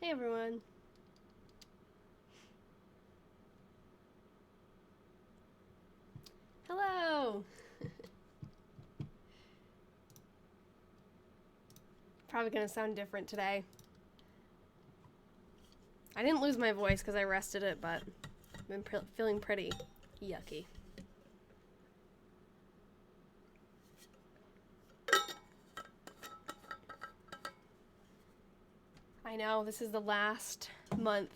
Hey everyone. Hello. Probably gonna sound different today. I didn't lose my voice because I rested it, but I've been feeling pretty yucky. I know, this is the last month.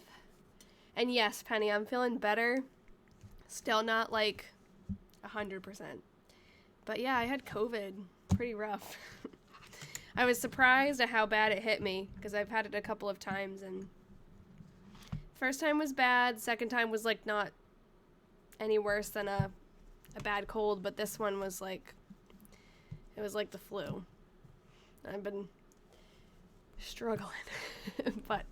And yes, Penny, I'm feeling better. Still not like 100%. But yeah, I had COVID. Pretty rough. I was surprised at how bad it hit me because I've had it a couple of times, and first time was bad, second time was like not any worse than a bad cold, but this one was like, it was like the flu. I've been struggling, but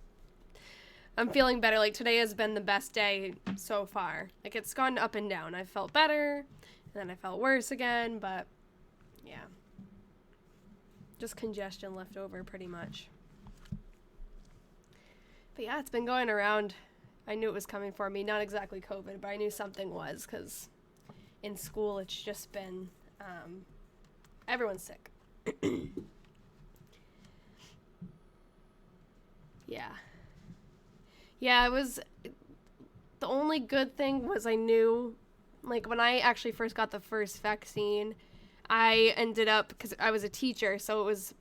I'm feeling better. Like today has been the best day so far. Like it's gone up and down. I felt better, and then I felt worse again, but yeah. Just congestion left over pretty much. But yeah, it's been going around. I knew it was coming for me. Not exactly COVID, but I knew something was because in school it's just been, everyone's sick. Yeah. Yeah, it was, the only good thing was I knew, like when I actually first got the first vaccine, I ended up, because I was a teacher, so it was,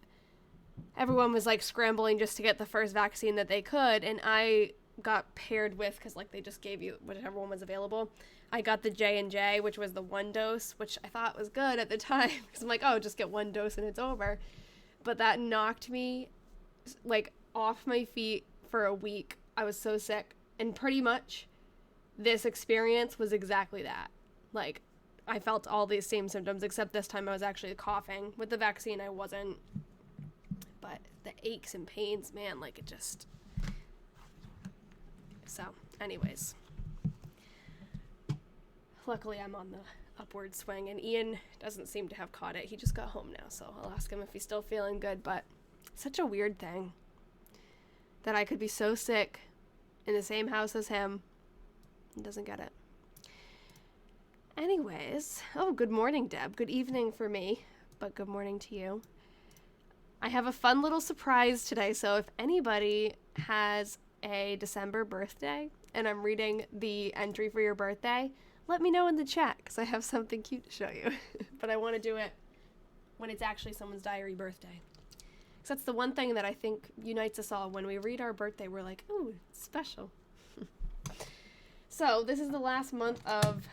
everyone was like scrambling just to get the first vaccine that they could, and I got paired with, because like they just gave you whichever one was available. I got the J&J, which was the one dose, which I thought was good at the time, because I'm like, oh, just get one dose and it's over. But that knocked me like off my feet for a week. I was so sick, and pretty much this experience was exactly that. Like, I felt all these same symptoms, except this time I was actually coughing. With the vaccine, I wasn't. But the aches and pains, man, like it just... So, anyways. Luckily, I'm on the upward swing, and Ian doesn't seem to have caught it. He just got home now, so I'll ask him if he's still feeling good, but it's such a weird thing that I could be so sick in the same house as him and doesn't get it. Anyways, oh, good morning, Deb. Good evening for me, but good morning to you. I have a fun little surprise today, so if anybody has a December birthday and I'm reading the entry for your birthday, let me know in the chat, because I have something cute to show you. But I want to do it when it's actually someone's diary birthday. Because that's the one thing that I think unites us all. When we read our birthday, we're like, ooh, it's special. So this is the last month of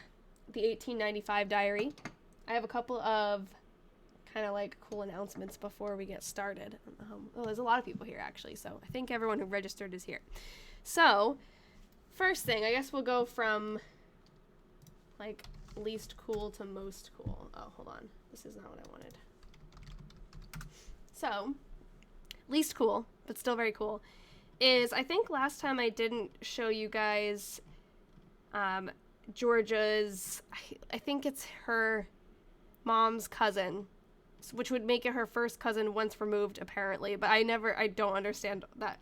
the 1895 diary. I have a couple of kind of like cool announcements before we get started. Oh, there's a lot of people here actually, so I think everyone who registered is here. So, first thing, I guess we'll go from like least cool to most cool. Oh, hold on. This is not what I wanted. So, least cool, but still very cool, is I think last time I didn't show you guys Georgia's, I think it's her mom's cousin, which would make it her first cousin once removed, apparently, but I don't understand that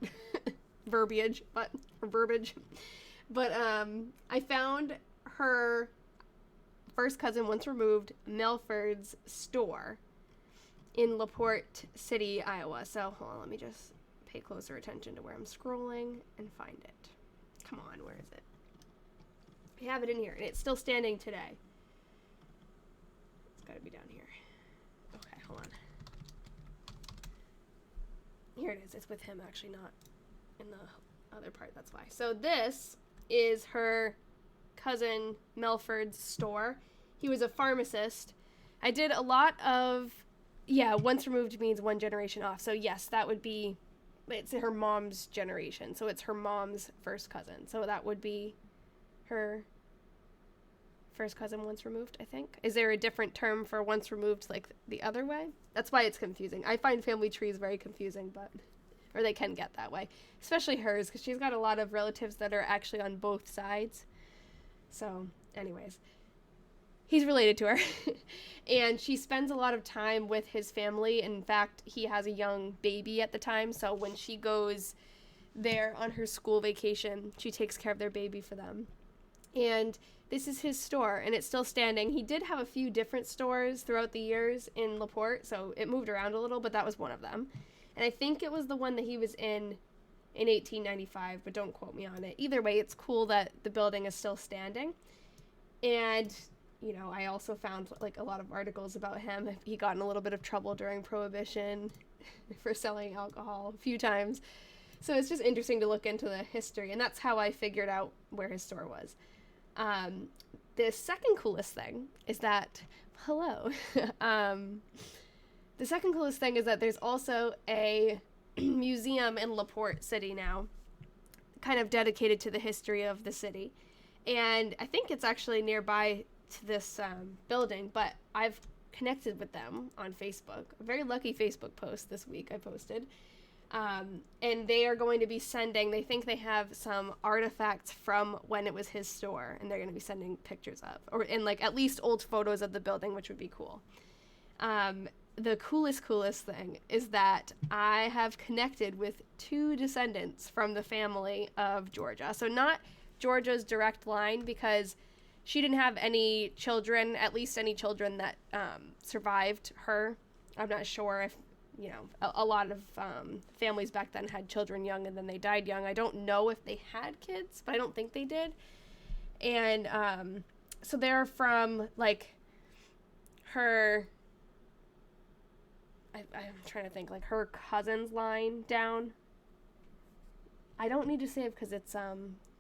verbiage, but I found her first cousin once removed, Milford's store in LaPorte City, Iowa. So, hold on, let me just pay closer attention to where I'm scrolling and find it. Come on, where is it? I have it in here, and it's still standing today. It's gotta be down here. Okay, hold on. Here it is. It's with him, actually, not in the other part. That's why. So this is her cousin Melford's store. He was a pharmacist. I did a lot of... Yeah, once removed means one generation off. So yes, that would be... It's her mom's generation. So it's her mom's first cousin. So that would be her first cousin once removed, I think. Is there a different term for once removed, like the other way? That's why it's confusing. I find family trees very confusing, but... Or they can get that way. Especially hers, because she's got a lot of relatives that are actually on both sides. So, anyways. He's related to her. And she spends a lot of time with his family. In fact, he has a young baby at the time. So when she goes there on her school vacation. She takes care of their baby for them. And this is his store, and it's still standing. He did have a few different stores throughout the years in LaPorte, so it moved around a little, but that was one of them. And I think it was the one that he was in 1895, but don't quote me on it. Either way, it's cool that the building is still standing. And, you know, I also found, like, a lot of articles about him. He got in a little bit of trouble during Prohibition for selling alcohol a few times. So it's just interesting to look into the history, and that's how I figured out where his store was. The second coolest thing is that, the second coolest thing is that there's also a museum in LaPorte City now, kind of dedicated to the history of the city. And I think it's actually nearby to this building, but I've connected with them on Facebook. A very lucky Facebook post this week I posted. And they are going to be sending, they think they have some artifacts from when it was his store, and they're going to be sending pictures of, or in like at least old photos of the building, which would be cool. The coolest thing is that I have connected with 2 descendants from the family of Georgia. So not Georgia's direct line, because she didn't have any children, at least any children that survived her. I'm not sure if, you know, a lot of families back then had children young and then they died young. I don't know if they had kids, but I don't think they did. And so they're from, like, her, I'm trying to think, like, her cousin's line down. I don't need to save because it's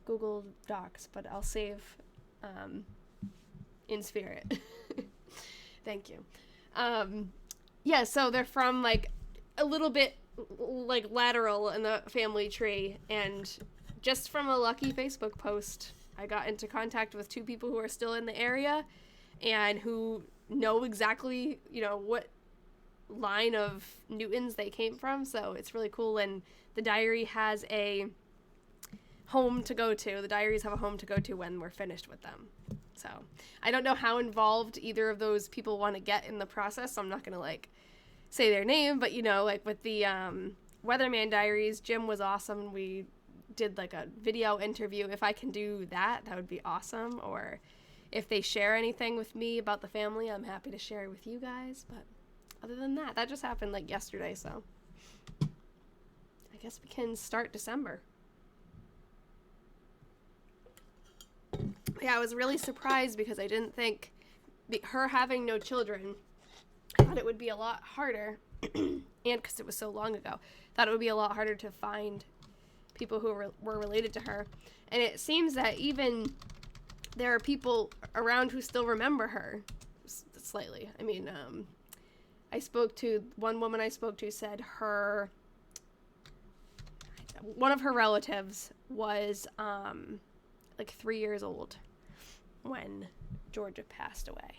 Google Docs, but I'll save in spirit. Thank you. Yeah, so they're from, like, a little bit, like, lateral in the family tree, and just from a lucky Facebook post, I got into contact with 2 people who are still in the area and who know exactly, you know, what line of Newtons they came from, so it's really cool. And the diary has a home to go to. The diaries have a home to go to when we're finished with them. So I don't know how involved either of those people want to get in the process, so I'm not going to, like, say their name, but, you know, like with the Weatherman Diaries, Jim was awesome. We did, like, a video interview. If I can do that, that would be awesome. Or if they share anything with me about the family, I'm happy to share it with you guys. But other than that, that just happened, like, yesterday, so I guess we can start December. Yeah, I was really surprised because I didn't think, her having no children, I thought it would be a lot harder, and because it was so long ago, thought it would be a lot harder to find people who were related to her. And it seems that even there are people around who still remember her slightly. I mean, one woman I spoke to said one of her relatives was like 3 years old when Georgia passed away,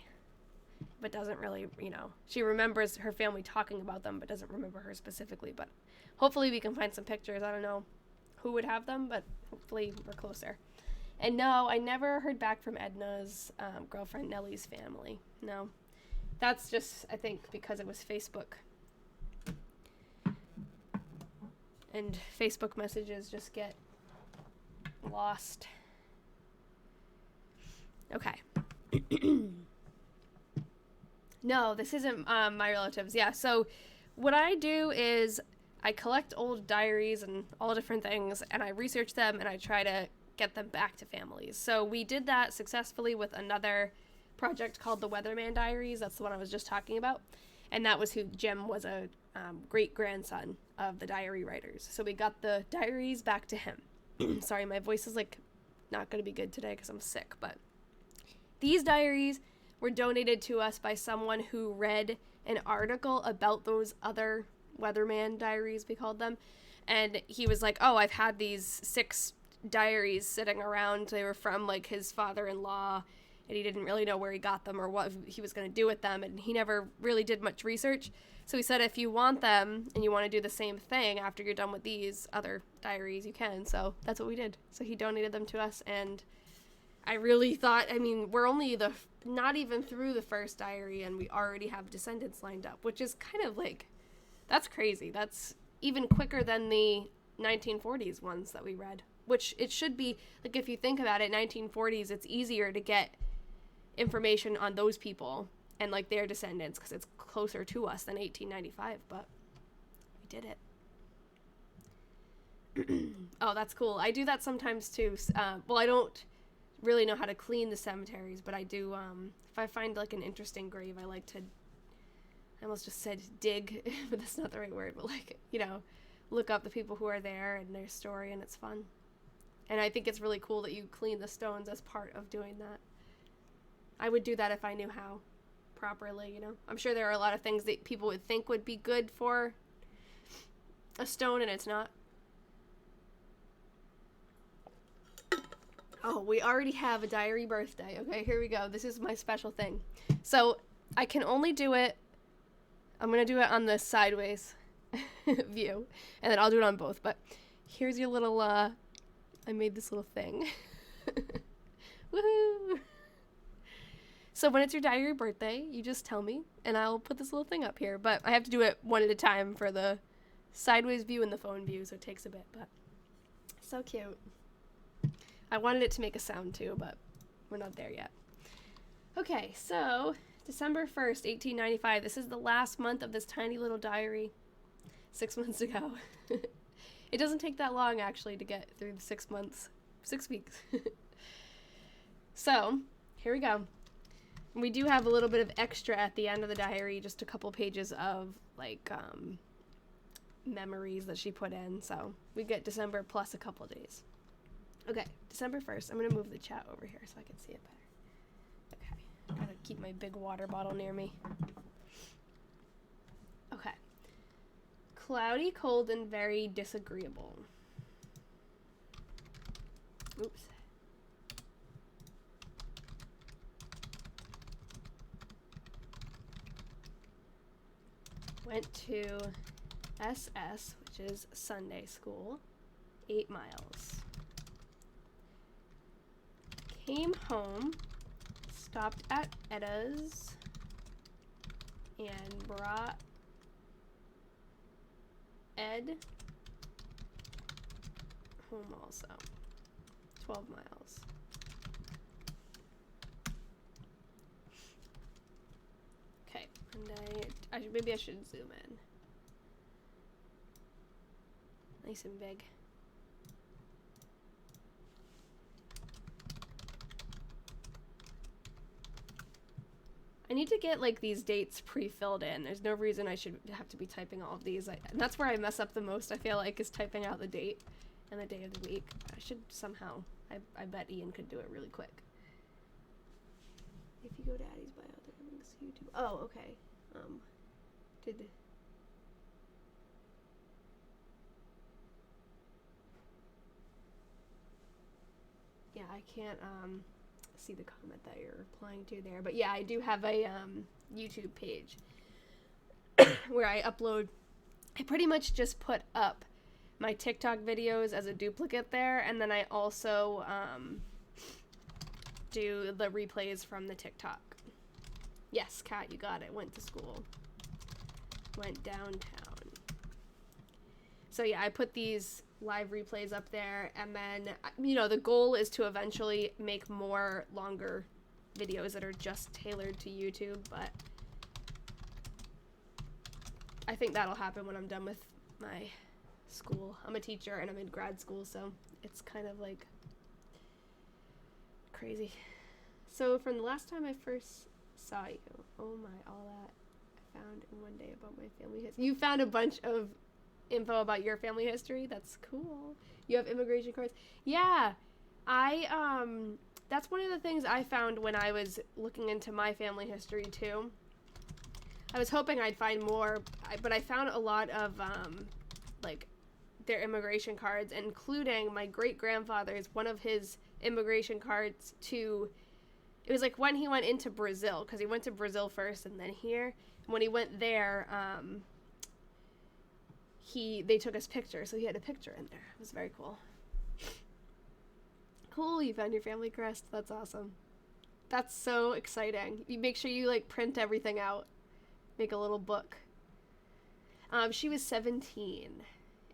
but doesn't really, you know, she remembers her family talking about them, but doesn't remember her specifically. But hopefully we can find some pictures. I don't know who would have them, but hopefully we're closer. And no, I never heard back from Edna's girlfriend Nellie's family. No, that's just, I think, because it was Facebook. And Facebook messages just get lost. Okay. No, this isn't my relatives. Yeah, so what I do is I collect old diaries and all different things, and I research them, and I try to get them back to families. So we did that successfully with another project called the Weatherman Diaries. That's the one I was just talking about. And that was who Jim was, a great-grandson of the diary writers. So we got the diaries back to him. Sorry, my voice is, like, not going to be good today because I'm sick, but these diaries were donated to us by someone who read an article about those other Weatherman diaries, we called them, and he was like, oh, I've had these 6 diaries sitting around. They were from, like, his father-in-law, and he didn't really know where he got them or what he was going to do with them, and he never really did much research. So he said, if you want them and you want to do the same thing after you're done with these other diaries, you can. So that's what we did. So he donated them to us, and I really thought, I mean, we're only not even through the first diary, and we already have descendants lined up, which is kind of like, that's crazy. That's even quicker than the 1940s ones that we read, which it should be, like, if you think about it, 1940s, it's easier to get information on those people and, like, their descendants because it's closer to us than 1895, but we did it. Oh, that's cool. I do that sometimes too. Well, I don't really know how to clean the cemeteries, but I do, if I find, like, an interesting grave, I like to, I almost just said dig, but that's not the right word, but, like, you know, look up the people who are there and their story, and it's fun. And I think it's really cool that you clean the stones as part of doing that. I would do that if I knew how properly, you know. I'm sure there are a lot of things that people would think would be good for a stone, and it's not. Oh, we already have a diary birthday. Okay, here we go. This is my special thing. So I can only do it, I'm going to do it on the sideways view, and then I'll do it on both. But here's your little, I made this little thing. Woohoo! So when it's your diary birthday, you just tell me, and I'll put this little thing up here. But I have to do it one at a time for the sideways view and the phone view, so it takes a bit, but so cute. I wanted it to make a sound too, but we're not there yet. Okay, so December 1st, 1895. This is the last month of this tiny little diary. 6 months ago. It doesn't take that long, actually, to get through the 6 months. 6 weeks. So, here we go. We do have a little bit of extra at the end of the diary, just a couple pages of, like, memories that she put in. So, we get December plus a couple days. Okay, December 1st. I'm going to move the chat over here so I can see it better. Okay, gotta keep my big water bottle near me. Okay. Cloudy, cold, and very disagreeable. Oops. Went to SS, which is Sunday school, 8 miles. Came home, stopped at Edda's, and brought Ed home also. 12 miles. Okay, and maybe I should zoom in. Nice and big. I need to get, like, these dates pre-filled in. There's no reason I should have to be typing all of these. And that's where I mess up the most, I feel like, is typing out the date and the day of the week. I should somehow. I bet Ian could do it really quick. If you go to Addie's bio, there are links to YouTube. Oh, okay. Yeah, I can't, see the comment that you're replying to there, but yeah, I do have a YouTube page where I pretty much just put up my TikTok videos as a duplicate there, and then I also do the replays from the TikTok. Yes, Kat, you got it. Went to school. Went downtown. So yeah, I put these live replays up there, and then, you know, the goal is to eventually make more longer videos that are just tailored to YouTube, but I think that'll happen when I'm done with my school. I'm a teacher and I'm in grad school, so it's kind of like crazy. So from the last time I first saw you, oh my, all that I found in one day about my family history. You found a bunch of info about your family history. That's cool. You have immigration cards. Yeah, that's one of the things I found when I was looking into my family history too. I was hoping I'd find more, but I found a lot of like their immigration cards, including my great grandfather's. One of his immigration cards to, it was like when he went into Brazil, because he went to Brazil first and then here. When he went there, they took his picture, so he had a picture in there. It was very cool. Cool, you found your family crest. That's awesome. That's so exciting. You make sure you, like, print everything out. Make a little book. She was 17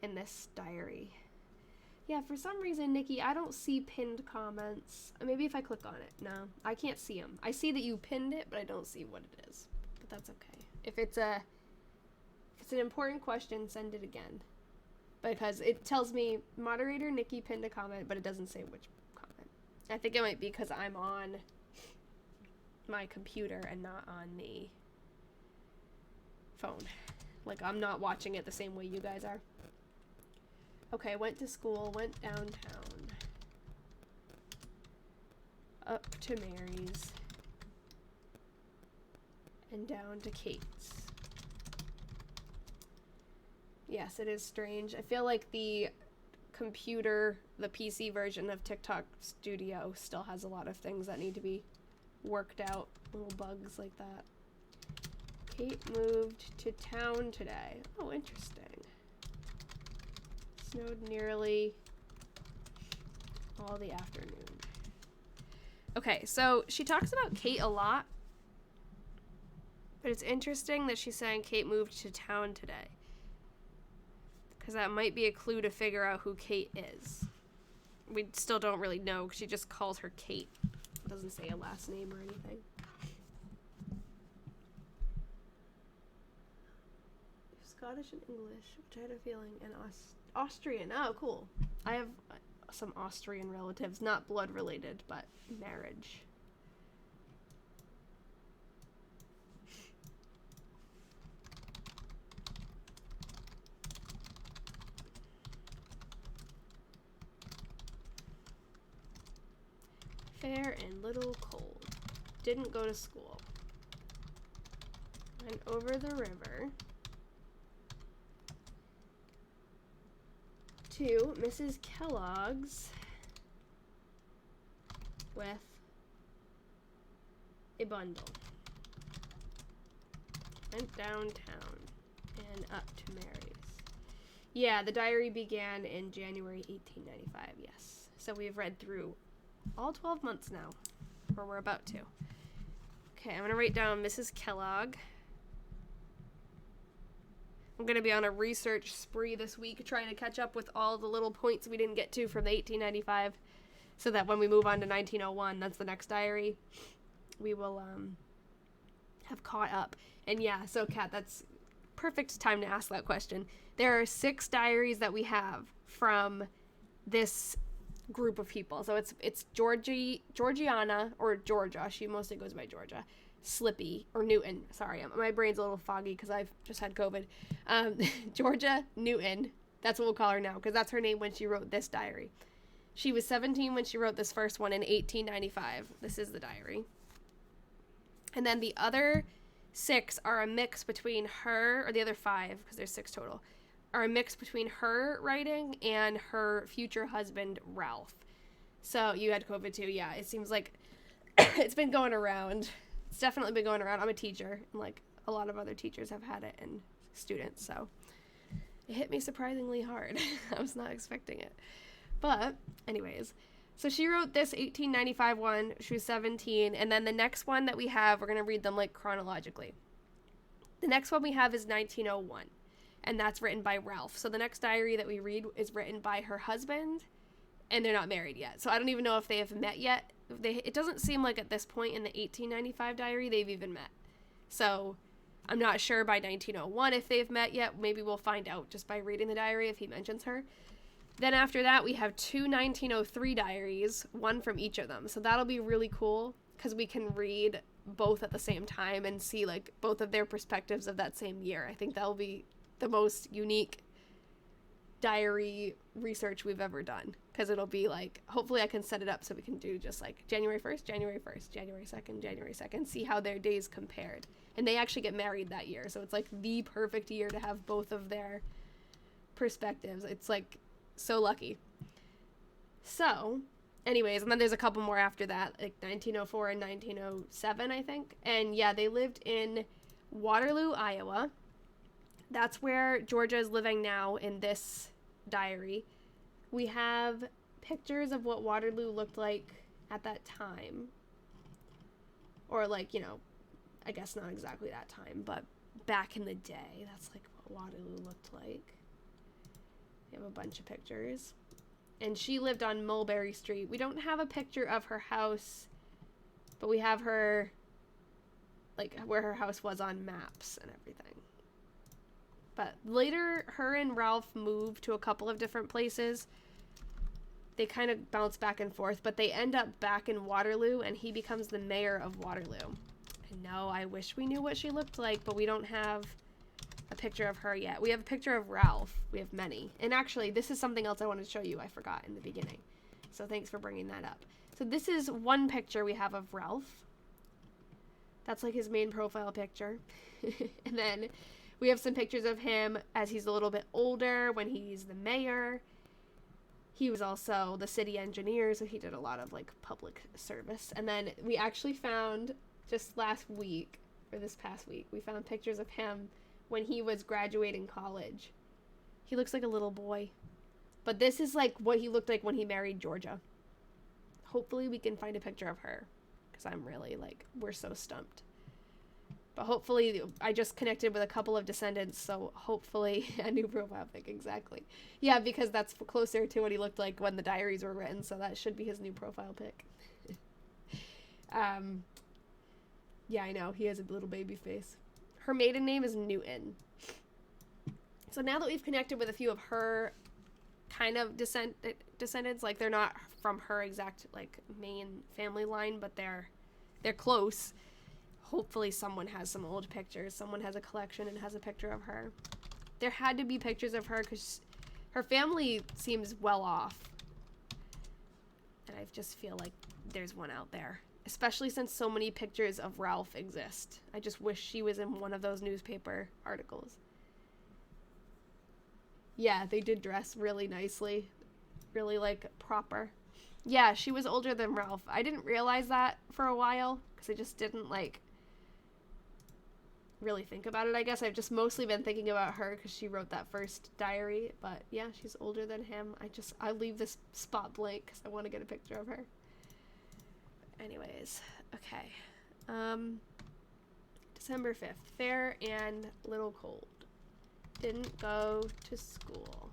in this diary. Yeah, for some reason, Nikki, I don't see pinned comments. Maybe if I click on it. No, I can't see them. I see that you pinned it, but I don't see what it is. But that's okay. If it's an important question, send it again. Because it tells me moderator Nikki pinned a comment, but it doesn't say which comment. I think it might be because I'm on my computer and not on the phone. Like, I'm not watching it the same way you guys are. Okay, went to school, went downtown, up to Mary's, and down to Kate's. Yes, it is strange. I feel like the PC version of TikTok Studio still has a lot of things that need to be worked out, little bugs like that. Kate moved to town today. Oh, interesting. Snowed nearly all the afternoon. Okay, so she talks about Kate a lot, but it's interesting that she's saying Kate moved to town today, because that might be a clue to figure out who Kate is. We still don't really know, because she just calls her Kate. It doesn't say a last name or anything. Scottish and English, which I had a feeling, and Austrian. Oh, cool. I have some Austrian relatives, not blood related, but marriage. Fair and little cold. Didn't go to school. Went over the river to Mrs. Kellogg's with a bundle. Went downtown and up to Mary's. Yeah, the diary began in January 1895, yes. So we've read through all 12 months now, or we're about to. Okay, I'm going to write down Mrs. Kellogg. I'm going to be on a research spree this week, trying to catch up with all the little points we didn't get to from the 1895, so that when we move on to 1901, that's the next diary, we will have caught up. And yeah, so Kat, that's perfect time to ask that question. There are 6 diaries that we have from this group of people. So it's Georgiana, or Georgia, she mostly goes by Georgia, Slippy, or Newton, sorry, my brain's a little foggy because I've just had COVID. Georgia Newton, that's what we'll call her now, because that's her name when she wrote this diary. She was 17 when she wrote this first one in 1895. This is the diary. And then the other 6 are a mix between her, or the other 5, because there's 6 total, are a mix between her writing and her future husband, Ralph. So you had COVID too, yeah, it seems like it's been going around. It's definitely been going around. I'm a teacher, and like a lot of other teachers have had it, and students, so it hit me surprisingly hard. I was not expecting it. But anyways, so she wrote this 1895 one, she was 17, and then the next one that we have, we're going to read them like chronologically. The next one we have is 1901, and that's written by Ralph. So the next diary that we read is written by her husband, and they're not married yet. So I don't even know if they have met yet. It doesn't seem like at this point in the 1895 diary they've even met. So I'm not sure by 1901 if they've met yet. Maybe we'll find out just by reading the diary if he mentions her. Then after that, we have 2 1903 diaries, one from each of them. So that'll be really cool because we can read both at the same time and see like both of their perspectives of that same year. I think that'll be the most unique diary research we've ever done, because it'll be like, hopefully I can set it up so we can do just like January 1st, January 1st, January 2nd, January 2nd, see how their days compared. And they actually get married that year, so it's like the perfect year to have both of their perspectives. It's like so lucky. So anyways, and then there's a couple more after that, like 1904 and 1907, I think. And yeah, they lived in Waterloo, Iowa. That's where Georgia is living now in this diary. We have pictures of what Waterloo looked like at that time. Or like, you know, I guess not exactly that time, but back in the day, that's like what Waterloo looked like. We have a bunch of pictures. And she lived on Mulberry Street. We don't have a picture of her house, but we have her, like, where her house was on maps and everything. But later, her and Ralph moved to a couple of different places. They kind of bounce back and forth, but they end up back in Waterloo, and he becomes the mayor of Waterloo. I know, I wish we knew what she looked like, but we don't have a picture of her yet. We have a picture of Ralph. We have many. And actually, this is something else I wanted to show you. I forgot in the beginning. So thanks for bringing that up. So this is one picture we have of Ralph. That's like his main profile picture. And then we have some pictures of him as he's a little bit older, when he's the mayor. He was also the city engineer, so he did a lot of like public service. And then we actually found, just last week, or this past week, we found pictures of him when he was graduating college. He looks like a little boy. But this is like what he looked like when he married Georgia. Hopefully we can find a picture of her, because I'm really like, we're so stumped. But hopefully, I just connected with a couple of descendants, so hopefully a new profile pic, exactly. Yeah, because that's closer to what he looked like when the diaries were written, so that should be his new profile pic. Yeah, I know, he has a little baby face. Her maiden name is Newton. So now that we've connected with a few of her kind of descendants, like they're not from her exact like main family line, but they're close. Hopefully someone has some old pictures. Someone has a collection and has a picture of her. There had to be pictures of her because her family seems well off. And I just feel like there's one out there. Especially since so many pictures of Ralph exist. I just wish she was in one of those newspaper articles. Yeah, they did dress really nicely. Really, like, proper. Yeah, she was older than Ralph. I didn't realize that for a while. Because I just didn't, like, really think about it, I guess. I've just mostly been thinking about her because she wrote that first diary. But, yeah, she's older than him. I leave this spot blank because I want to get a picture of her. Anyways, okay. December 5th. Fair and little cold. Didn't go to school.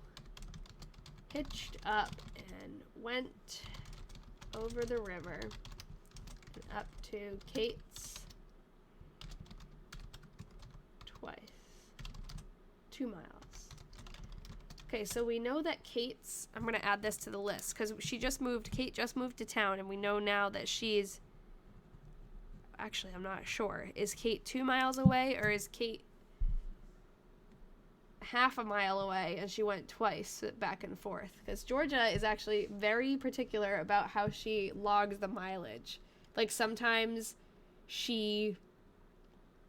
Hitched up and went over the river and up to Kate's twice. 2 miles. Okay, so we know that Kate's, I'm going to add this to the list, because Kate just moved to town, and we know now that she's, actually, I'm not sure. Is Kate 2 miles away, or is Kate half a mile away, and she went twice back and forth? Because Georgia is actually very particular about how she logs the mileage. Like, sometimes she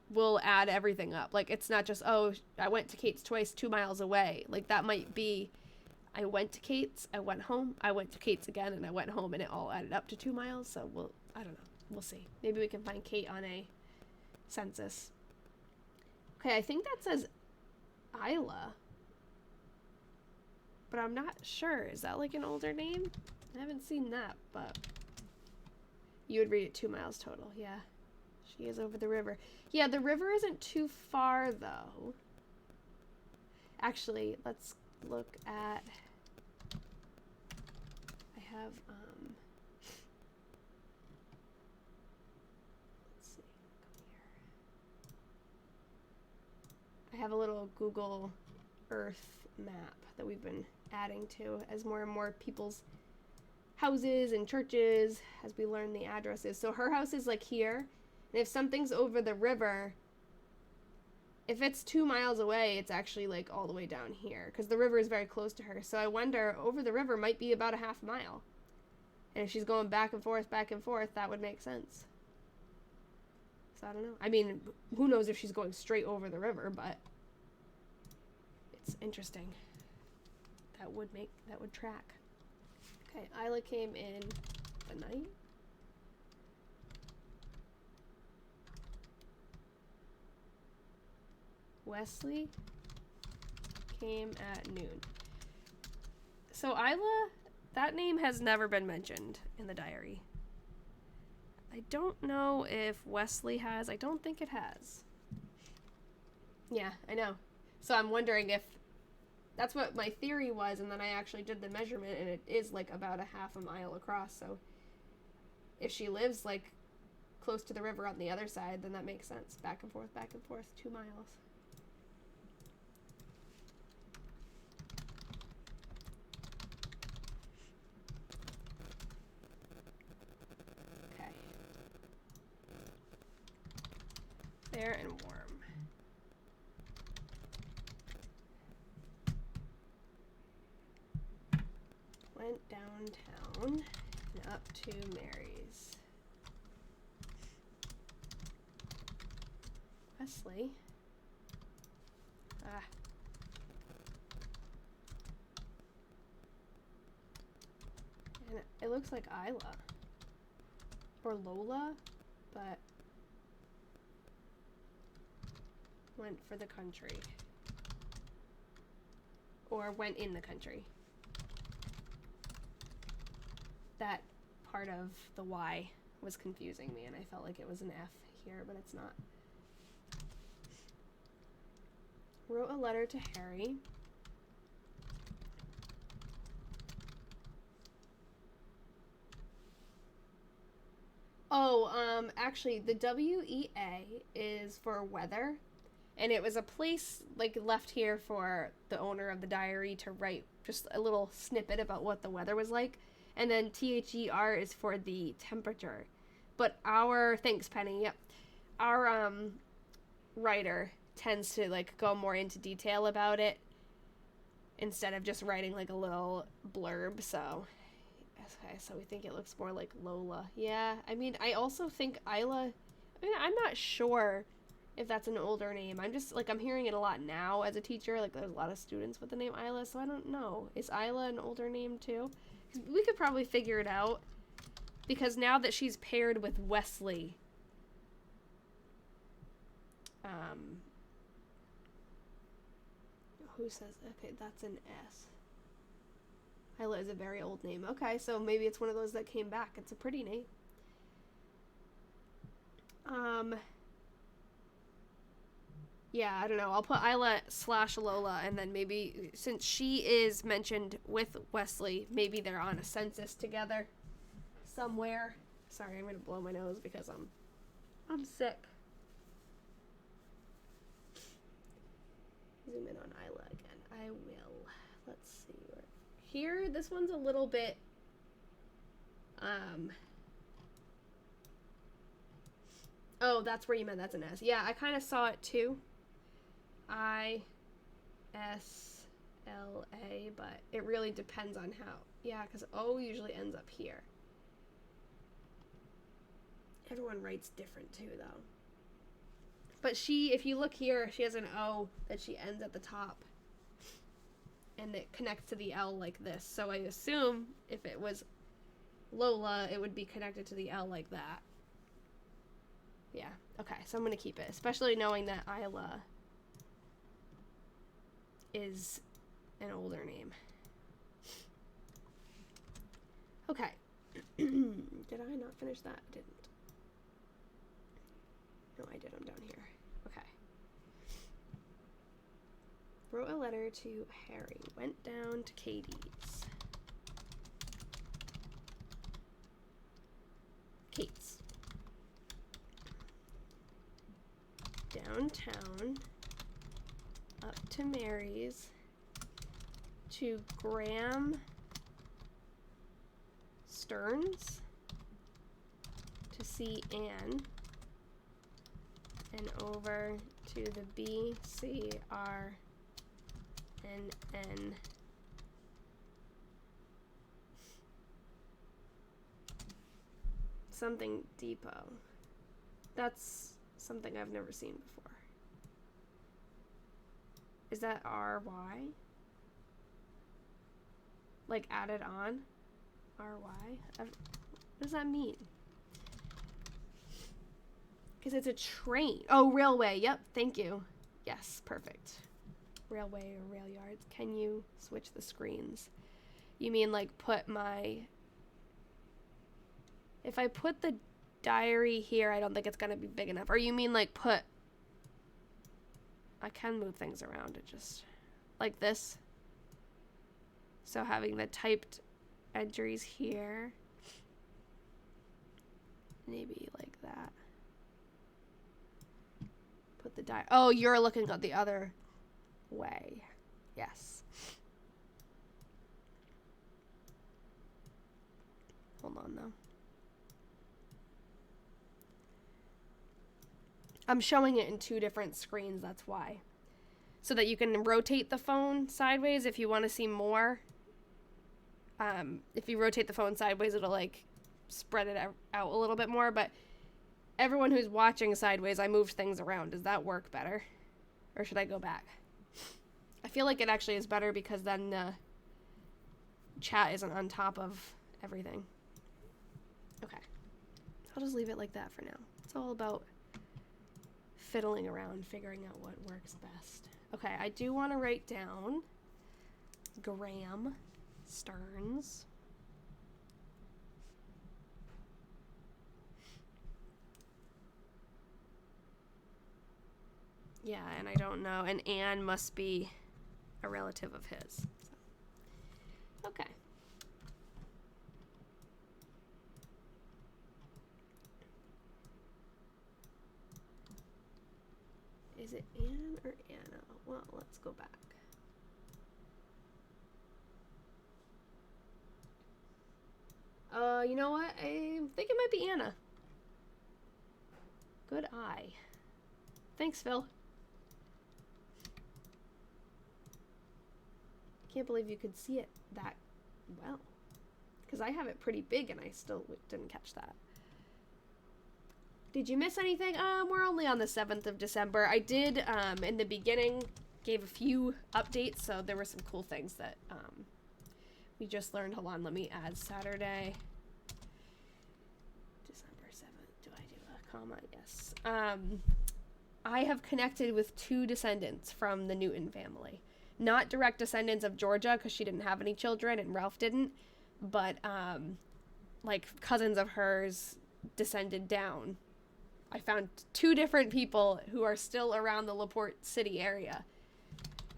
will add everything up. Like, it's not just, oh, I went to Kate's twice 2 miles away. Like, that might be, I went to Kate's, I went home, I went to Kate's again, and I went home, and it all added up to 2 miles. So I don't know. We'll see. Maybe we can find Kate on a census. Okay, I think that says Isla, but I'm not sure. Is that like an older name? I haven't seen that, but you would read it 2 miles total. Yeah. She is over the river. Yeah, the river isn't too far, though. Actually, let's look at... I have, let's see. Come here. I have a little Google Earth map that we've been adding to as more and more people's houses and churches, as we learn the addresses. So her house is, like, here. And if something's over the river, if it's 2 miles away, it's actually like all the way down here because the river is very close to her. So I wonder, over the river might be about a half mile. And if she's going back and forth, that would make sense. So I don't know. I mean, who knows if she's going straight over the river, but it's interesting. That would track. Okay, Isla came in the night. Wesley came at noon. So Isla, that name has never been mentioned in the diary. I don't know if Wesley has. I don't think it has. Yeah, I know. So I'm wondering if that's what my theory was, and then I actually did the measurement, and it is like about a half a mile across. So if she lives like close to the river on the other side, then that makes sense. Back and forth, 2 miles. Okay. Fair and warm. Went downtown and up to Mary's. Wesley. Ah. And it looks like Isla. Or Lola, but went for the country. Or went in the country. That part of the Y was confusing me, and I felt like it was an F here, but it's not. Wrote a letter to Harry. Oh, actually, the WEA is for weather, and it was a place, like, left here for the owner of the diary to write just a little snippet about what the weather was like. And then THER is for the temperature. But thanks Penny, yep. Our writer tends to like go more into detail about it instead of just writing like a little blurb, so okay, so we think it looks more like Lola. Yeah, I mean, I also think Isla, I mean, I'm not sure if that's an older name. I'm just like, I'm hearing it a lot now as a teacher, like there's a lot of students with the name Isla, so I don't know. Is Isla an older name too? We could probably figure it out, because now that she's paired with Wesley, who says, okay, that's an S. Isla is a very old name. Okay, so maybe it's one of those that came back. It's a pretty name. Yeah, I don't know. I'll put Isla/Lola, and then maybe, since she is mentioned with Wesley, maybe they're on a census together somewhere. Sorry, I'm going to blow my nose because I'm sick. Zoom in on Isla again. I will. Let's see. Here, this one's a little bit, oh, that's where you meant that's an S. Yeah, I kind of saw it too. ISLA, but it really depends on how. Yeah, because O usually ends up here. Everyone writes different too, though. But if you look here, she has an O that she ends at the top. And it connects to the L like this. So I assume if it was Lola, it would be connected to the L like that. Yeah, okay, so I'm going to keep it, especially knowing that Isla is an older name. Okay. Did I not finish that? I didn't. No, I did. I'm down here. Okay. Wrote a letter to Harry. Went down to Katie's. Kate's. Downtown. Up to Mary's. To Graham Stearns. To see Anne. And over to the BCR. NN. Something Depot. That's something I've never seen before. Is that RY? Like added on? RY? What does that mean? Because it's a train. Oh, railway. Yep, thank you. Yes, perfect. Railway or rail yards. Can you switch the screens? You mean like put my... If I put the diary here, I don't think it's going to be big enough. Or you mean like put... I can move things around. It just... Like this. So having the typed entries here. Maybe like that. Put the diary. Oh, you're looking at the other way. Yes. Hold on, though. I'm showing it in 2 different screens, that's why. So that you can rotate the phone sideways if you want to see more. If you rotate the phone sideways, it'll, like, spread it out a little bit more. But everyone who's watching sideways, I moved things around. Does that work better? Or should I go back? I feel like it actually is better because then the chat isn't on top of everything. Okay. I'll just leave it like that for now. It's all about fiddling around, figuring out what works best. Okay, I do want to write down Graham Stearns. Yeah, and I don't know. And Anne must be a relative of his. So. Okay. Is it Anne or Anna? Well, let's go back. You know what? I think it might be Anna. Good eye. Thanks, Phil. Can't believe you could see it that well. Because I have it pretty big and I still didn't catch that. Did you miss anything? We're only on the 7th of December. I did, in the beginning, gave a few updates, so there were some cool things that, we just learned. Hold on, let me add Saturday. December 7th. Do I do a comma? Yes. I have connected with 2 descendants from the Newton family. Not direct descendants of Georgia, because she didn't have any children, and Ralph didn't, but, like, cousins of hers descended down. I found 2 different people who are still around the LaPorte City area.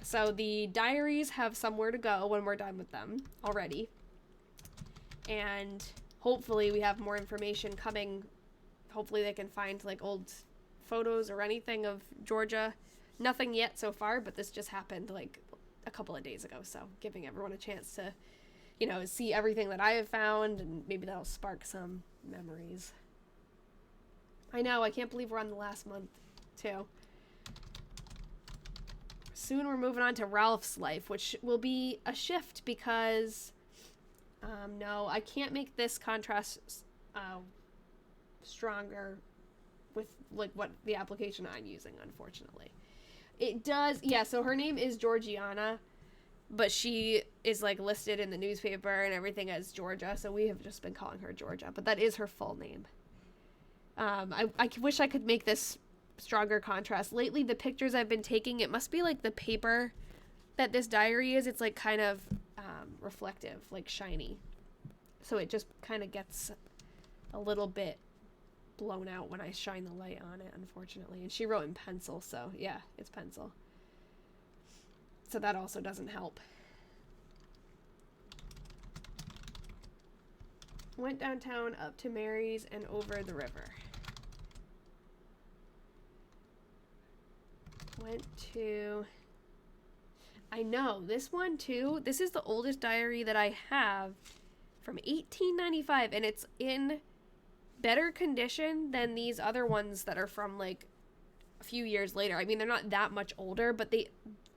So the diaries have somewhere to go when we're done with them already. And hopefully we have more information coming. Hopefully they can find like old photos or anything of Georgia. Nothing yet so far, but this just happened like a couple of days ago. So giving everyone a chance to, you know, see everything that I have found, and maybe that'll spark some memories. I know, I can't believe we're on the last month, too. Soon we're moving on to Ralph's life, which will be a shift because, no, I can't make this contrast stronger with, like, what the application I'm using, unfortunately. It does, yeah, so her name is Georgiana, but she is, like, listed in the newspaper and everything as Georgia, so we have just been calling her Georgia, but that is her full name. I wish I could make this stronger contrast. Lately, the pictures I've been taking, it must be like the paper that this diary is. It's like kind of reflective, like shiny. So it just kind of gets a little bit blown out when I shine the light on it, unfortunately. And she wrote in pencil, so yeah, it's pencil. So that also doesn't help. Went downtown, up to Mary's, and over the river. Went to... I know, this one too, this is the oldest diary that I have from 1895, and it's in better condition than these other ones that are from, like, a few years later. I mean, they're not that much older, but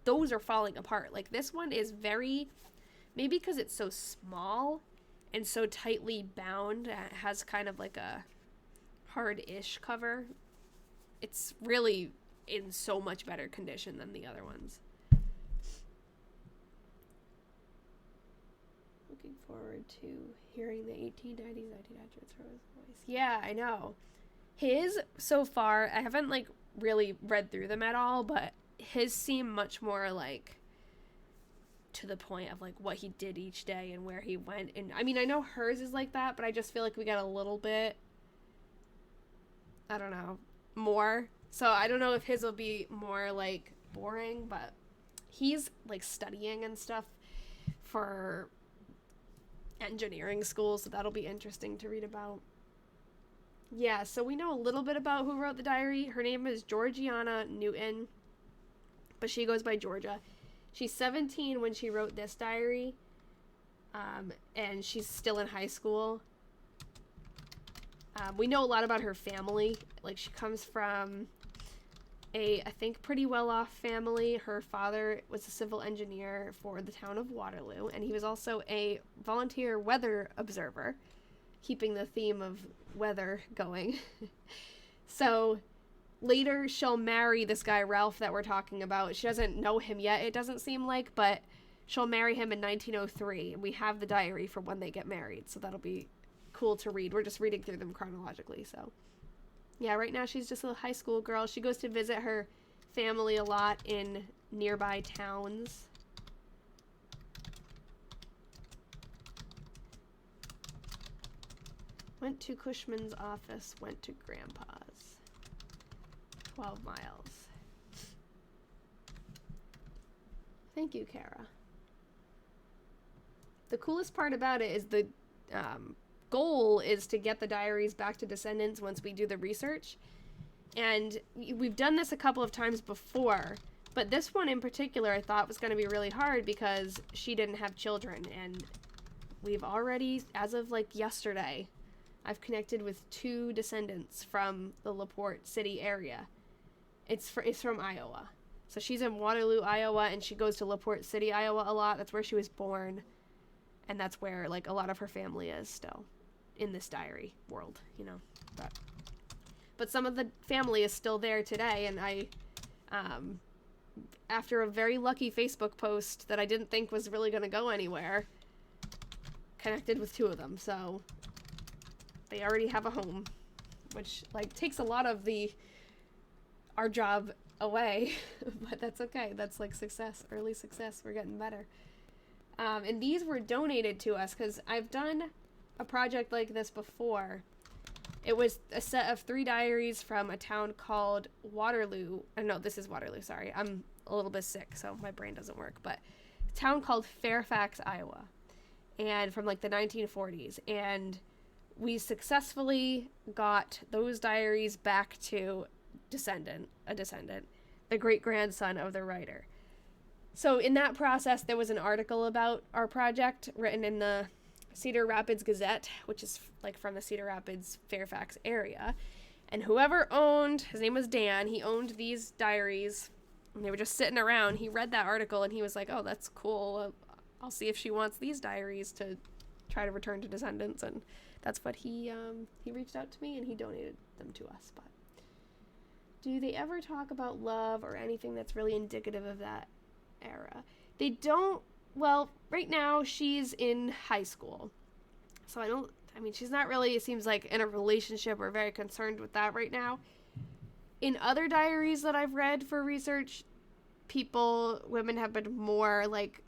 those are falling apart. Like, this one is very... Maybe because it's so small and so tightly bound, it has kind of like a hard-ish cover. It's really in so much better condition than the other ones. Looking forward to hearing the 1890s 1900s from his voice. Yeah, I know. His, so far, I haven't, like, really read through them at all, but his seem much more, like, to the point of, like, what he did each day and where he went. And, I mean, I know hers is like that, but I just feel like we got a little bit, I don't know, more. So I don't know if his will be more, like, boring, but he's, like, studying and stuff for engineering school, so that'll be interesting to read about. Yeah, so we know a little bit about who wrote the diary. Her name is Georgiana Newton, but she goes by Georgia. She's 17 when she wrote this diary, and she's still in high school. We know a lot about her family. Like, she comes from I think, pretty well-off family. Her father was a civil engineer for the town of Waterloo, and he was also a volunteer weather observer, keeping the theme of weather going. So later she'll marry this guy, Ralph, that we're talking about. She doesn't know him yet, it doesn't seem like, but she'll marry him in 1903, and we have the diary for when they get married, so that'll be cool to read. We're just reading through them chronologically, so... Yeah, right now she's just a high school girl. She goes to visit her family a lot in nearby towns. Went to Cushman's office, went to Grandpa's. 12 miles. Thank you, Kara. The coolest part about it is the goal is to get the diaries back to descendants once we do the research. And we've done this a couple of times before, but this one in particular I thought was going to be really hard because she didn't have children, and we've already, as of like yesterday, I've connected with 2 descendants from the LaPorte City area. It's from Iowa. So she's in Waterloo, Iowa, and she goes to LaPorte City, Iowa a lot. That's where she was born, and that's where like a lot of her family is still. In this diary world, you know, but some of the family is still there today, and I, after a very lucky Facebook post that I didn't think was really going to go anywhere, connected with 2 of them, so they already have a home, which, like, takes a lot of our job away, but that's okay. That's, like, success, early success. We're getting better. And these were donated to us, because I've done a project like this before. It was a set of 3 diaries from a town called Waterloo. No, this is Waterloo, sorry. I'm a little bit sick, so my brain doesn't work. But a town called Fairfax, Iowa. And from like the 1940s. And we successfully got those diaries back to a descendant, the great-grandson of the writer. So in that process, there was an article about our project written in the Cedar Rapids Gazette, which is like from the Cedar Rapids, Fairfax area. And whoever owned, his name was Dan, he owned these diaries, and they were just sitting around. He read that article and he was like, oh, that's cool. I'll see if she wants these diaries to try to return to descendants. And that's what he reached out to me and he donated them to us. But do they ever talk about love or anything that's really indicative of that era? They don't. Well, right now she's in high school, so she's not really, it seems like, in a relationship or very concerned with that right now. In other diaries that I've read for research, women have been more, like,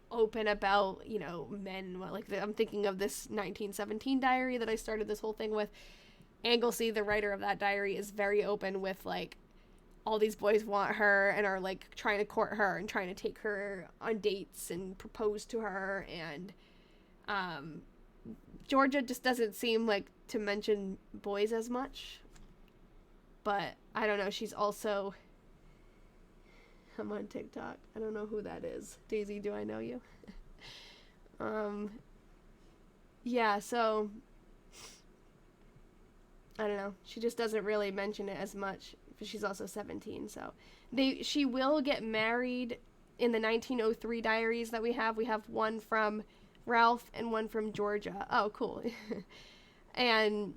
open about, you know, men. Like, I'm thinking of this 1917 diary that I started this whole thing with. Anglesey, the writer of that diary, is very open with, like, all these boys want her and are, like, trying to court her and trying to take her on dates and propose to her. And Georgia just doesn't seem like to mention boys as much. But I don't know. She's also... I'm on TikTok. I don't know who that is. Daisy, do I know you? Yeah, so... I don't know. She just doesn't really mention it as much. She's also 17, so she will get married in the 1903 diaries that we have. We have one from Ralph and one from Georgia. Oh, cool. And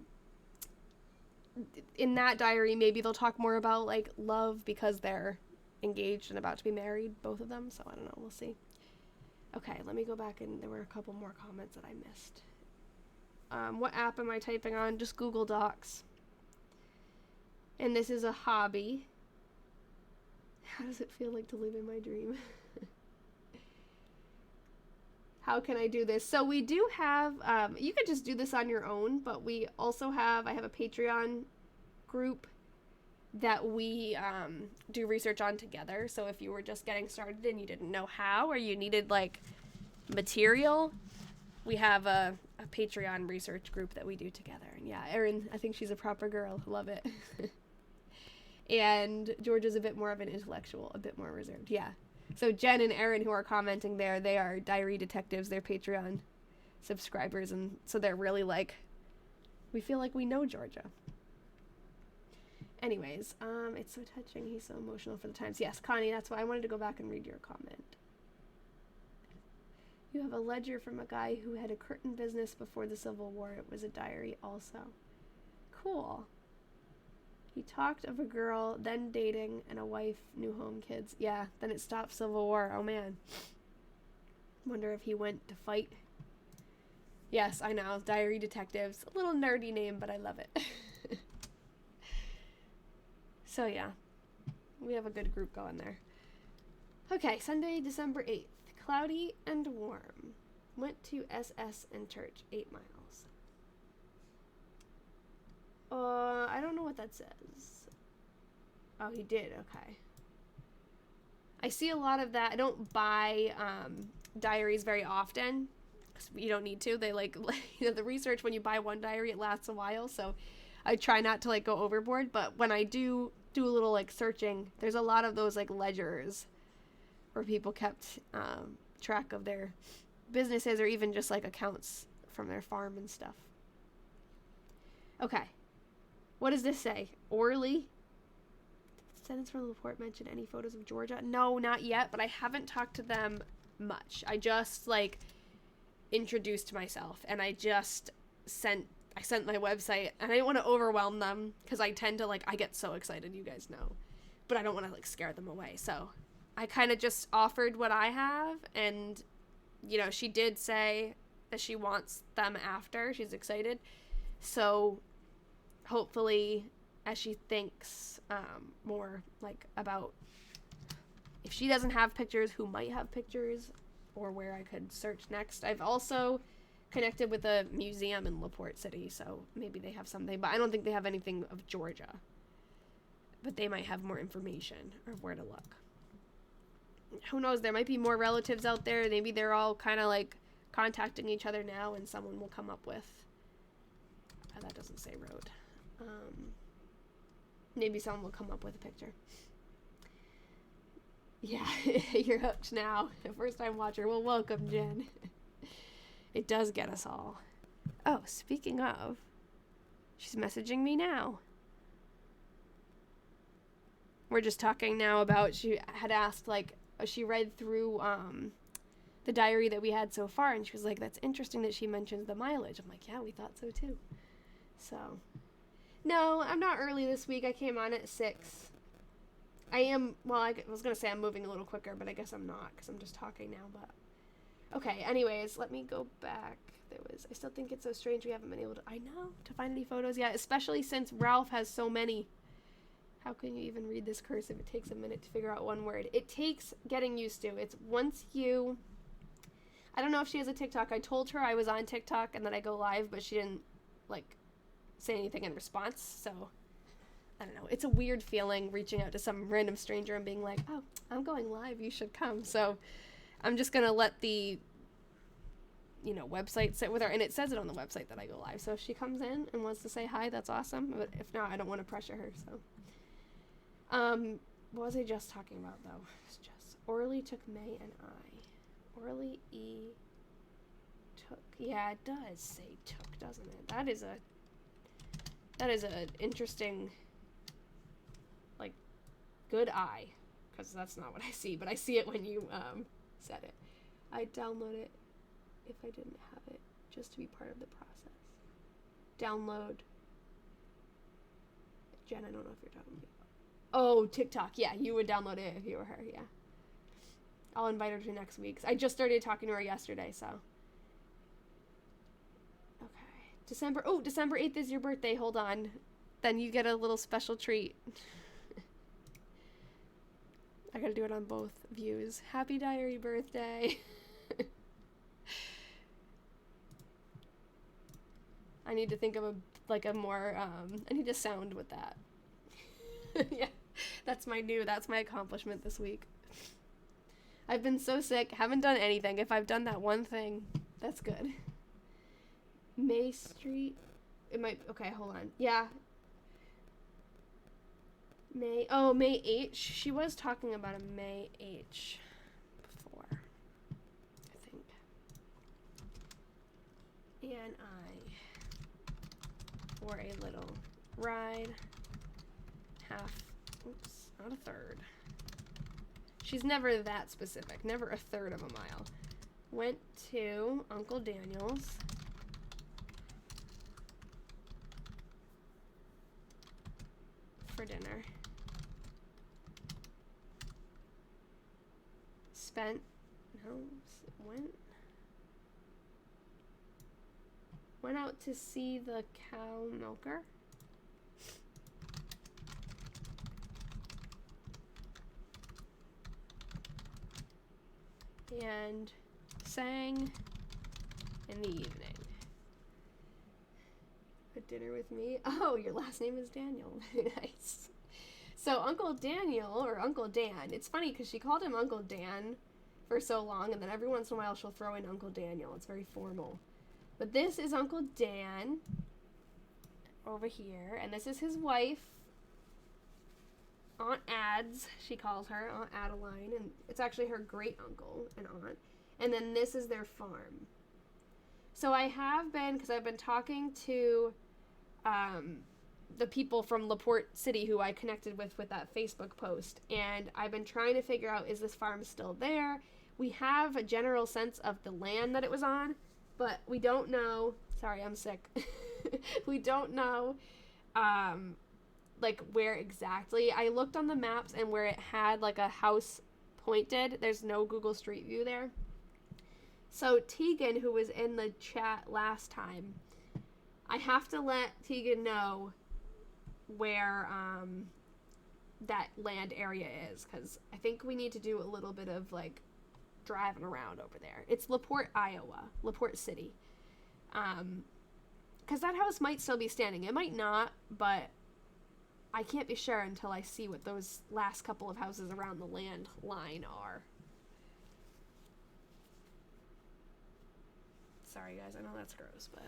in that diary, maybe they'll talk more about, like, love because they're engaged and about to be married, both of them. So I don't know. We'll see. Okay, let me go back, and there were a couple more comments that I missed. What app am I typing on? Just Google Docs. And this is a hobby. How does it feel like to live in my dream? How can I do this? So we do have, you could just do this on your own, but we also have, I have a Patreon group that we do research on together. So if you were just getting started and you didn't know how, or you needed like material, we have a Patreon research group that we do together. And yeah, Erin, I think she's a proper girl. Love it. And George is a bit more of an intellectual, a bit more reserved. Yeah. So Jen and Erin, who are commenting there, they are diary detectives. They're Patreon subscribers. And so they're really like, we feel like we know Georgia. Anyways, it's so touching. He's so emotional for the times. Yes, Connie, that's why I wanted to go back and read your comment. You have a ledger from a guy who had a curtain business before the Civil War. It was a diary also. Cool. He talked of a girl, then dating, and a wife, new home, kids. Yeah, then it stopped Civil War. Oh, man. Wonder if he went to fight. Yes, I know. Diary detectives. A little nerdy name, but I love it. So, yeah. We have a good group going there. Okay, Sunday, December 8th. Cloudy and warm. Went to SS and church, 8 miles. I don't know what that says. Oh, he did. Okay. I see a lot of that. I don't buy diaries very often because you don't need to. They like the research when you buy one diary, it lasts a while. So I try not to like go overboard. But when I do a little like searching, there's a lot of those like ledgers where people kept track of their businesses or even just like accounts from their farm and stuff. Okay. What does this say? Orly? Descendants from LaPorte mention any photos of Georgia? No, not yet, but I haven't talked to them much. I just like introduced myself and I sent my website, and I didn't want to overwhelm them because I tend to I get so excited, you guys know, but I don't want to like scare them away. So I kind of just offered what I have, and she did say that she wants them after. She's excited. So hopefully as she thinks more like about if she doesn't have pictures, who might have pictures or where I could search next. I've also connected with a museum in LaPorte City, so maybe they have something, but I don't think they have anything of Georgia, but they might have more information or where to look. Who knows, there might be more relatives out there. Maybe they're all kind of like contacting each other now and someone will come up with that doesn't say road. Maybe someone will come up with a picture. Yeah, you're hooked now. First time watcher. Well, welcome, Jen. It does get us all. Oh, speaking of, she's messaging me now. We're just talking now about, she had asked, she read through the diary that we had so far, and she was like, that's interesting that she mentions the mileage. I'm like, yeah, we thought so too. So, no, I'm not early this week. I came on at 6. I was going to say I'm moving a little quicker, but I guess I'm not because I'm just talking now, but... Okay, anyways, let me go back. I still think it's so strange we haven't been able to, to find any photos yet, especially since Ralph has so many. How can you even read this cursive? It takes a minute to figure out one word. It takes getting used to. It's once you... I don't know if she has a TikTok. I told her I was on TikTok and that I go live, but she didn't, say anything in response, so... I don't know. It's a weird feeling reaching out to some random stranger and being like, oh, I'm going live. You should come. So I'm just going to let the, website sit with her. And it says it on the website that I go live. So if she comes in and wants to say hi, that's awesome. But if not, I don't want to pressure her. So, what was I just talking about, though? It's just Orly took May and I. Orly E took. Yeah, it does say took, doesn't it? That is a interesting... good eye, because that's not what I see, but I see it when you said it. I'd download it if I didn't have it, just to be part of the process. Download. Jen, I don't know if you're talking to me. Oh, TikTok. Yeah, you would download it if you were her, yeah. I'll invite her to next week's. I just started talking to her yesterday, so. Okay. December 8th is your birthday. Hold on. Then you get a little special treat. I gotta do it on both views. Happy diary birthday. I need to think of a more, I need to sound with that. Yeah, that's my accomplishment this week. I've been so sick, haven't done anything. If I've done that one thing, that's good. May Street. It might, okay, hold on. Yeah. May H. She was talking about a May H before, I think. And for a little ride, not a third. She's never that specific, never a third of a mile. Went to Uncle Daniel's. For dinner. Went out to see the cow milker. And sang in the evening. Had dinner with me. Oh, your last name is Daniel. Nice. So Uncle Daniel, or Uncle Dan, it's funny because she called him Uncle Dan for so long, and then every once in a while she'll throw in Uncle Daniel. It's very formal. But this is Uncle Dan over here, and this is his wife, Aunt Ads, she calls her, Aunt Adeline, and it's actually her great uncle and aunt. And then this is their farm. So I have been, because I've been talking to the people from LaPorte City who I connected with that Facebook post, and I've been trying to figure out, is this farm still there? We have a general sense of the land that it was on, but we don't know. Sorry, I'm sick. We don't know like where exactly. I looked on the maps, and where it had like a house pointed, there's no Google Street View there. So Tegan, who was in the chat last time, I have to let Tegan know where that land area is, because I think we need to do a little bit of like driving around over there. It's LaPorte, Iowa, LaPorte City. Because that house might still be standing. It might not, but I can't be sure until I see what those last couple of houses around the land line are. Sorry guys, I know that's gross, but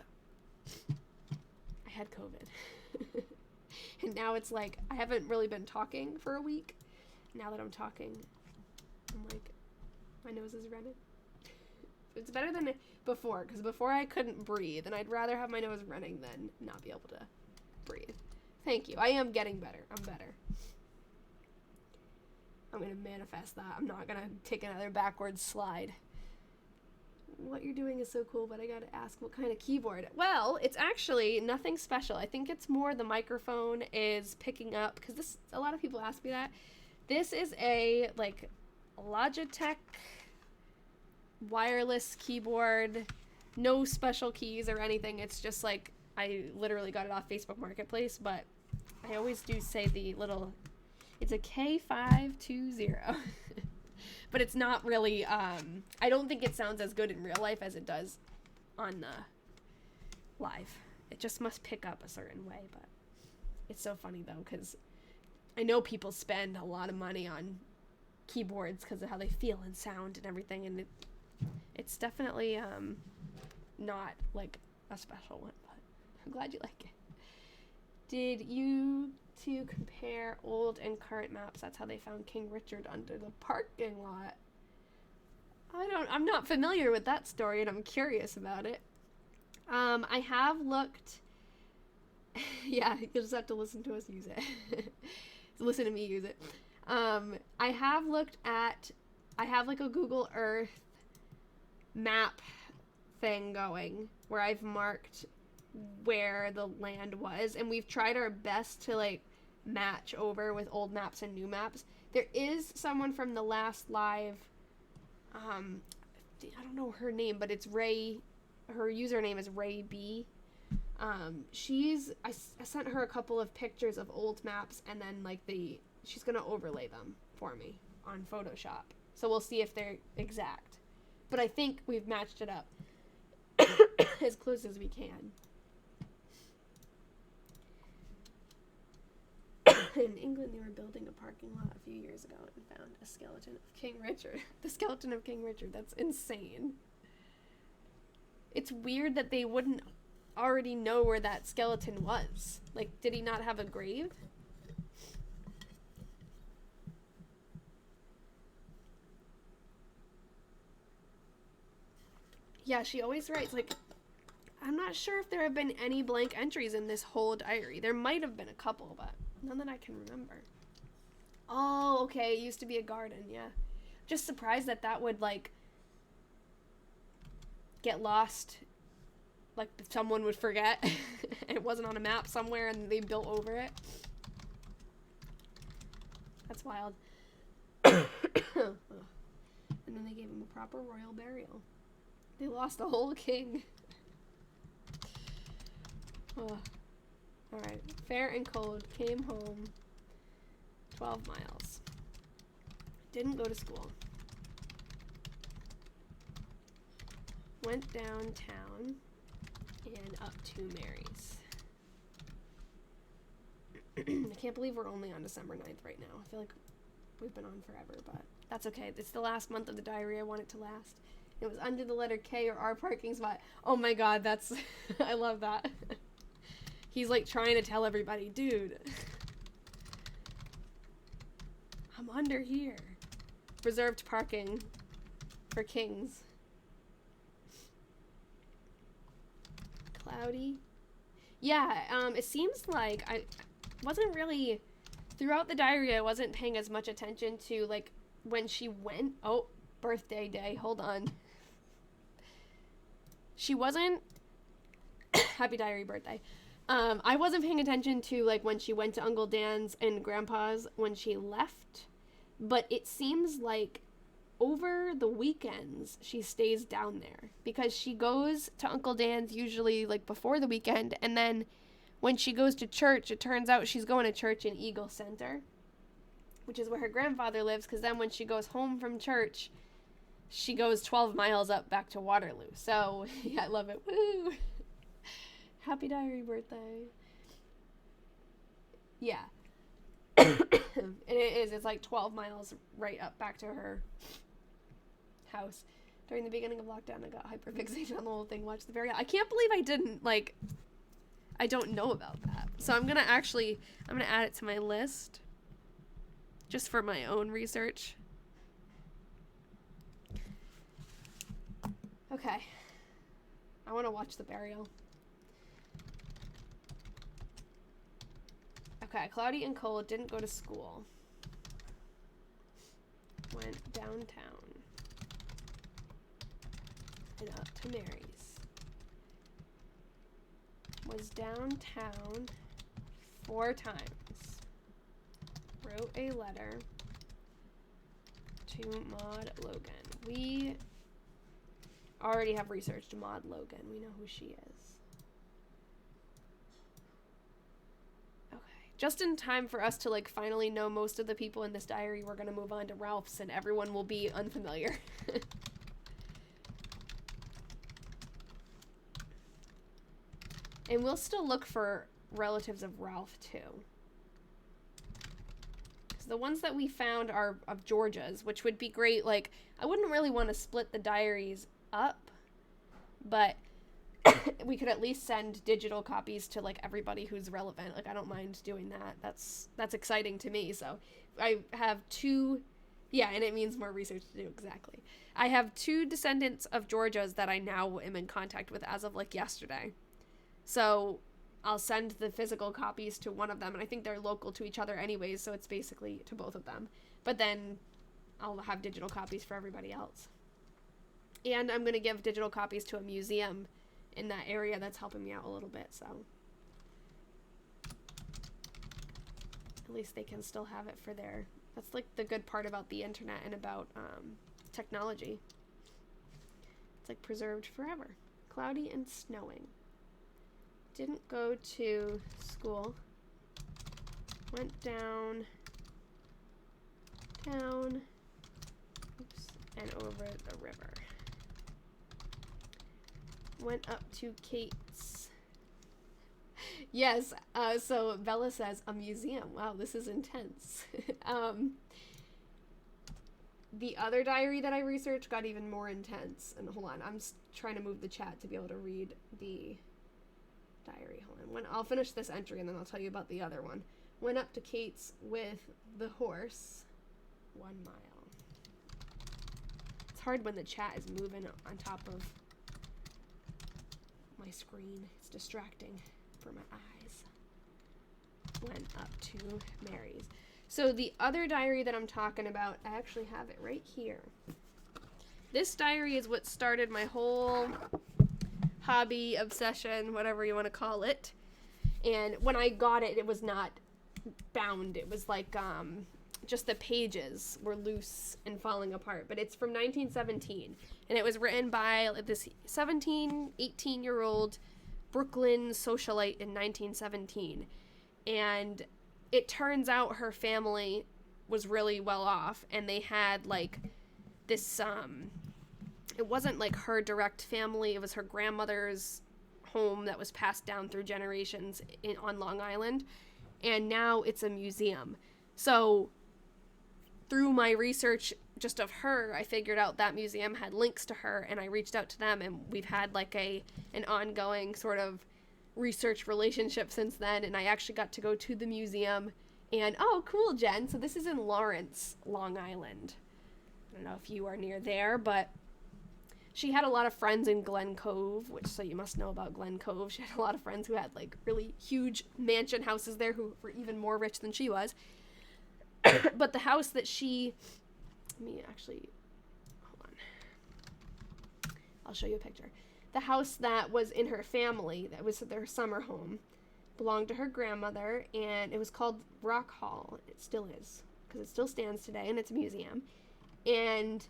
I had COVID. And now it's like, I haven't really been talking for a week. Now that I'm talking, I'm like, my nose is running. It's better than before, because before I couldn't breathe, and I'd rather have my nose running than not be able to breathe. Thank you. I am getting better. I'm better. I'm going to manifest that. I'm not going to take another backwards slide. What you're doing is so cool, but I got to ask, what kind of keyboard? Well, it's actually nothing special. I think it's more the microphone is picking up, because a lot of people ask me that. This is a, like, Logitech wireless keyboard, no special keys or anything. It's just like, I literally got it off Facebook Marketplace, but I always do say it's a K520. But it's not really, I don't think it sounds as good in real life as it does on the live. It just must pick up a certain way, but it's so funny though, because I know people spend a lot of money on keyboards because of how they feel and sound and everything, and it's definitely not like a special one, but I'm glad you like it. Did you two compare old and current maps? That's how they found King Richard under the parking lot. I'm not familiar with that story, and I'm curious about it. I have looked. Yeah, you'll just have to listen to us use it. Listen to me use it. I have looked at. I have like a Google Earth map thing going where I've marked where the land was, and we've tried our best to like match over with old maps and new maps. There is someone from the last live, I don't know her name, but it's Ray. Her username is Ray B. I sent her a couple of pictures of old maps, and then like she's gonna overlay them for me on Photoshop, so we'll see if they're exact, but I think we've matched it up as close as we can. And In England, they were building a parking lot a few years ago and found a skeleton of King Richard. The skeleton of King Richard. That's insane. It's weird that they wouldn't already know where that skeleton was. Like, did he not have a grave? Yeah, she always writes, like, I'm not sure if there have been any blank entries in this whole diary. There might have been a couple, but none that I can remember. Oh, okay, it used to be a garden, yeah. Just surprised that that would, like, get lost. Like, someone would forget. It wasn't on a map somewhere and they built over it. That's wild. And then they gave him a proper royal burial. They lost the whole king. Oh. Alright. Fair and cold. Came home. 12 miles. Didn't go to school. Went downtown and up to Mary's. I can't believe we're only on December 9th right now. I feel like we've been on forever, but that's okay. It's the last month of the diary. I want it to last. It was under the letter K or R parking spot. Oh my god, that's... I love that. He's like trying to tell everybody, dude. I'm under here. Reserved parking for kings. Cloudy. Yeah, it seems like I wasn't really... Throughout the diary, I wasn't paying as much attention to, like, when she went... Oh, birthday day. Hold on. She wasn't... Happy diary birthday. I wasn't paying attention to, like, when she went to Uncle Dan's and Grandpa's when she left. But it seems like over the weekends, she stays down there. Because she goes to Uncle Dan's usually, like, before the weekend. And then when she goes to church, it turns out she's going to church in Eagle Center, which is where her grandfather lives. Because then when she goes home from church, she goes 12 miles up back to Waterloo. So, yeah, I love it. Woo! Happy diary birthday. Yeah. And it is. It's like 12 miles right up back to her house. During the beginning of lockdown, I got hyperfixated on the whole thing. Watched the burial. I can't believe I didn't, like... I don't know about that. So I'm going to add it to my list. Just for my own research. Okay. I want to watch the burial. Okay, cloudy and cold, didn't go to school. Went downtown. And up to Mary's. Was downtown 4 times. Wrote a letter to Maud Logan. We already have researched Maud Logan. We know who she is. Okay. Just in time for us to, like, finally know most of the people in this diary, we're going to move on to Ralph's and everyone will be unfamiliar. And we'll still look for relatives of Ralph, too. Because the ones that we found are of Georgia's, which would be great. Like, I wouldn't really want to split the diaries up, but we could at least send digital copies to, like, everybody who's relevant. Like, I don't mind doing that. That's exciting to me. So I have 2... Yeah, and it means more research to do, exactly. I have 2 descendants of Georgia's that I now am in contact with as of, like, yesterday. So I'll send the physical copies to one of them, and I think they're local to each other anyways, so it's basically to both of them. But then I'll have digital copies for everybody else. And I'm going to give digital copies to a museum in that area that's helping me out a little bit, so at least they can still have it for their... That's, like, the good part about the internet and about technology. It's, like, preserved forever. Cloudy and snowing. Didn't go to school. Went down town. Oops, and over the river. Went up to Kate's. Yes, so Bella says, a museum. Wow, this is intense. The other diary that I researched got even more intense. And hold on, I'm trying to move the chat to be able to read the diary. Hold on. I'll finish this entry and then I'll tell you about the other one. Went up to Kate's with the horse. 1 mile. It's hard when the chat is moving on top of my screen. It's distracting for my eyes. Went up to Mary's. So the other diary that I'm talking about, I actually have it right here. This diary is what started my whole hobby, obsession, whatever you want to call it. And when I got it, it was not bound. It was like just the pages were loose and falling apart. But it's from 1917. And it was written by this 18-year-old Brooklyn socialite in 1917. And it turns out her family was really well off, and they had like this it wasn't like her direct family, it was her grandmother's home that was passed down through generations on Long Island, and now it's a museum. So through my research just of her, I figured out that museum had links to her, and I reached out to them, and we've had like an ongoing sort of research relationship since then. And I actually got to go to the museum, and oh cool, Jen, so this is in Lawrence, Long Island. I don't know if you are near there, but she had a lot of friends in Glen Cove, which, so you must know about Glen Cove. She had a lot of friends who had like really huge mansion houses there who were even more rich than she was. But the house that let me actually, hold on, I'll show you a picture. The house that was in her family, that was their summer home, belonged to her grandmother, and it was called Rock Hall. It still is, because it still stands today, and it's a museum. And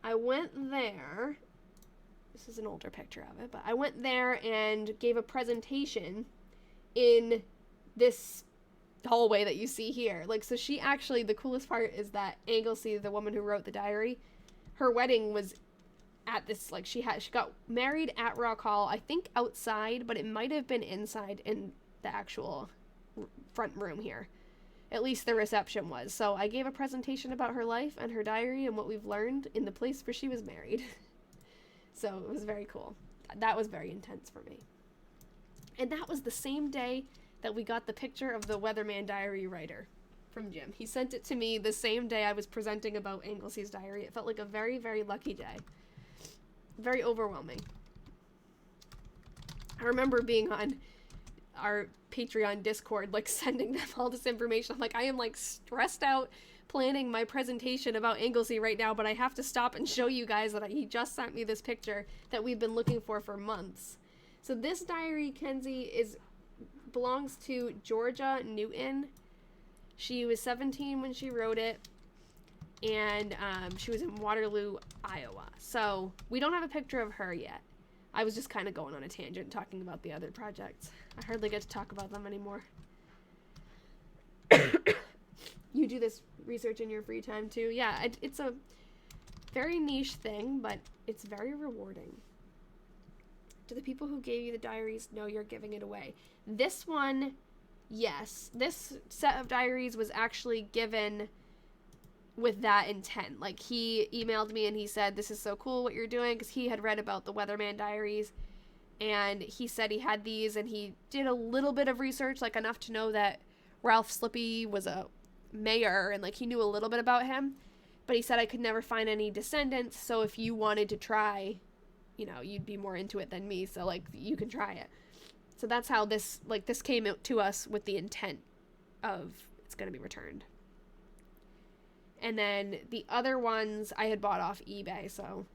I went there. This is an older picture of it, but I went there and gave a presentation in this hallway that you see here. Like, so she actually, the coolest part is that Anglesey, the woman who wrote the diary, her wedding was at this, like, she got married at Rock Hall, I think outside, but it might have been inside in the actual front room here. At least the reception was. So I gave a presentation about her life and her diary and what we've learned in the place where she was married. So it was very cool. That was very intense for me. And that was the same day that we got the picture of the Weatherman diary writer from Jim. He sent it to me the same day I was presenting about Anglesey's diary. It felt like a very, very lucky day. Very overwhelming. I remember being on our Patreon Discord, like, sending them all this information. I'm like, I am, like, stressed out planning my presentation about Anglesey right now, but I have to stop and show you guys that he just sent me this picture that we've been looking for months. So this diary, Kenzie, belongs to Georgia Newton. She was 17 when she wrote it, and she was in Waterloo, Iowa. So we don't have a picture of her yet. I was just kind of going on a tangent talking about the other projects. I hardly get to talk about them anymore. You do this research in your free time too? Yeah, it's a very niche thing, but it's very rewarding. Do the people who gave you the diaries know you're giving it away? This one, yes. This set of diaries was actually given with that intent. Like, he emailed me and he said, this is so cool what you're doing, because he had read about the Weatherman diaries, and he said he had these, and he did a little bit of research, like enough to know that Ralph Slippy was a mayor, and like he knew a little bit about him, but he said I could never find any descendants, so if you wanted to try, you know, you'd be more into it than me, so like you can try it. So that's how this came out to us, with the intent of it's going to be returned. And then the other ones I had bought off eBay, so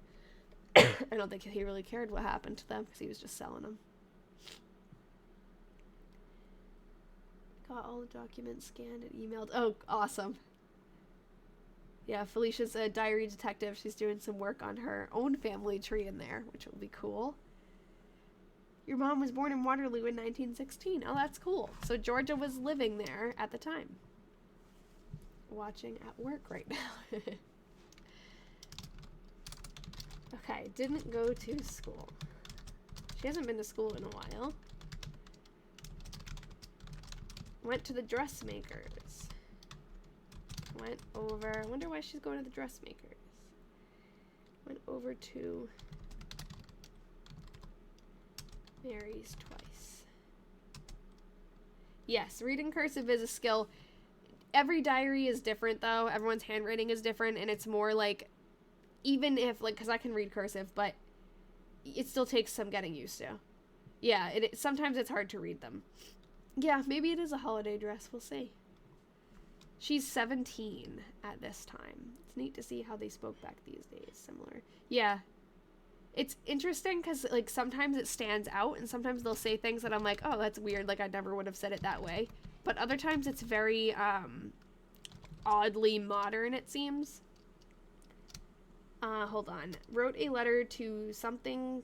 I don't think he really cared what happened to them, because he was just selling them. Got all the documents scanned and emailed. Oh, awesome. Yeah, Felicia's a diary detective. She's doing some work on her own family tree in there, which will be cool. Your mom was born in Waterloo in 1916. Oh, that's cool. So Georgia was living there at the time. Watching at work right now. Okay, didn't go to school. She hasn't been to school in a while. Went to the dressmakers. Went over. I wonder why she's going to the dressmakers. Went over to Mary's twice. Yes, reading cursive is a skill. Every diary is different, though. Everyone's handwriting is different, and it's more like, even if, like, because I can read cursive, but it still takes some getting used to. Yeah, sometimes it's hard to read them. Yeah, maybe it is a holiday dress. We'll see. She's 17 at this time. It's neat to see how they spoke back these days. Similar. Yeah. It's interesting because, like, sometimes it stands out, and sometimes they'll say things that I'm like, oh, that's weird. Like, I never would have said it that way. But other times it's very, oddly modern, it seems. Hold on. Wrote a letter to something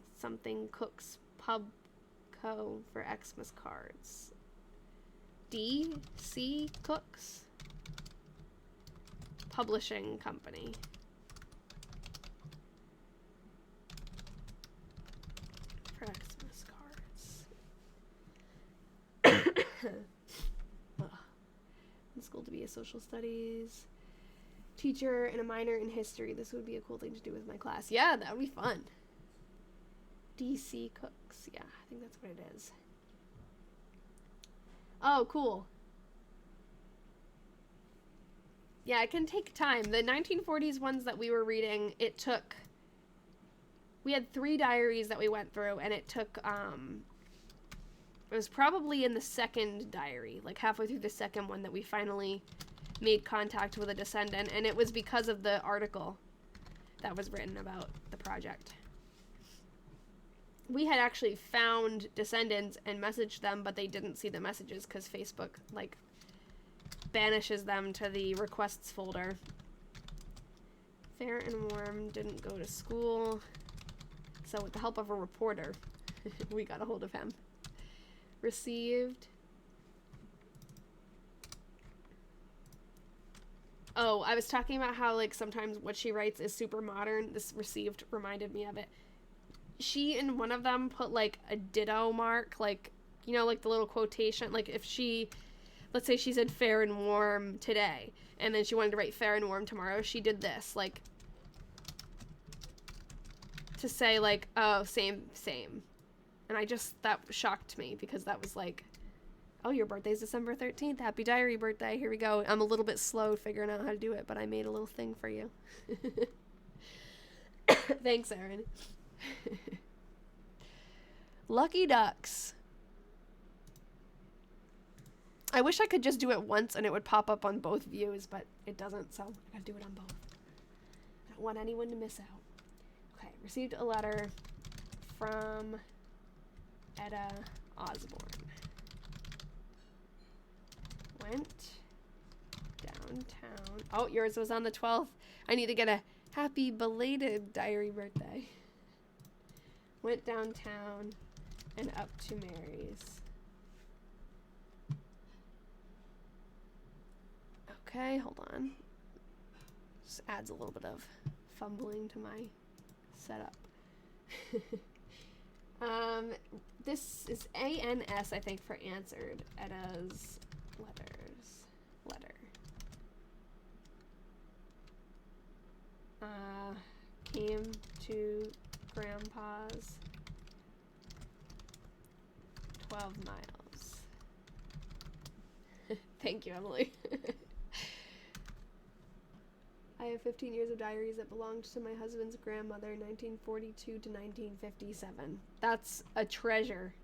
Cooks Pub Co. for Xmas cards. D.C. Cooks Publishing Company. For Xmas cards. In school to be a social studies teacher and a minor in history. This would be a cool thing to do with my class. Yeah, that would be fun. D.C. Cooks. Yeah, I think that's what it is. Oh, cool. Yeah, it can take time. The 1940s ones that we were reading, we had 3 diaries that we went through, and it took, it was probably in the second diary, like halfway through the second one, that we finally made contact with a descendant, and it was because of the article that was written about the project. We had actually found descendants and messaged them, but they didn't see the messages because Facebook, like, banishes them to the requests folder. Fair and Warm didn't go to school, so with the help of a reporter, we got a hold of him. Received. Oh, I was talking about how, like, sometimes what she writes is super modern. This received reminded me of it. She, in one of them, put, like, a ditto mark, like, you know, like the little quotation. Like, if she, let's say she said fair and warm today, and then she wanted to write fair and warm tomorrow, she did this, like, to say, like, oh, same. And that shocked me, because that was like, oh, your birthday's December 13th. Happy diary birthday. Here we go. I'm a little bit slow figuring out how to do it, but I made a little thing for you. Thanks, Erin. Lucky Ducks. I wish I could just do it once and it would pop up on both views, but it doesn't, so I gotta do it on both. I don't want anyone to miss out. Okay, received a letter from Etta Osborne. Went downtown. Oh, yours was on the 12th. I need to get a happy belated diary birthday. Went downtown and up to Mary's. Okay, hold on. Just adds a little bit of fumbling to my setup. This is ANS, I think, for answered. Etta's letter. Came to Grandpa's 12 miles. Thank you, Emily. I have 15 years of diaries that belonged to my husband's grandmother, 1942 to 1957. That's a treasure.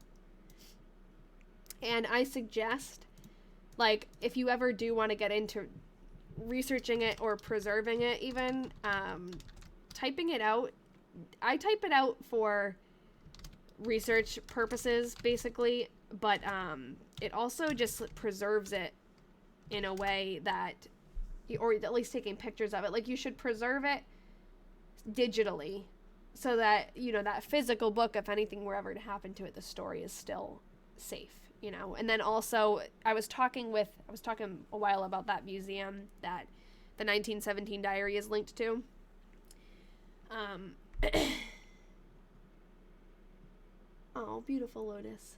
And I suggest, like, if you ever do want to get into researching it or preserving it even, typing it out. I type it out for research purposes, basically, but it also just preserves it in a way that, or at least taking pictures of it, like, you should preserve it digitally so that, you know, that physical book, if anything were ever to happen to it, the story is still safe, you know. And then also, I was talking a while about that museum that the 1917 diary is linked to. Oh, beautiful Lotus.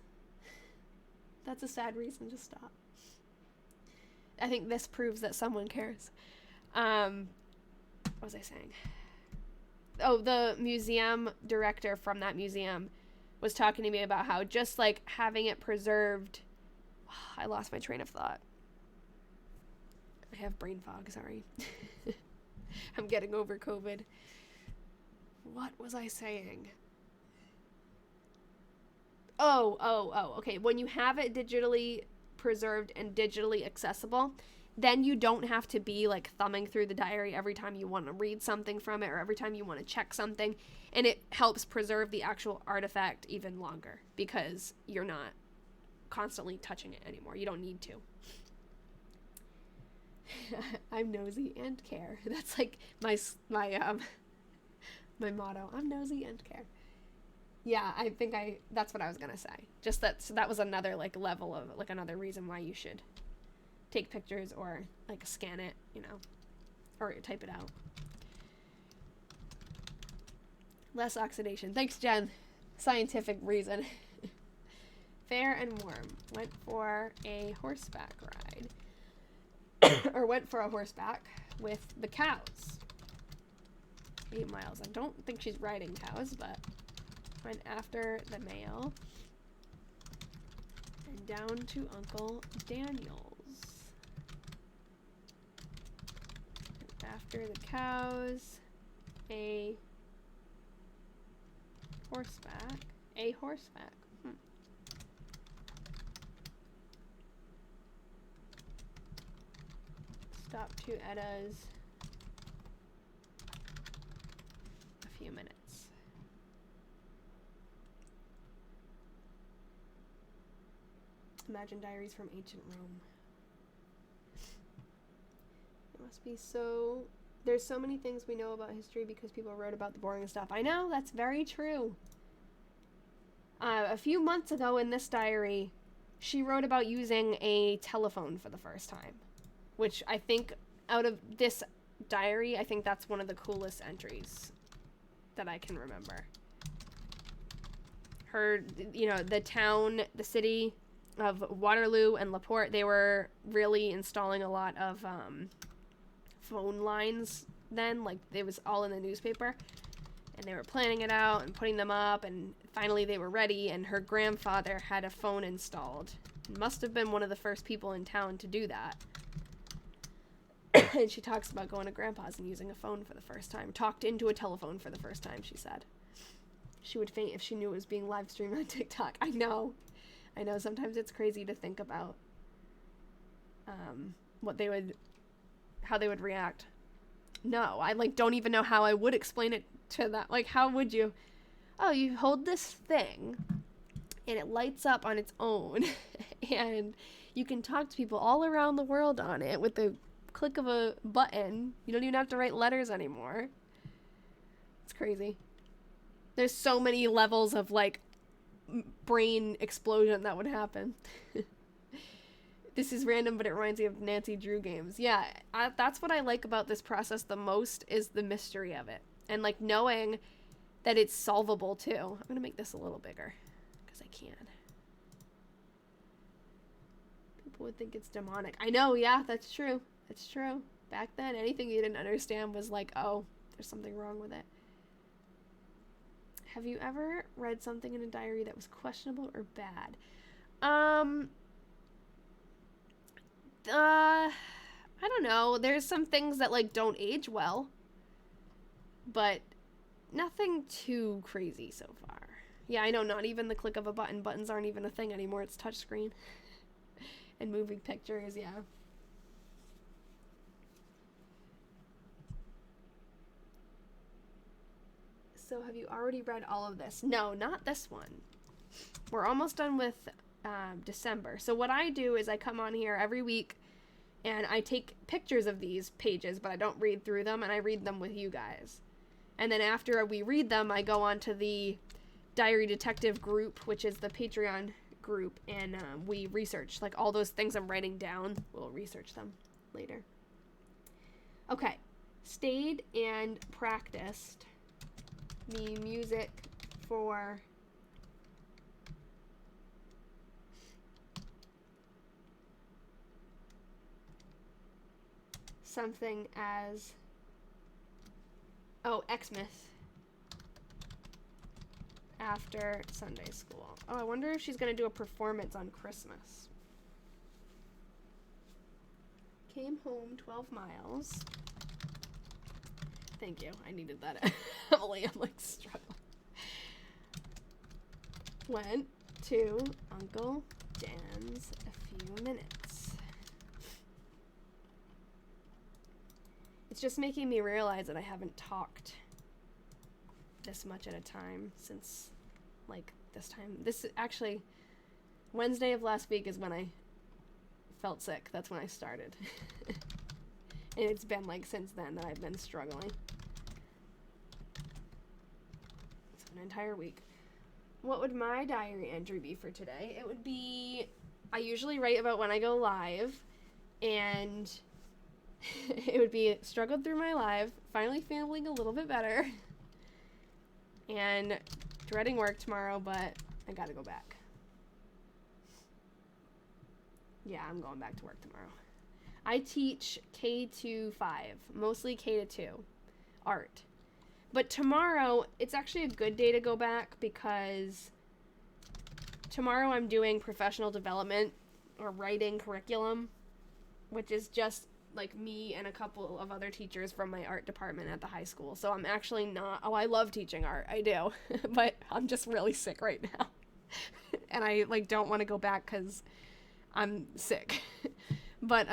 That's a sad reason to stop. I think this proves that someone cares. What was I saying? Oh, the museum director from that museum was talking to me about how just like having it preserved. I lost my train of thought. I have brain fog, sorry. I'm getting over COVID. What was I saying? Okay. When you have it digitally preserved and digitally accessible, then you don't have to be like thumbing through the diary every time you want to read something from it or every time you want to check something. And it helps preserve the actual artifact even longer because you're not constantly touching it anymore. You don't need to. I'm nosy and care. That's like my motto. I'm nosy and care. Yeah, I think that's what I was gonna say. Just that, so that was another like level of like another reason why you should take pictures or like scan it, you know, or type it out. Less oxidation. Thanks, Jen. Scientific reason. Fair and warm. Went for a horseback ride. Or went for a horseback with the cows. 8 miles. I don't think she's riding cows, but went after the mail and down to Uncle Daniel's. And after the cows, a horseback. Stop to Edda's. A few minutes. Imagine diaries from ancient Rome. It must be so... There's so many things we know about history because people wrote about the boring stuff. I know, that's very true. A few months ago in this diary, she wrote about using a telephone for the first time. Which I think, out of this diary, I think that's one of the coolest entries that I can remember. Her, you know, the city of Waterloo and Laporte, they were really installing a lot of phone lines then. Like, it was all in the newspaper. And they were planning it out and putting them up, and finally they were ready, and her grandfather had a phone installed. Must have been one of the first people in town to do that. And she talks about going to Grandpa's and using a phone for the first time. Talked into a telephone for the first time, she said. She would faint if she knew it was being live streamed on TikTok. I know. Sometimes it's crazy to think about how they would react. No, I don't even know how I would explain it to that. Like, how would you? Oh, you hold this thing and it lights up on its own and you can talk to people all around the world on it with the click of a button. You don't even have to write letters anymore. It's crazy. There's so many levels of like brain explosion that would happen. This is random, but it reminds me of Nancy Drew games. Yeah, that's what I like about this process the most, is the mystery of it. And like knowing that it's solvable too. I'm gonna make this a little bigger because I can. People would think it's demonic. I know, yeah, that's true. It's true. Back then, anything you didn't understand was like, oh, there's something wrong with it. Have you ever read something in a diary that was questionable or bad? I don't know. There's some things that like don't age well, but nothing too crazy so far. Yeah, I know, not even the click of a button. Buttons aren't even a thing anymore. It's touchscreen. And moving pictures, yeah. So have you already read all of this? No, not this one. We're almost done with December. So what I do is I come on here every week and I take pictures of these pages, but I don't read through them, and I read them with you guys. And then after we read them, I go on to the Diary Detective group, which is the Patreon group, and we research, like, all those things I'm writing down. We'll research them later. Okay. Stayed and practiced the music for something as, Xmas after Sunday school. Oh, I wonder if she's going to do a performance on Christmas. Came home 12 miles. Thank you. I needed that. Emily, I'm like struggling. Went to Uncle Dan's a few minutes. It's just making me realize that I haven't talked this much at a time since, like, this time. This, actually, Wednesday of last week is when I felt sick. That's when I started. And it's been, like, since then that I've been struggling. It's an entire week. What would my diary entry be for today? It would be, I usually write about when I go live, and it would be struggled through my live, finally feeling a little bit better, and dreading work tomorrow, but I gotta go back. Yeah, I'm going back to work tomorrow. I teach K to 5, mostly K to 2, art. But tomorrow, it's actually a good day to go back because tomorrow I'm doing professional development or writing curriculum, which is just like me and a couple of other teachers from my art department at the high school. So I'm actually not, I love teaching art, I do, but I'm just really sick right now. And I like don't want to go back because I'm sick. But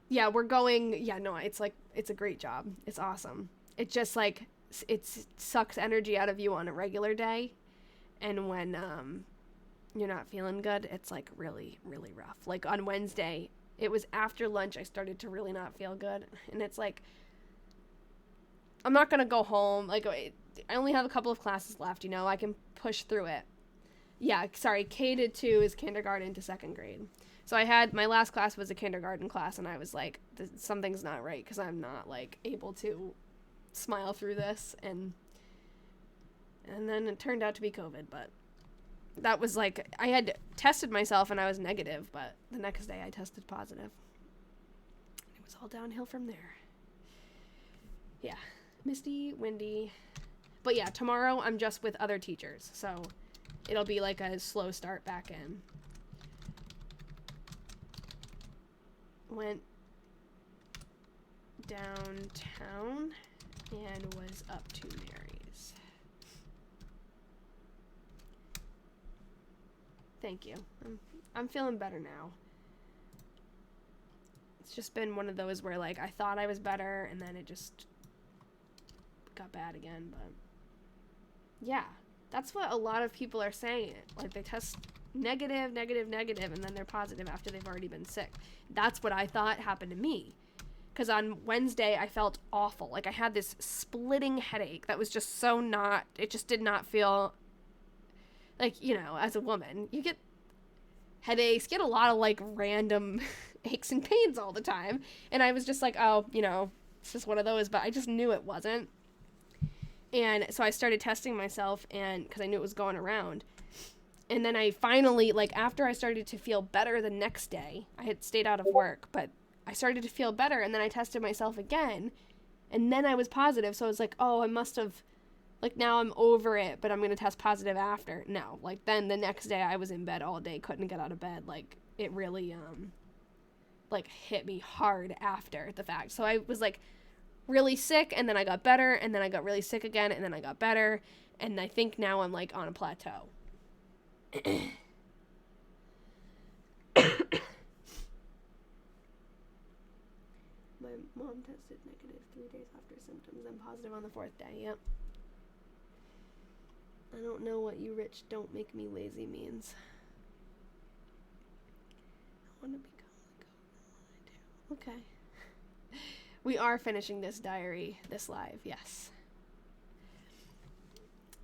yeah, we're going, yeah, no, it's like, it's a great job. It's awesome. It just like, it sucks energy out of you on a regular day. And when you're not feeling good, it's like really, really rough. Like on Wednesday, it was after lunch I started to really not feel good. And it's like, I'm not going to go home. Like, I only have a couple of classes left, you know, I can push through it. Yeah, sorry, K to 2 is kindergarten to second grade. So I had, my last class was a kindergarten class, and I was like, something's not right, because I'm not, like, able to smile through this, and then it turned out to be COVID, but that was, like, I had tested myself, and I was negative, but the next day I tested positive. It was all downhill from there. Yeah, misty, windy, but yeah, tomorrow I'm just with other teachers, so it'll be, like, a slow start back in. Went downtown and was up to Mary's. Thank you. I'm feeling better now. It's just been one of those where like I thought I was better and then it just got bad again, but yeah, that's what a lot of people are saying. Like they test negative, and then they're positive after they've already been sick. That's what I thought happened to me. Because on Wednesday, I felt awful. Like, I had this splitting headache that was just so not... It just did not feel... Like, you know, as a woman, you get headaches, get a lot of, like, random aches and pains all the time. And I was just like, oh, you know, it's just one of those. But I just knew it wasn't. And so I started testing myself, and because I knew it was going around. And then I finally, like, after I started to feel better the next day, I had stayed out of work, but I started to feel better, and then I tested myself again, and then I was positive, so I was like, oh, I must have, like, now I'm over it, but I'm going to test positive after. No, like, then the next day I was in bed all day, couldn't get out of bed, like, it really, like, hit me hard after the fact. So I was, like, really sick, and then I got better, and then I got really sick again, and then I got better, and I think now I'm, like, on a plateau. My mom tested negative 3 days after symptoms and positive on the 4th day. Yep. I don't know what you rich don't make me lazy means. I want to become like I do. Okay. We are finishing this diary, this live, yes.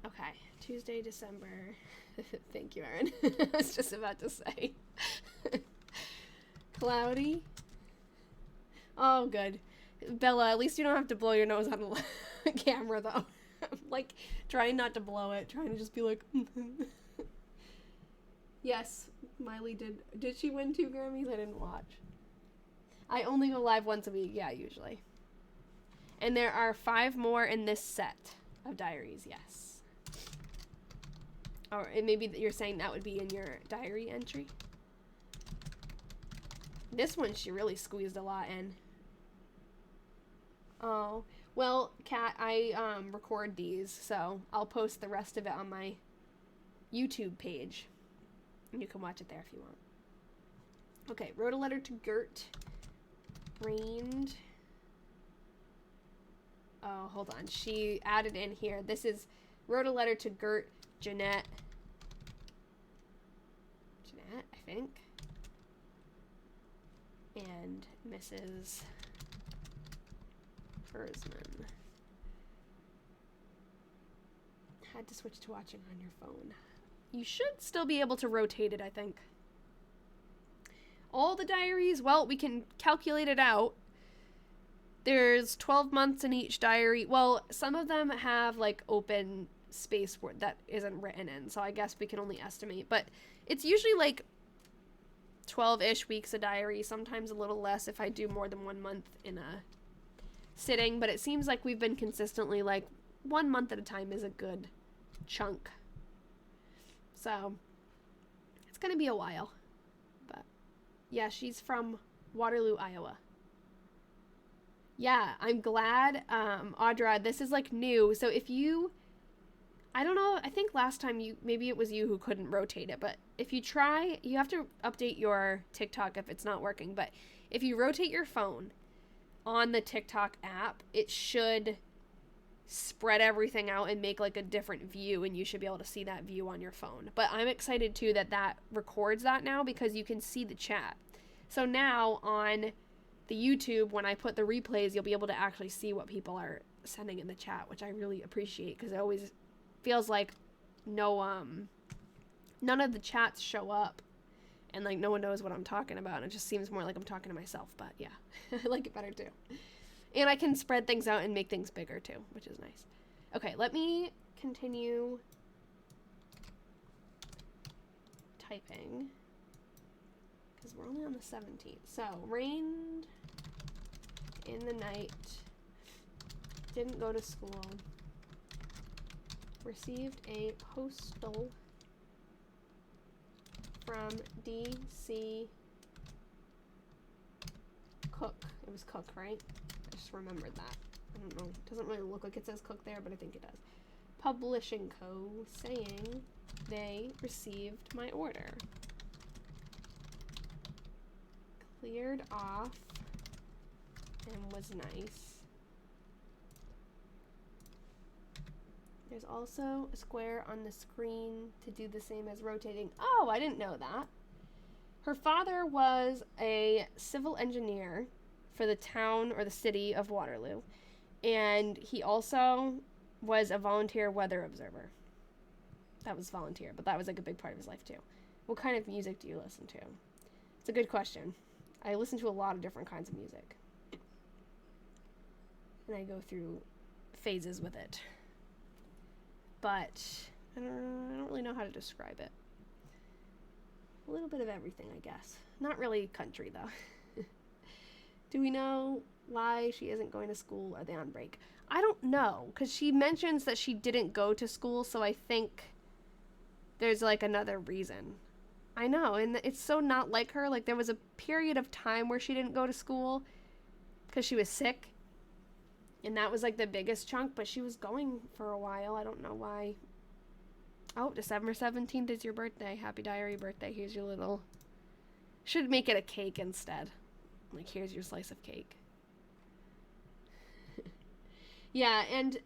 Okay. Tuesday, December. Thank you, Erin. I was just about to say. Cloudy. Oh, good. Bella, at least you don't have to blow your nose on the camera, though. Like, trying not to blow it. Trying to just be like... Yes, Miley did. Did she win 2 Grammys? I didn't watch. I only go live once a week, yeah, usually. And there are 5 more in this set of diaries, yes. Or maybe you're saying that would be in your diary entry. This one she really squeezed a lot in. Oh, well, Kat, I record these, so I'll post the rest of it on my YouTube page. And you can watch it there if you want. Okay, wrote a letter to Gert. Rained. Oh, hold on. She added in here. This is wrote a letter to Gert, Jeanette, I think, and Mrs. Hersman. Had to switch to watching on your phone. You should still be able to rotate it, I think. All the diaries, well, we can calculate it out. There's 12 months in each diary. Well, some of them have, like, open space that isn't written in, so I guess we can only estimate. But it's usually, like, 12-ish weeks a diary, sometimes a little less if I do more than 1 month in a sitting. But it seems like we've been consistently, like, 1 month at a time is a good chunk. So, it's going to be a while. But, yeah, she's from Waterloo, Iowa. Yeah, I'm glad, Audra, this is, like, new. So if you, I don't know, I think last time maybe it was you who couldn't rotate it, but if you try, you have to update your TikTok if it's not working. But if you rotate your phone on the TikTok app, it should spread everything out and make, like, a different view, and you should be able to see that view on your phone. But I'm excited, too, that records that now because you can see the chat. So now on the YouTube, when I put the replays, you'll be able to actually see what people are sending in the chat, which I really appreciate because it always feels like none of the chats show up and, like, no one knows what I'm talking about, and it just seems more like I'm talking to myself. But yeah, I like it better too, and I can spread things out and make things bigger too, which is nice. Okay, let me continue typing because we're only on the 17th. So, rained in the night, didn't go to school, received a postal from D.C. Cook. It was Cook, right? I just remembered that. I don't know. It doesn't really look like it says Cook there, but I think it does. Publishing Co. saying they received my order. Cleared off and was nice. There's also a square on the screen to do the same as rotating. Oh, I didn't know that. Her father was a civil engineer for the town or the city of Waterloo, and he also was a volunteer weather observer. That was volunteer, but that was, like, a big part of his life too. What kind of music do you listen to? It's a good question. I listen to a lot of different kinds of music, and I go through phases with it. But I don't really know how to describe it. A little bit of everything, I guess. Not really country, though. Do we know why she isn't going to school? Are they on break? I don't know, because she mentions that she didn't go to school, so I think there's, like, another reason. I know, and it's so not like her. Like, there was a period of time where she didn't go to school because she was sick. And that was, like, the biggest chunk, but she was going for a while. I don't know why. Oh, December 17th is your birthday. Happy diary birthday. Here's your little... Should make it a cake instead. Like, here's your slice of cake. Yeah, and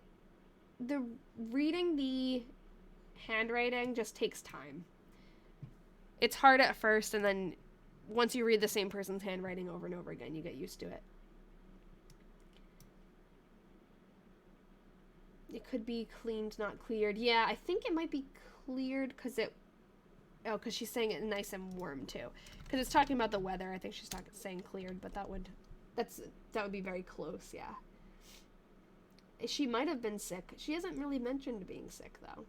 reading the handwriting just takes time. It's hard at first, and then once you read the same person's handwriting over and over again, you get used to it. It could be cleaned, not cleared. Yeah, I think it might be cleared because because she's saying it nice and warm too. Because it's talking about the weather. I think she's saying cleared, but that would be very close, yeah. She might have been sick. She hasn't really mentioned being sick, though.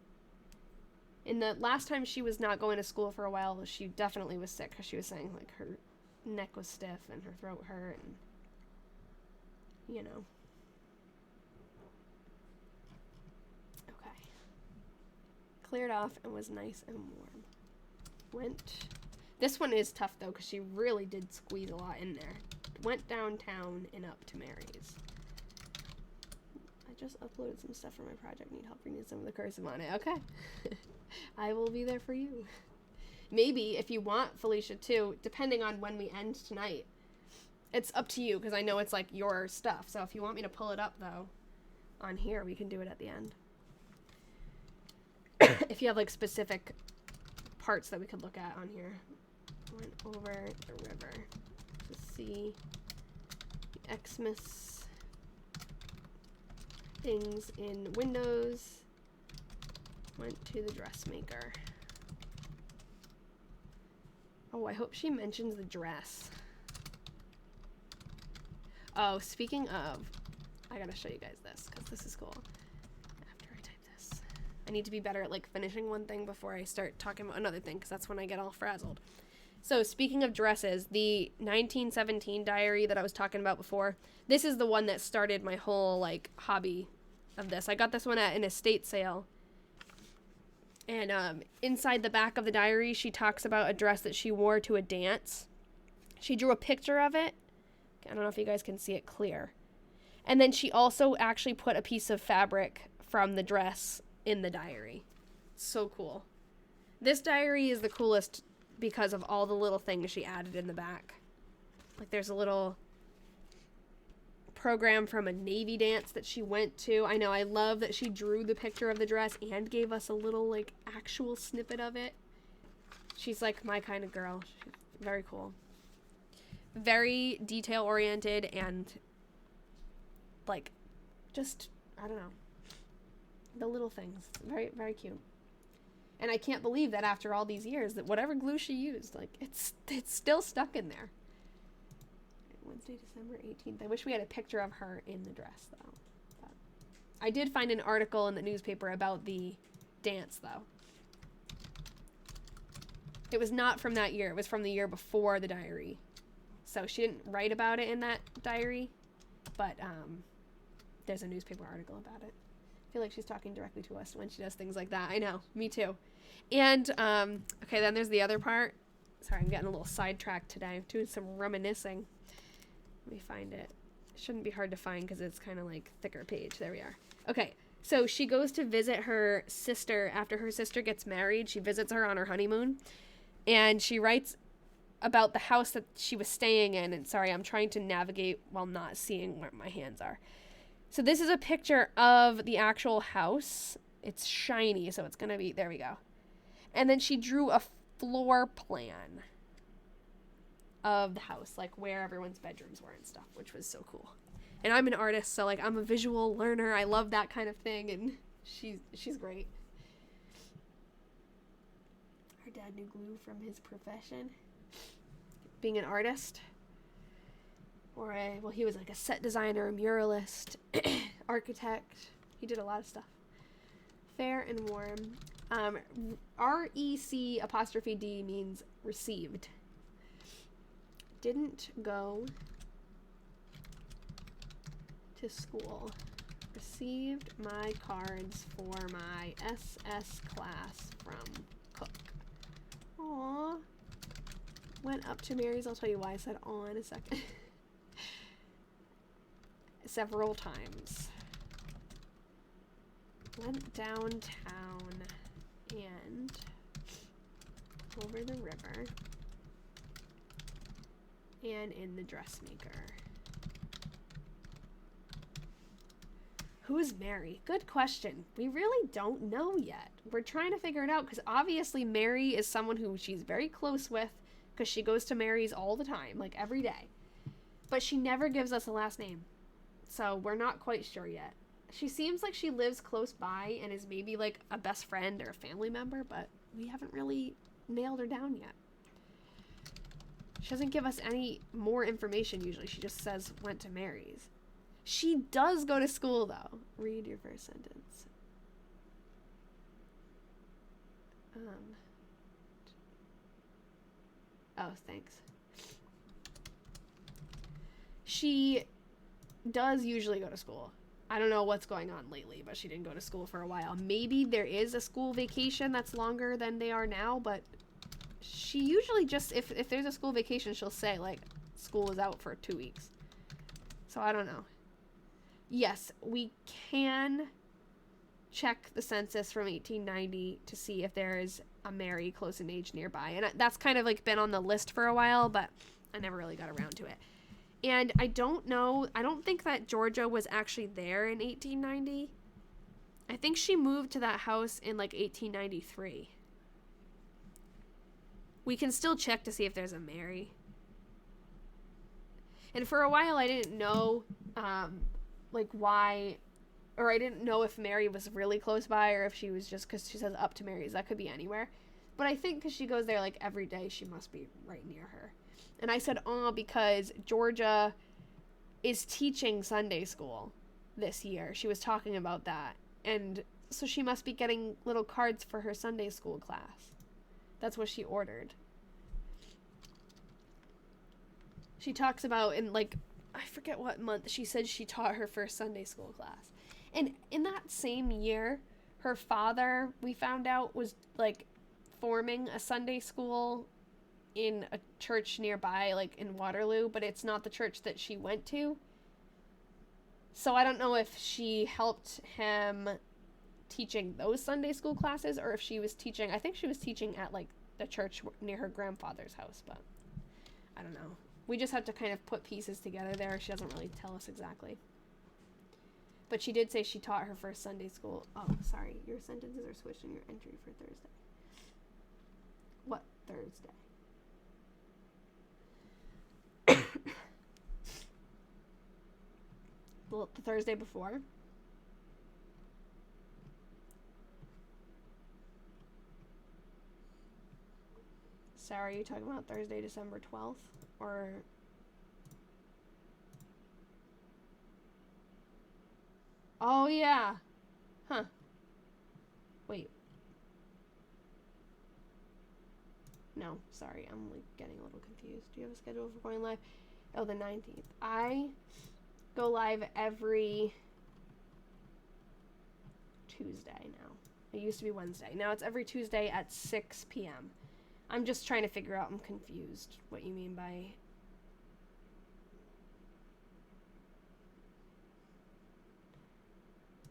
In the last time she was not going to school for a while, she definitely was sick because she was saying, like, her neck was stiff and her throat hurt, and you know. Okay. Cleared off and was nice and warm. This one is tough though, because she really did squeeze a lot in there. Went downtown and up to Mary's. I just uploaded some stuff for my project. Need help reading some of the cursive on it. Okay. I will be there for you. Maybe if you want, Felicia, too, depending on when we end tonight. It's up to you, because I know it's like your stuff. So if you want me to pull it up though on here, we can do it at the end. If you have like specific parts that we could look at on here. Went over the river to see the Xmas things in windows. Went to the dressmaker. Oh, I hope she mentions the dress. Oh, speaking of, I gotta show you guys this, because this is cool. After I type this. I need to be better at like finishing one thing before I start talking about another thing, because that's when I get all frazzled. So speaking of dresses, the 1917 diary that I was talking about before, this is the one that started my whole like hobby of this. I got this one at an estate sale. And inside the back of the diary, she talks about a dress that she wore to a dance. She drew a picture of it. I don't know if you guys can see it clear. And then she also actually put a piece of fabric from the dress in the diary. So cool. This diary is the coolest because of all the little things she added in the back. Like there's a little program from a Navy dance that she went to. I know, I love that she drew the picture of the dress and gave us a little like actual snippet of it. She's like my kind of girl. She's very cool. Very detail oriented and like just, I don't know, the little things. Very, very cute. And I can't believe that after all these years that whatever glue she used, like it's still stuck in there. Wednesday, December 18th. I wish we had a picture of her in the dress, though. But I did find an article in the newspaper about the dance, though. It was not from that year. It was from the year before the diary. So she didn't write about it in that diary, but there's a newspaper article about it. I feel like she's talking directly to us when she does things like that. I know. Me too. And, okay, then there's the other part. Sorry, I'm getting a little sidetracked today. I'm doing some reminiscing. Let me find it. It shouldn't be hard to find because it's kind of like thicker page. There we are. Okay, so she goes to visit her sister after her sister gets married. She visits her on her honeymoon. And she writes about the house that she was staying in. And sorry, I'm trying to navigate while not seeing where my hands are. So this is a picture of the actual house. It's shiny, so it's going to be... There we go. And then she drew a floor plan of the house, like where everyone's bedrooms were and stuff, which was so cool. And I'm an artist, so like I'm a visual learner. I love that kind of thing, and she's great. Her dad knew glue from his profession, being an artist. Or he was like a set designer, a muralist, architect. He did a lot of stuff. Fair and warm. REC apostrophe D means received. Didn't go to school. Received my cards for my SS class from Cook. Aww. Went up to Mary's. I'll tell you why I said aw in a second. Several times. Went downtown and over the river and in the dressmaker. Who's Mary? Good question. We really don't know yet. We're trying to figure it out because obviously Mary is someone who she's very close with because she goes to Mary's all the time, like every day. But she never gives us a last name. So we're not quite sure yet. She seems like she lives close by and is maybe like a best friend or a family member, but we haven't really nailed her down yet. She doesn't give us any more information usually. She just says went to Mary's. She does go to school though. Read your first sentence. Oh, thanks. She does usually go to school. I don't know what's going on lately, but she didn't go to school for a while. Maybe there is a school vacation that's longer than they are now, but she usually just, if there's a school vacation, she'll say, like, school is out for 2 weeks. So I don't know. Yes, we can check the census from 1890 to see if there is a Mary close in age nearby. And that's kind of, like, been on the list for a while, but I never really got around to it. And I don't know, I don't think that Georgia was actually there in 1890. I think she moved to that house in, like, 1893. We can still check to see if there's a Mary. And for a while I didn't know, like, why, or I didn't know if Mary was really close by or if she was just, because she says up to Mary's, that could be anywhere. But I think because she goes there, like, every day, she must be right near her. And I said, because Georgia is teaching Sunday school this year. She was talking about that. And so she must be getting little cards for her Sunday school class. That's what she ordered. She talks about in, like, I forget what month, she said she taught her first Sunday school class. And in that same year, her father, we found out, was, like, forming a Sunday school in a church nearby, like in Waterloo, but it's not the church that she went to. So I don't know if she helped him teaching those Sunday school classes or if she was teaching, I think she was teaching at, like, the church near her grandfather's house, but I don't know. We just have to kind of put pieces together there. She doesn't really tell us exactly. But she did say she taught her first Sunday school. Oh, sorry. Your sentences are switched in your entry for Thursday. What Thursday? The Thursday before? Sarah, are you talking about Thursday, December 12th? Or... Oh, yeah. Huh. Wait. No, sorry. I'm, like, getting a little confused. Do you have a schedule for going live? Oh, the 19th. I go live every Tuesday now. It used to be Wednesday. Now it's every Tuesday at 6 p.m. I'm just trying to figure out, I'm confused what you mean by...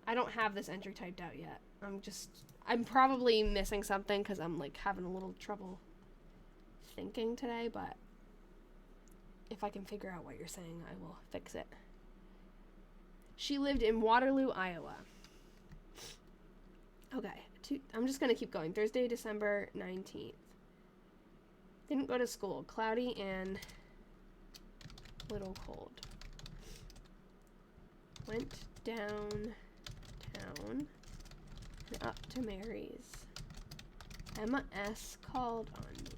I don't have this entry typed out yet. I'm probably missing something because I'm, like, having a little trouble thinking today, but if I can figure out what you're saying, I will fix it. She lived in Waterloo, Iowa. Okay, I'm just going to keep going. Thursday, December 19th. Didn't go to school. Cloudy and little cold. Went downtown and up to Mary's. Emma S. called on me.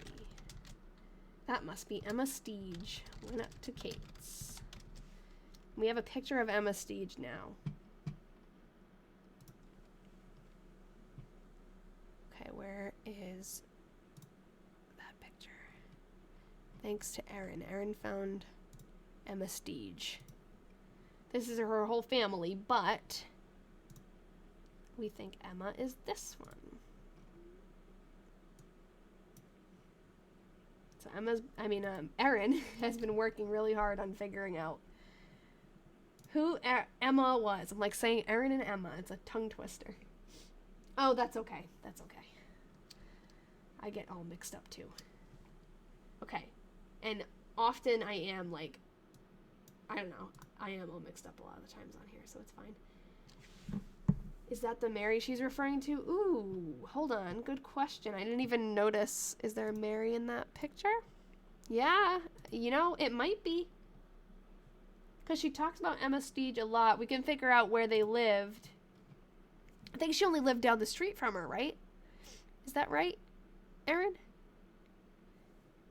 That must be Emma Steege. Went up to Kate's. We have a picture of Emma Steege now. Okay, where is that picture? Thanks to Erin. Erin found Emma Steege. This is her whole family, but we think Emma is this one. So Erin has been working really hard on figuring out who Emma was. I'm like saying Erin and Emma. It's a tongue twister. Oh, that's okay. That's okay. I get all mixed up too. Okay. And often I am like, I don't know. I am all mixed up a lot of the times on here, so it's fine. Is that the Mary she's referring to? Ooh, hold on. Good question. I didn't even notice. Is there a Mary in that picture? Yeah, you know, it might be. Because she talks about Emma Steege a lot. We can figure out where they lived. I think she only lived down the street from her, right? Is that right, Erin?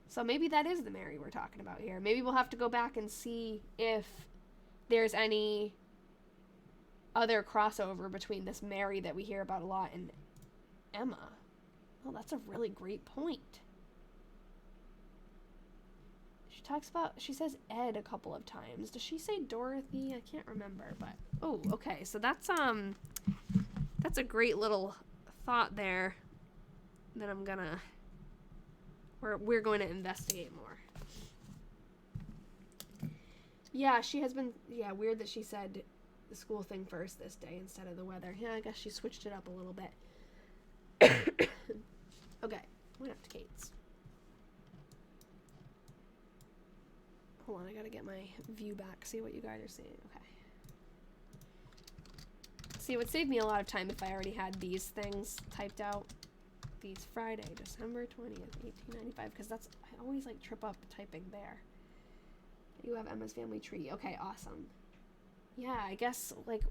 So maybe that is the Mary we're talking about here. Maybe we'll have to go back and see if there's any other crossover between this Mary that we hear about a lot and Emma. Oh, that's a really great point. She talks about, she says Ed a couple of times. Does she say Dorothy? I can't remember, but, oh, okay. So that's a great little thought there that we're going to investigate more. Yeah, she has been, weird that she said the school thing first this day instead of the weather. Yeah, I guess she switched it up a little bit. Okay, went up to Kate's. Hold on, I gotta get my view back, see what you guys are seeing. Okay. See, it would save me a lot of time if I already had these things typed out. These Friday, December 20th, 1895, because I always like trip up typing there. You have Emma's family tree. Okay, awesome. Yeah, I guess like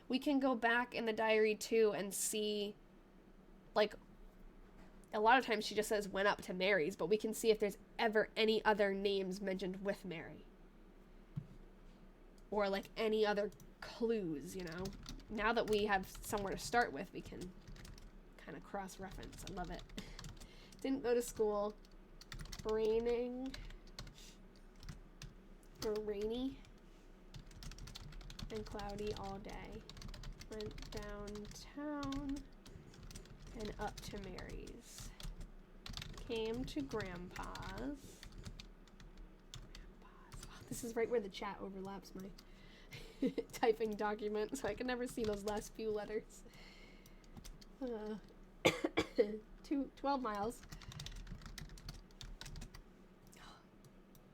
we can go back in the diary too and see, like, a lot of times she just says went up to Mary's, but we can see if there's ever any other names mentioned with Mary. Or like any other clues, you know? Now that we have somewhere to start with, we can kind of cross-reference. I love it. Didn't go to school. Raining. Or rainy. And cloudy all day. Went downtown and up to Mary's. Came to Grandpa's. Oh, this is right where the chat overlaps my typing document, so I can never see those last few letters. 12 miles.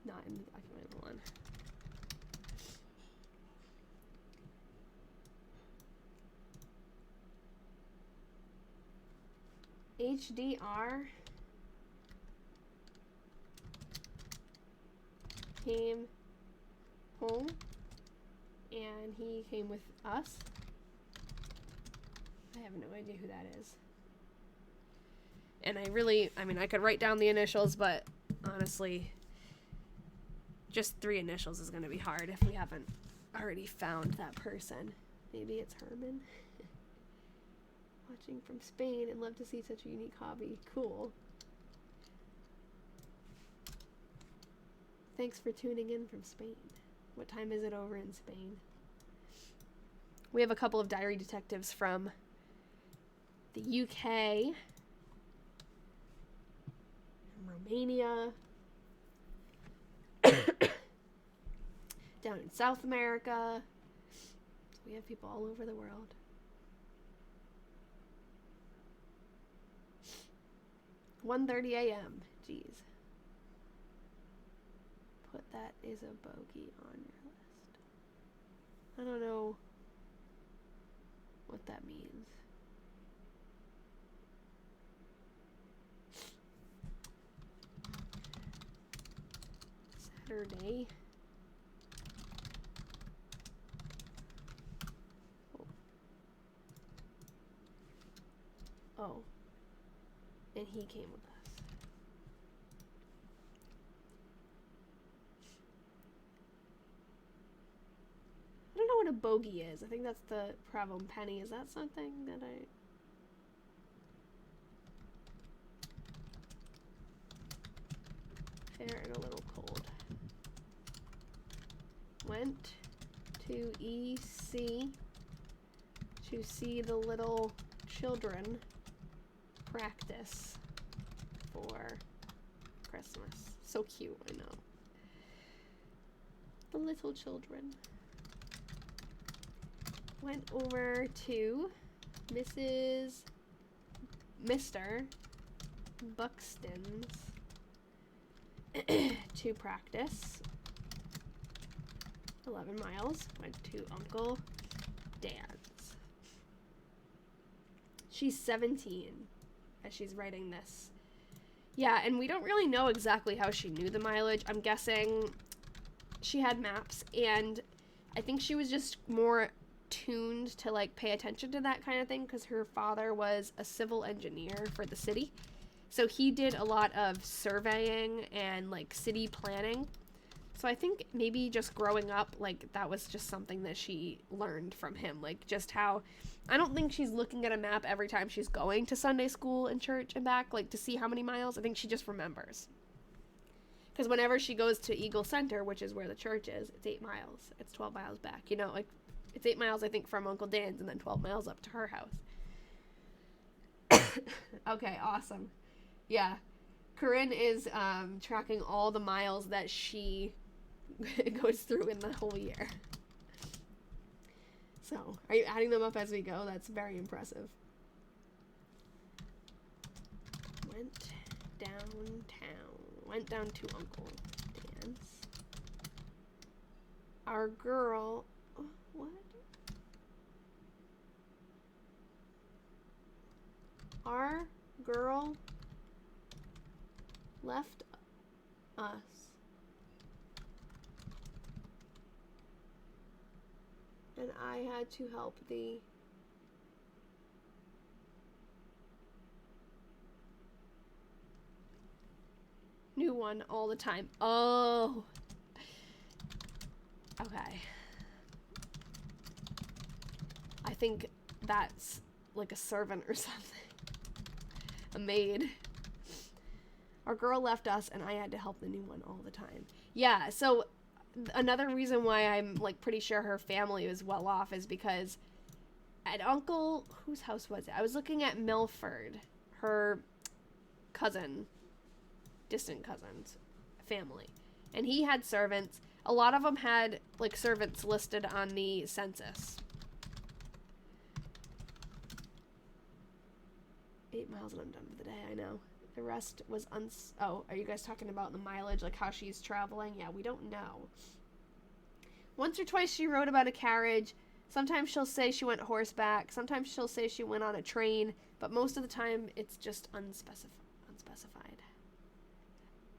Not in the document, hold on. HDR came home and he came with us. I have no idea who that is. And I could write down the initials, but honestly, just 3 initials is going to be hard if we haven't already found that person. Maybe it's Herman. Watching from Spain and love to see such a unique hobby. Cool. Thanks for tuning in from Spain. What time is it over in Spain? We have a couple of diary detectives from the UK, Romania, down in South America. We have people all over the world. "1:30 a.m. Jeez. Put that is a bogey on your list. I don't know what that means. Saturday. Oh. And he came with us. I don't know what a bogey is. I think that's the problem. Penny, is that something that I... Fair and a little cold. Went to EC to see the little children practice for Christmas. So cute, I know. The little children. Went over to Mr. Buxton's to practice. 11 miles. Went to Uncle Dan's. She's 17 as she's writing this. Yeah, and we don't really know exactly how she knew the mileage. I'm guessing she had maps, and I think she was just more tuned to like pay attention to that kind of thing because her father was a civil engineer for the city. So he did a lot of surveying and like city planning. So I think maybe just growing up, like that was just something that she learned from him. Like just how, I don't think she's looking at a map every time she's going to Sunday school and church and back, like to see how many miles. I think she just remembers. Because whenever she goes to Eagle Center, which is where the church is, it's 8 miles. It's 12 miles back. You know, like, it's 8 miles, I think, from Uncle Dan's, and then 12 miles up to her house. Okay, awesome. Yeah. Corinne is tracking all the miles that she goes through in the whole year. So, are you adding them up as we go? That's very impressive. Went down to Uncle Dan's. Our girl... What? Our girl left us. And I had to help the... new one all the time. Oh. Okay. I think that's like a servant or something. A maid. Our girl left us and I had to help the new one all the time. Yeah, so another reason why I'm like pretty sure her family was well off is because at Uncle, whose house was it? I was looking at Milford, her cousin, distant cousin's family, and he had servants. A lot of them had like servants listed on the census. 8 miles and I'm done for the day. I know. The rest was oh, are you guys talking about the mileage, like how she's traveling? Yeah, we don't know. Once or twice she wrote about a carriage. Sometimes she'll say she went horseback. Sometimes she'll say she went on a train. But most of the time, it's just unspecified.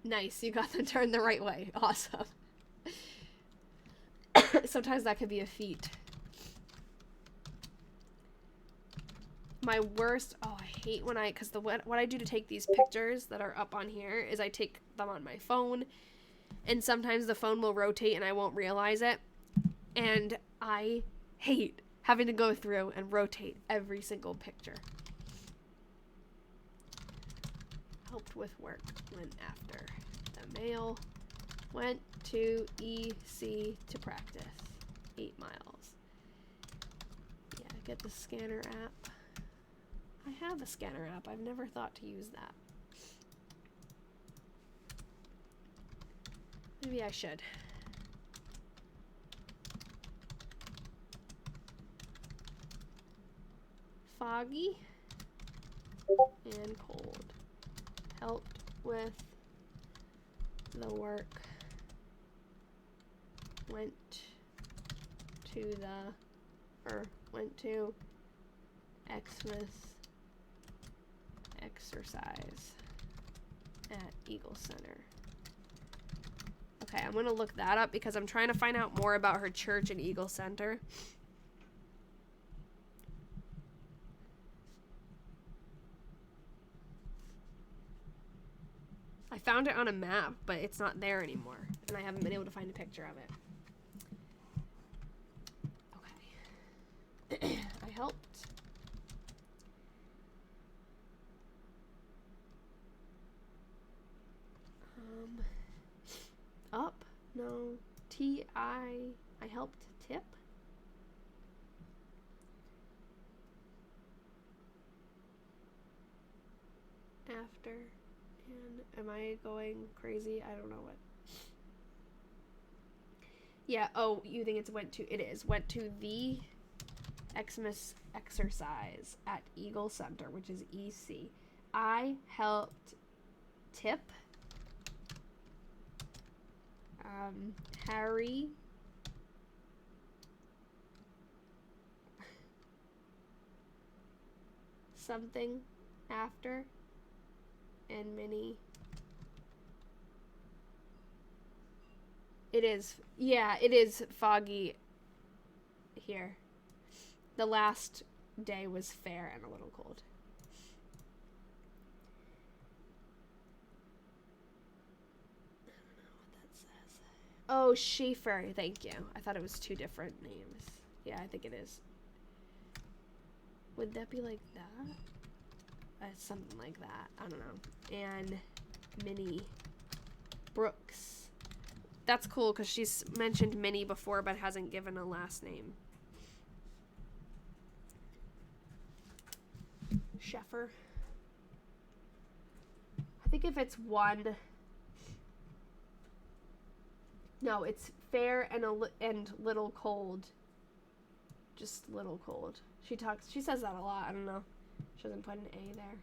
Nice, you got them turned the right way. Awesome. Sometimes that could be a feat. My worst, oh, I hate when because what I do to take these pictures that are up on here is I take them on my phone, and sometimes the phone will rotate and I won't realize it, and I hate having to go through and rotate every single picture. Helped with work, went after the mail, went to EC to practice, 8 miles. Yeah, get the scanner app. I have a scanner app. I've never thought to use that. Maybe I should. Foggy and cold. Helped with the work. Went to Xmas exercise at Eagle Center. Okay, I'm gonna look that up because I'm trying to find out more about her church in Eagle Center. I found it on a map, but it's not there anymore, and I haven't been able to find a picture of it. Okay. I helped. Up? No. I helped tip? After. And am I going crazy? I don't know what. Yeah, oh, you think it's went to, it is. Went to the Xmas exercise at Eagle Center, which is EC. I helped tip Harry something after and Minnie. It is, yeah, it is foggy here. The last day was fair and a little cold. Oh, Schaefer, thank you. I thought it was 2 different names. Yeah, I think it is. Would that be like that? Something like that. I don't know. And Minnie Brooks. That's cool because she's mentioned Minnie before but hasn't given a last name. Sheffer. I think if it's one... No, it's fair and little cold. Just little cold. She says that a lot. I don't know. She doesn't put an A there.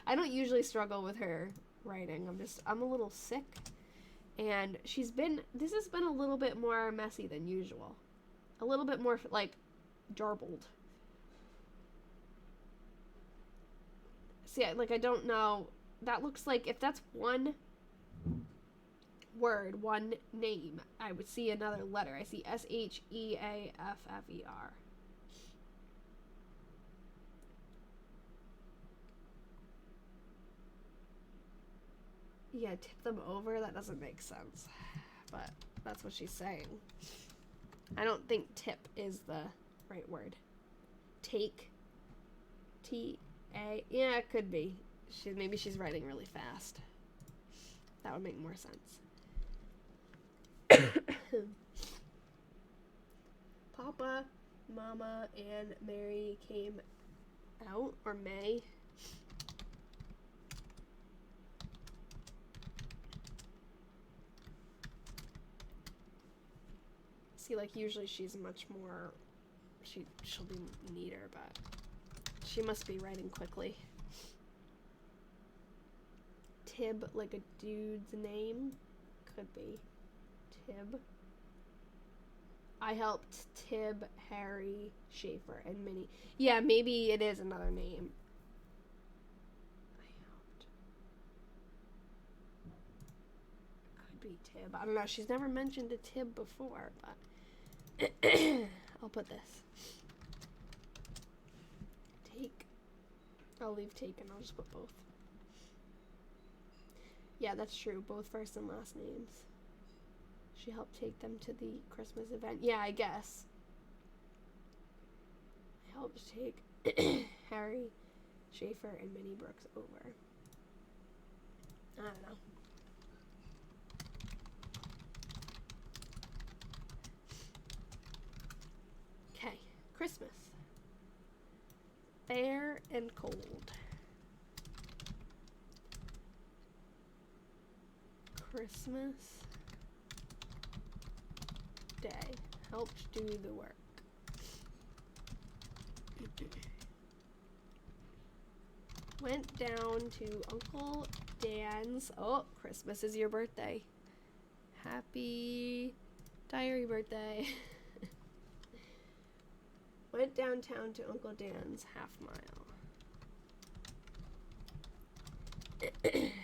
I don't usually struggle with her writing. I'm a little sick. And this has been a little bit more messy than usual. A little bit more, like, jarbled. See, I don't know. That looks like, if that's one word, one name, I would see another letter. I see Sheaffer. Yeah, tip them over? That doesn't make sense. But that's what she's saying. I don't think tip is the right word. Take. T-A. Yeah, it could be. Maybe she's writing really fast. That would make more sense. Papa, Mama, and Mary came out, or May. See, like, usually she's much more, she'll be neater, but she must be writing quickly. Tib, like a dude's name? Could be. Tib. I helped Tib, Harry, Schaefer, and Minnie. Yeah, maybe it is another name. I helped. Could be Tib. I don't know. She's never mentioned a Tib before, but I'll put this. Take. I'll leave take and I'll just put both. Yeah, that's true. Both first and last names. She helped take them to the Christmas event. Yeah, I guess. I helped take Harry, Schaefer, and Minnie Brooks over. I don't know. Okay, Christmas. Fair and cold. Christmas Day. Helped do the work. Went down to Uncle Dan's. Oh, Christmas is your birthday. Happy diary birthday. Went downtown to Uncle Dan's half mile.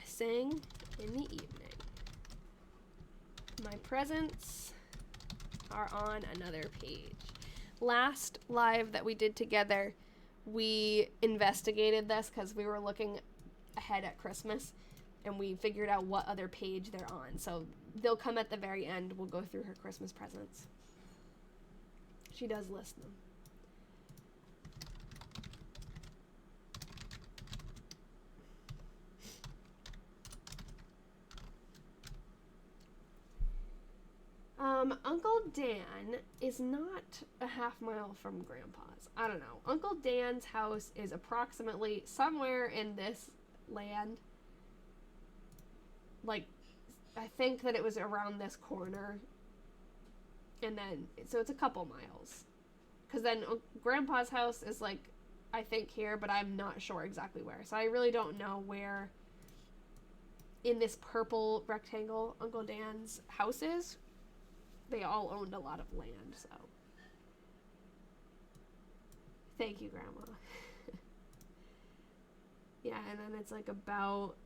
Sang in the evening. My presents are on another page. Last live that we did together, we investigated this because we were looking ahead at Christmas and we figured out what other page they're on. So they'll come at the very end. We'll go through her Christmas presents. She does list them. Uncle Dan is not a half mile from Grandpa's. I don't know. Uncle Dan's house is approximately somewhere in this land. Like, I think that it was around this corner. And then, so it's a couple miles. Because then Grandpa's house is like, I think here, but I'm not sure exactly where. So I really don't know where in this purple rectangle Uncle Dan's house is. They all owned a lot of land, so. Thank you, Grandma. Yeah, and then it's like about,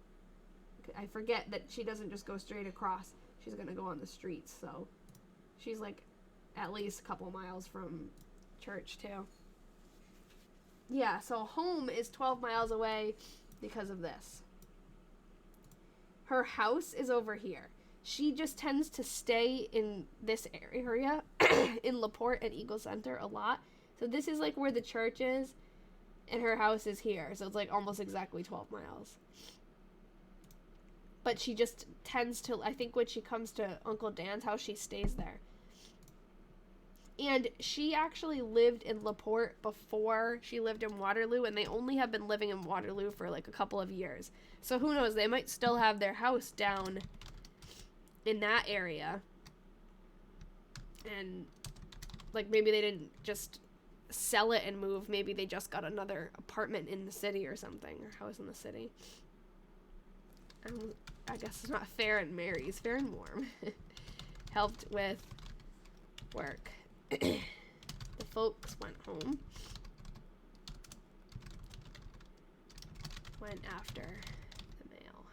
I forget that she doesn't just go straight across. She's gonna go on the streets, so. She's like at least a couple miles from church, too. Yeah, so home is 12 miles away because of this. Her house is over here. She just tends to stay in this area, in LaPorte and Eagle Center a lot. So this is like where the church is, and her house is here. So it's like almost exactly 12 miles. but she just tends to, I think when she comes to Uncle Dan's house, she stays there. And she actually lived in LaPorte before she lived in Waterloo, and they only have been living in Waterloo for like a couple of years. So who knows, they might still have their house down in that area. And like maybe they didn't just sell it and move, maybe they just got another apartment in the city or something, or house in the city. I guess it's not Fair and Mary's, Fair and Warm. Helped with work. The folks went home. Went after the mail.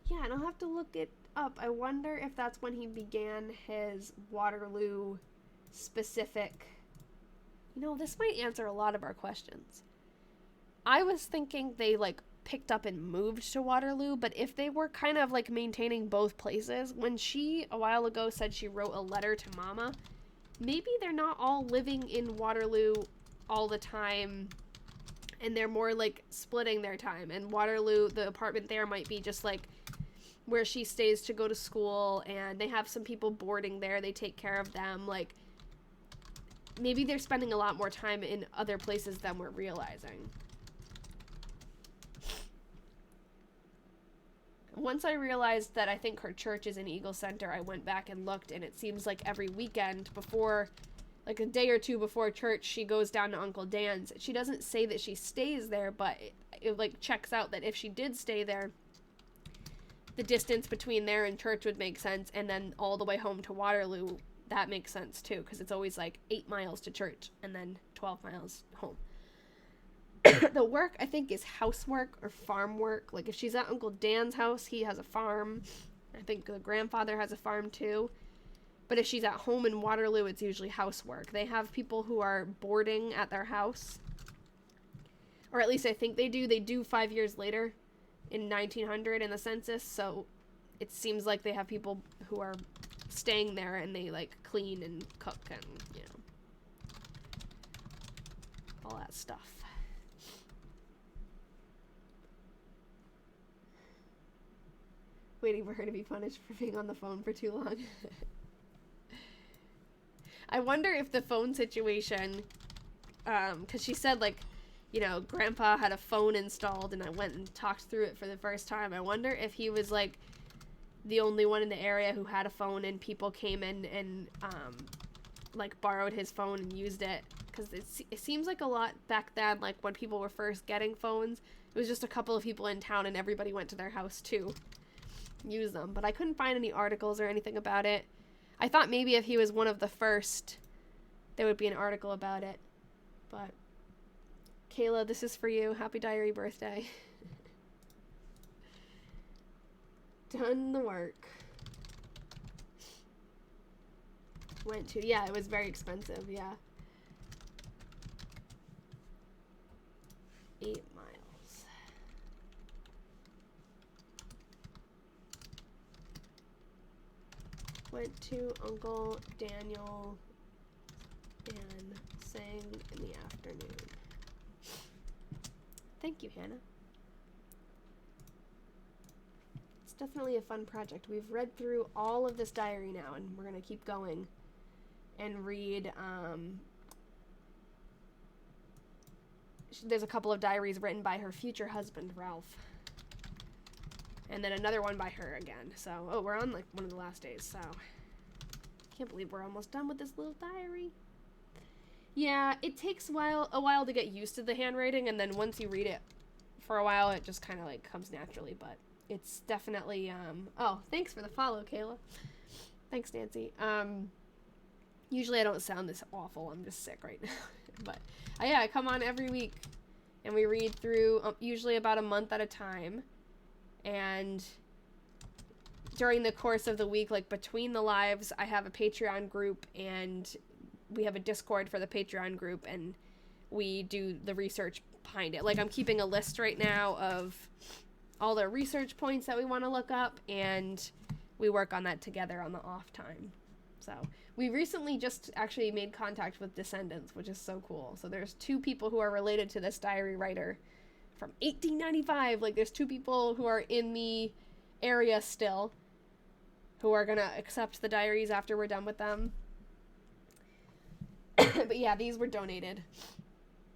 Yeah, and I'll have to look it up. I wonder if that's when he began his Waterloo specific. You know, this might answer a lot of our questions. I was thinking they like picked up and moved to Waterloo, but if they were kind of like maintaining both places, when she a while ago said she wrote a letter to Mama, maybe they're not all living in Waterloo all the time, and they're more like splitting their time, and Waterloo, the apartment there might be just like where she stays to go to school, and they have some people boarding there, they take care of them. Like maybe they're spending a lot more time in other places than we're realizing. Once I realized that I think her church is in Eagle Center, I went back and looked, and it seems like every weekend before, like a day or two before church, she goes down to Uncle Dan's. She doesn't say that she stays there, but it like checks out that if she did stay there, the distance between there and church would make sense, and then all the way home to Waterloo, that makes sense too, because it's always like 8 miles to church and then 12 miles home. The work, I think, is housework or farm work. Like, if she's at Uncle Dan's house, he has a farm. I think the grandfather has a farm, too. But if she's at home in Waterloo, it's usually housework. They have people who are boarding at their house. Or at least I think they do. They do 5 years later in 1900 in the census. So it seems like they have people who are staying there, and they, like, clean and cook and, you know, all that stuff. Waiting for her to be punished for being on the phone for too long. I wonder if the phone situation, because she said, like, you know, Grandpa had a phone installed, and I went and talked through it for the first time. I wonder if he was, like, the only one in the area who had a phone, and people came in and, like, borrowed his phone and used it. Because it seems like a lot back then, like, when people were first getting phones, it was just a couple of people in town, and everybody went to their house, too. Use them, but I couldn't find any articles or anything about it. I thought maybe if he was one of the first, there would be an article about it. But Kayla, this is for you. Happy diary birthday. Done the work. Went to, yeah, it was very expensive, yeah. 8 miles. Went to Uncle Daniel and sang in the afternoon. Thank you, Hannah. It's definitely a fun project. We've read through all of this diary now, and we're going to keep going and read. There's a couple of diaries written by her future husband, Ralph. And then another one by her again. So, oh, we're on like one of the last days, so can't believe we're almost done with this little diary. Yeah, it takes a while to get used to the handwriting, and then once you read it for a while, it just kind of like comes naturally, but it's definitely, oh, thanks for the follow, Kayla. Thanks, Nancy. Usually I don't sound this awful, I'm just sick right now. But, yeah, I come on every week, and we read through, usually about a month at a time. And during the course of the week, like between the lives, I have a Patreon group, and we have a Discord for the Patreon group, and we do the research behind it. Like, I'm keeping a list right now of all the research points that we want to look up, and we work on that together on the off time. So we recently just actually made contact with descendants, which is so cool. So there's 2 people who are related to this diary writer from 1895. Like, there's 2 people who are in the area still who are gonna accept the diaries after we're done with them. But yeah, these were donated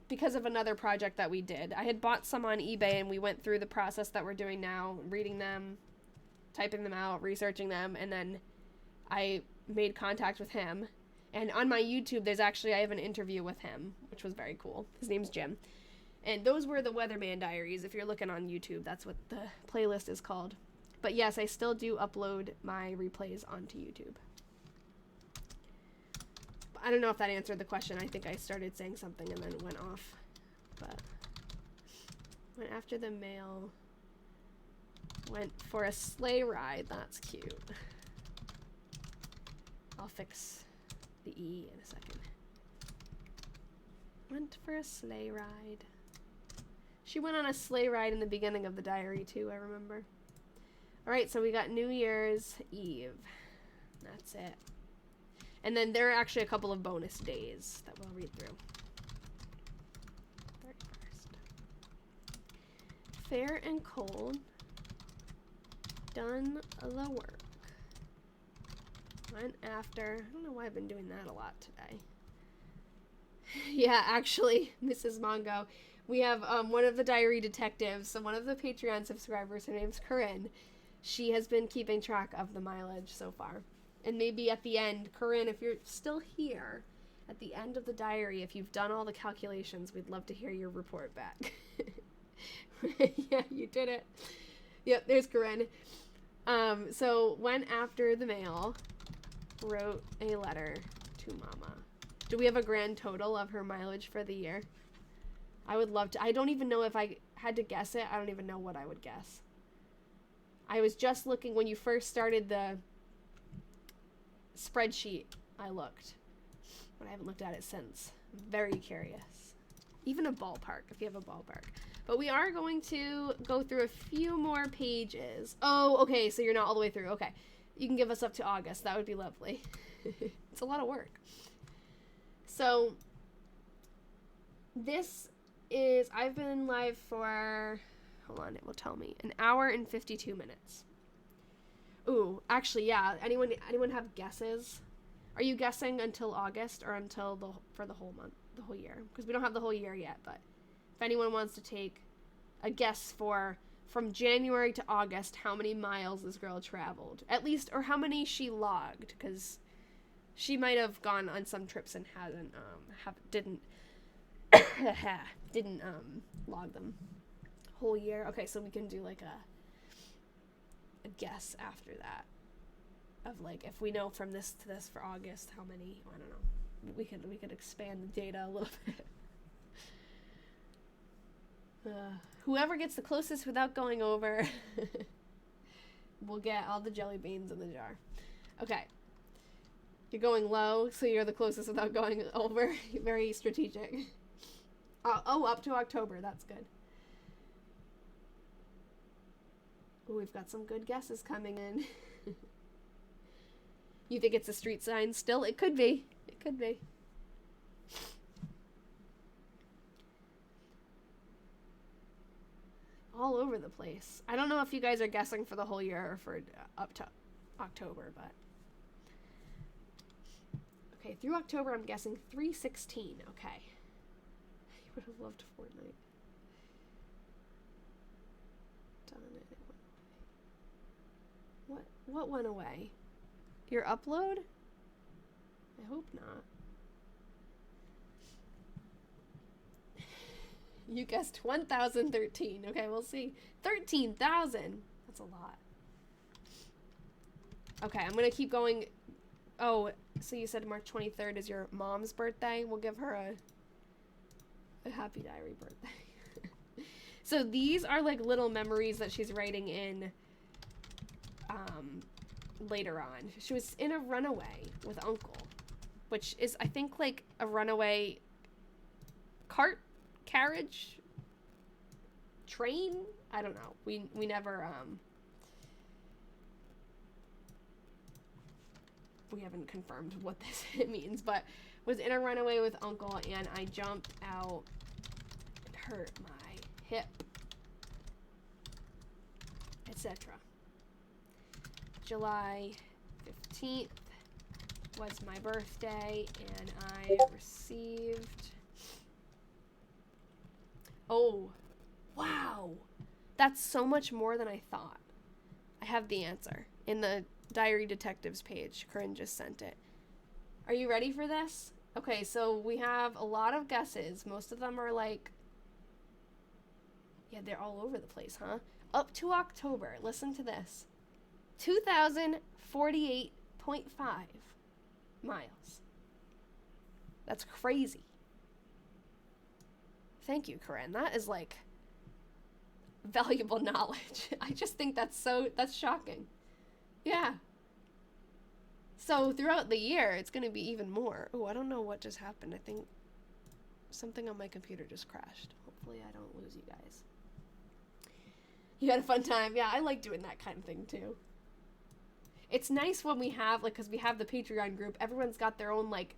because of another project that we did. I had bought some on eBay, and we went through the process that we're doing now, reading them, typing them out, researching them, and then I made contact with him. And on my YouTube, I have an interview with him, which was very cool. His name's Jim. And those were the Weatherman Diaries. If you're looking on YouTube, that's what the playlist is called. But yes, I still do upload my replays onto YouTube. I don't know if that answered the question. I think I started saying something and then it went off. But went after the mail. Went for a sleigh ride. That's cute. I'll fix the E in a second. Went for a sleigh ride. She went on a sleigh ride in the beginning of the diary too, I remember. Alright, so we got New Year's Eve. That's it. And then there are actually a couple of bonus days that we'll read through. 31st. Fair and cold. Done the work. Went after. I don't know why I've been doing that a lot today. Yeah, actually, Mrs. Mongo. We have one of the diary detectives, so one of the Patreon subscribers, her name's Corinne. She has been keeping track of the mileage so far. And maybe at the end, Corinne, if you're still here, at the end of the diary, if you've done all the calculations, we'd love to hear your report back. Yeah, you did it. Yep, there's Corinne. So went after the mail, wrote a letter to Mama. Do we have a grand total of her mileage for the year? I would love to. I don't even know if I had to guess it. I don't even know what I would guess. I was just looking when you first started the spreadsheet. I looked, but I haven't looked at it since. I'm very curious. Even a ballpark, if you have a ballpark. But we are going to go through a few more pages. Oh, okay, so you're not all the way through. Okay. You can give us up to August. That would be lovely. It's a lot of work. So, this is, I've been live for, hold on, it will tell me, 1 hour and 52 minutes. Ooh, actually, yeah. Anyone have guesses? Are you guessing until August or for the whole month, the whole year? Because we don't have the whole year yet, but if anyone wants to take a guess for from January to August, how many miles this girl traveled, at least, or how many she logged, because she might have gone on some trips and didn't log them whole year. Okay, so we can do like a guess after that of like if we know from this to this for August how many. I don't know. We could expand the data a little bit. Whoever gets the closest without going over will get all the jelly beans in the jar. Okay. You're going low, so you're the closest without going over. Very strategic. Oh, up to October. That's good. Ooh, we've got some good guesses coming in. You think it's a street sign still? It could be. It could be. All over the place. I don't know if you guys are guessing for the whole year or for up to October, but okay, through October I'm guessing 316. Okay. You would have loved Fortnite. Done it. It went away. What went away? Your upload? I hope not. You guessed 1,013. Okay, we'll see. 13,000. That's a lot. Okay, I'm going to keep going. Oh, so you said March 23rd is your mom's birthday. We'll give her a happy diary birthday. So these are like little memories that she's writing in later on. She was in a runaway with Uncle, which is, I think, like a runaway carriage train. I don't know. We never we haven't confirmed what this means, but was in a runaway with Uncle and I jumped out and hurt my hip. etc. July 15th was my birthday, and I received... Oh, wow. That's so much more than I thought. I have the answer in the Diary Detectives page. Corinne just sent it. Are you ready for this? Okay, so we have a lot of guesses. Most of them are like... Yeah, they're all over the place, huh? Up to October. Listen to this. 2,048.5 miles. That's crazy. Thank you, Corinne. That is like valuable knowledge. I just think that's shocking. Yeah. So throughout the year, it's going to be even more. Oh, I don't know what just happened. I think something on my computer just crashed. Hopefully I don't lose you guys. You had a fun time. Yeah, I like doing that kind of thing too. It's nice when we have, like, because we have the Patreon group, everyone's got their own, like,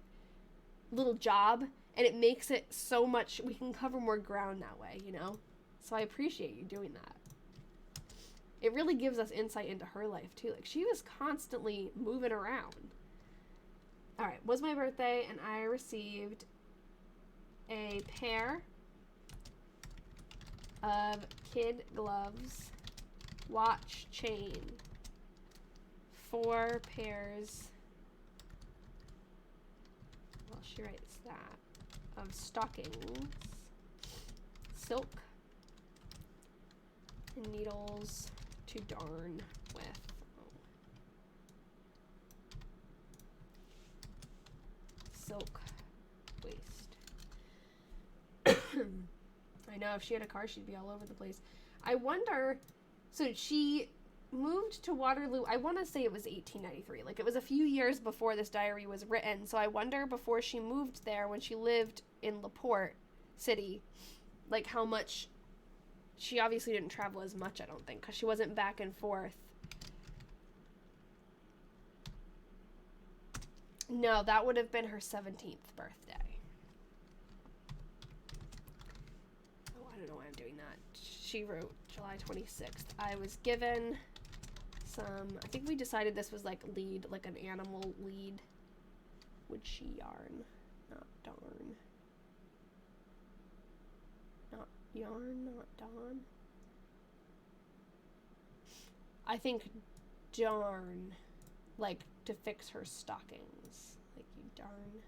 little job, and it makes it so much, we can cover more ground that way, you know? So I appreciate you doing that. It really gives us insight into her life, too. Like, she was constantly moving around. Alright, was my birthday, and I received a pair of kid gloves, watch, chain, 4 pairs, well, she writes that, of stockings, silk, and needles to darn with. Silk waist. I know, if she had a car, she'd be all over the place. I wonder, so she moved to Waterloo, I want to say it was 1893. Like, it was a few years before this diary was written, so I wonder before she moved there, when she lived in LaPorte City, like, how much... She obviously didn't travel as much, I don't think, because she wasn't back and forth. No, that would have been her 17th birthday. Oh, I don't know why I'm doing that. She wrote July 26th. I was given some... I think we decided this was, like, lead, like an animal lead. Would she yarn? Not darn. Not yarn, not dawn. I think darn, like to fix her stockings. Like you darn.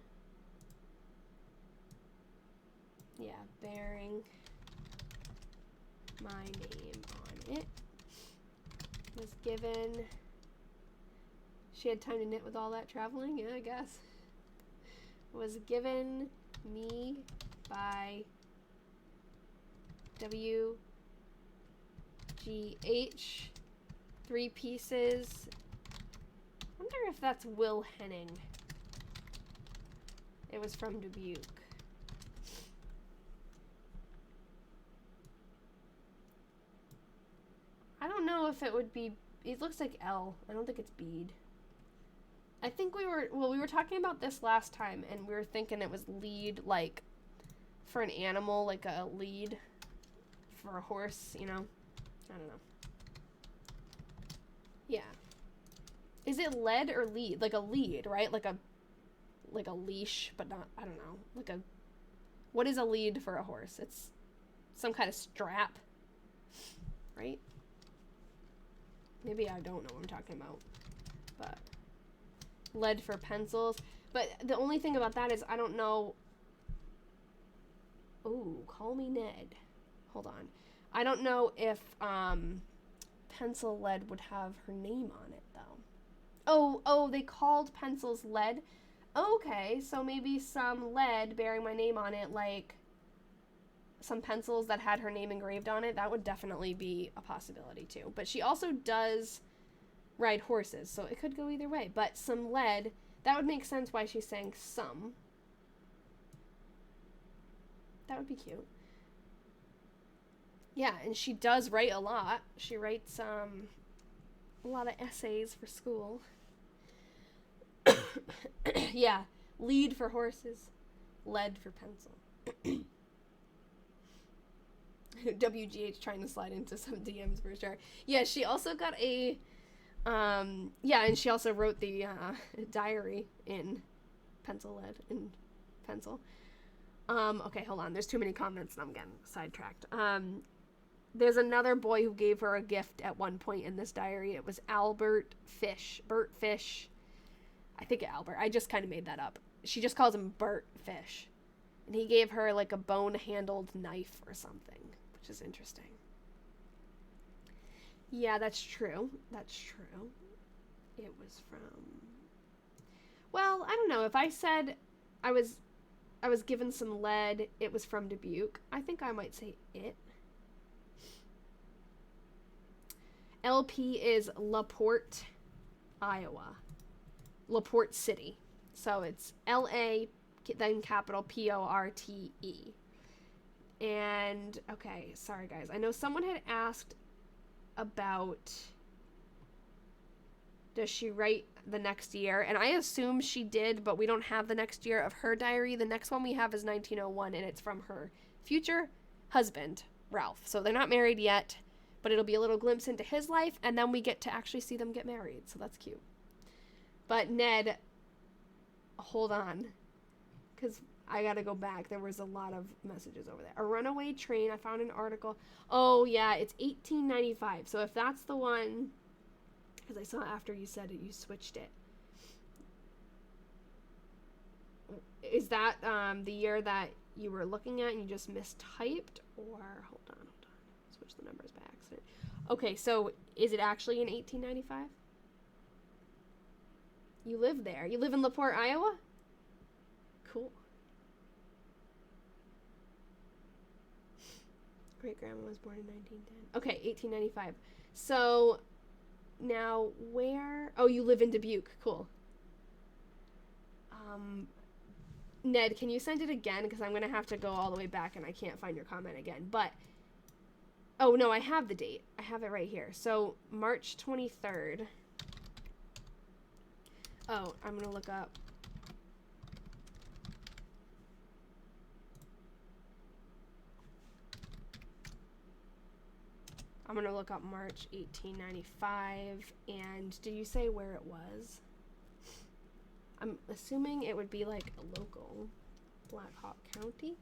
Yeah, bearing my name on it. Was given. She had time to knit with all that traveling? Yeah, I guess. Was given me by WGH, 3 pieces. Wonder if that's Will Henning. It was from Dubuque. I don't know if it would be, it looks like L. I don't think it's bead. I think we were talking about this last time, and we were thinking it was lead, like, for an animal, like a lead for a horse, you know? I don't know. Yeah. Is it lead or lead? Like a lead, right? Like a leash, but not, I don't know. Like a, what is a lead for a horse? It's some kind of strap, right? Maybe I don't know what I'm talking about, but lead for pencils. But the only thing about that is I don't know. Ooh, call me Ned. Hold on. I don't know if pencil lead would have her name on it, though. Oh, they called pencils lead? Okay, so maybe some lead bearing my name on it, like some pencils that had her name engraved on it. That would definitely be a possibility, too. But she also does ride horses, so it could go either way. But some lead, that would make sense why she's saying some. That would be cute. Yeah, and she does write a lot. She writes a lot of essays for school. Yeah, lead for horses, lead for pencil. WGH trying to slide into some DMs for sure. Yeah, she also got a, yeah, and she also wrote the diary in pencil lead, in pencil. Okay, hold on. There's too many comments and I'm getting sidetracked. There's another boy who gave her a gift at one point in this diary. It was Albert Fish. Bert Fish. I think Albert. I just kind of made that up. She just calls him Bert Fish. And he gave her like a bone-handled knife or something, which is interesting. Yeah, that's true. That's true. It was from... Well, I don't know. If I said I was given some lead, it was from Dubuque, I think I might say it. LP is LaPorte, Iowa. LaPorte City. So it's L-A, then capital P-O-R-T-E. And, okay, sorry guys. I know someone had asked about, does she write the next year? And I assume she did, but we don't have the next year of her diary. The next one we have is 1901, and it's from her future husband, Ralph. So they're not married yet, but it'll be a little glimpse into his life, and then we get to actually see them get married, so that's cute. But Ned, hold on, because I gotta go back. There was a lot of messages over there. A runaway train. I found an article. Oh, yeah, it's 1895. So if that's the one, because I saw after you said it, you switched it. Is that the year that you were looking at and you just mistyped? Or, hold on. Switch the numbers by accident. Okay, so is it actually in 1895? You live there. You live in LaPorte, Iowa? Cool. Great-grandma was born in 1910. Okay, 1895. So, now where... Oh, you live in Dubuque. Cool. Ned, can you send it again? Because I'm going to have to go all the way back and I can't find your comment again. But, oh, no, I have the date. I have it right here. So, March 23rd. Oh, I'm going to look up. I'm going to look up March 1895. And did you say where it was? I'm assuming it would be like a local Black Hawk County.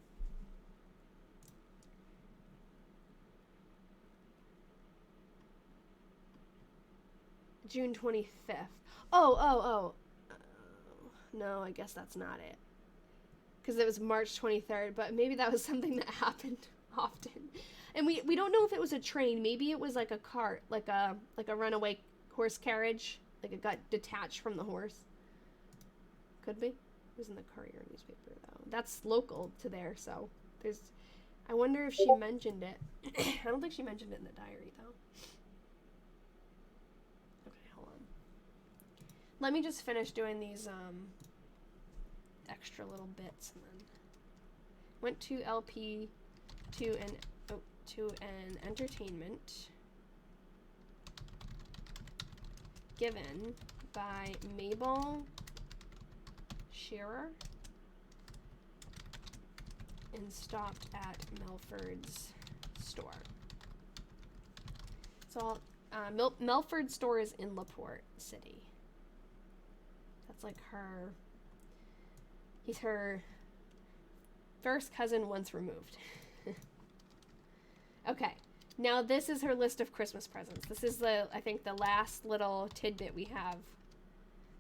June 25th. Oh. No, I guess that's not it. Because it was March 23rd, but maybe that was something that happened often. And we don't know if it was a train. Maybe it was like a cart, like a runaway horse carriage. Like it got detached from the horse. Could be. It was in the Courier newspaper, though. That's local to there, so there's... I wonder if she mentioned it. I don't think she mentioned it in the diary, though. Okay, hold on. Let me just finish doing these extra little bits, and then went to LP to an entertainment given by Mabel Shearer and stopped at Melford's store. So Melford's store is in LaPorte City. That's like her... He's her first cousin once removed. Okay, now this is her list of Christmas presents. This is I think the last little tidbit we have.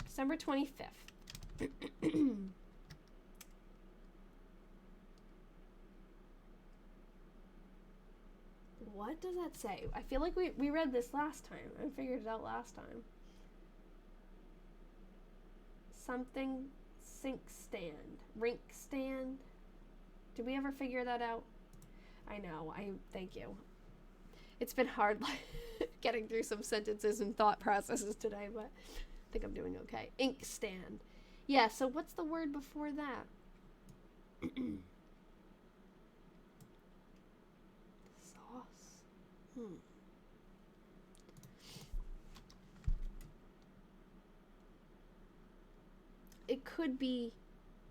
December 25th. What does that say? I feel like we read this last time. I figured it out last time. Something sink stand. Rink stand. Did we ever figure that out? I know. Thank you. It's been hard getting through some sentences and thought processes today, but I think I'm doing okay. Ink stand. Yeah, so what's the word before that? Sauce. It could be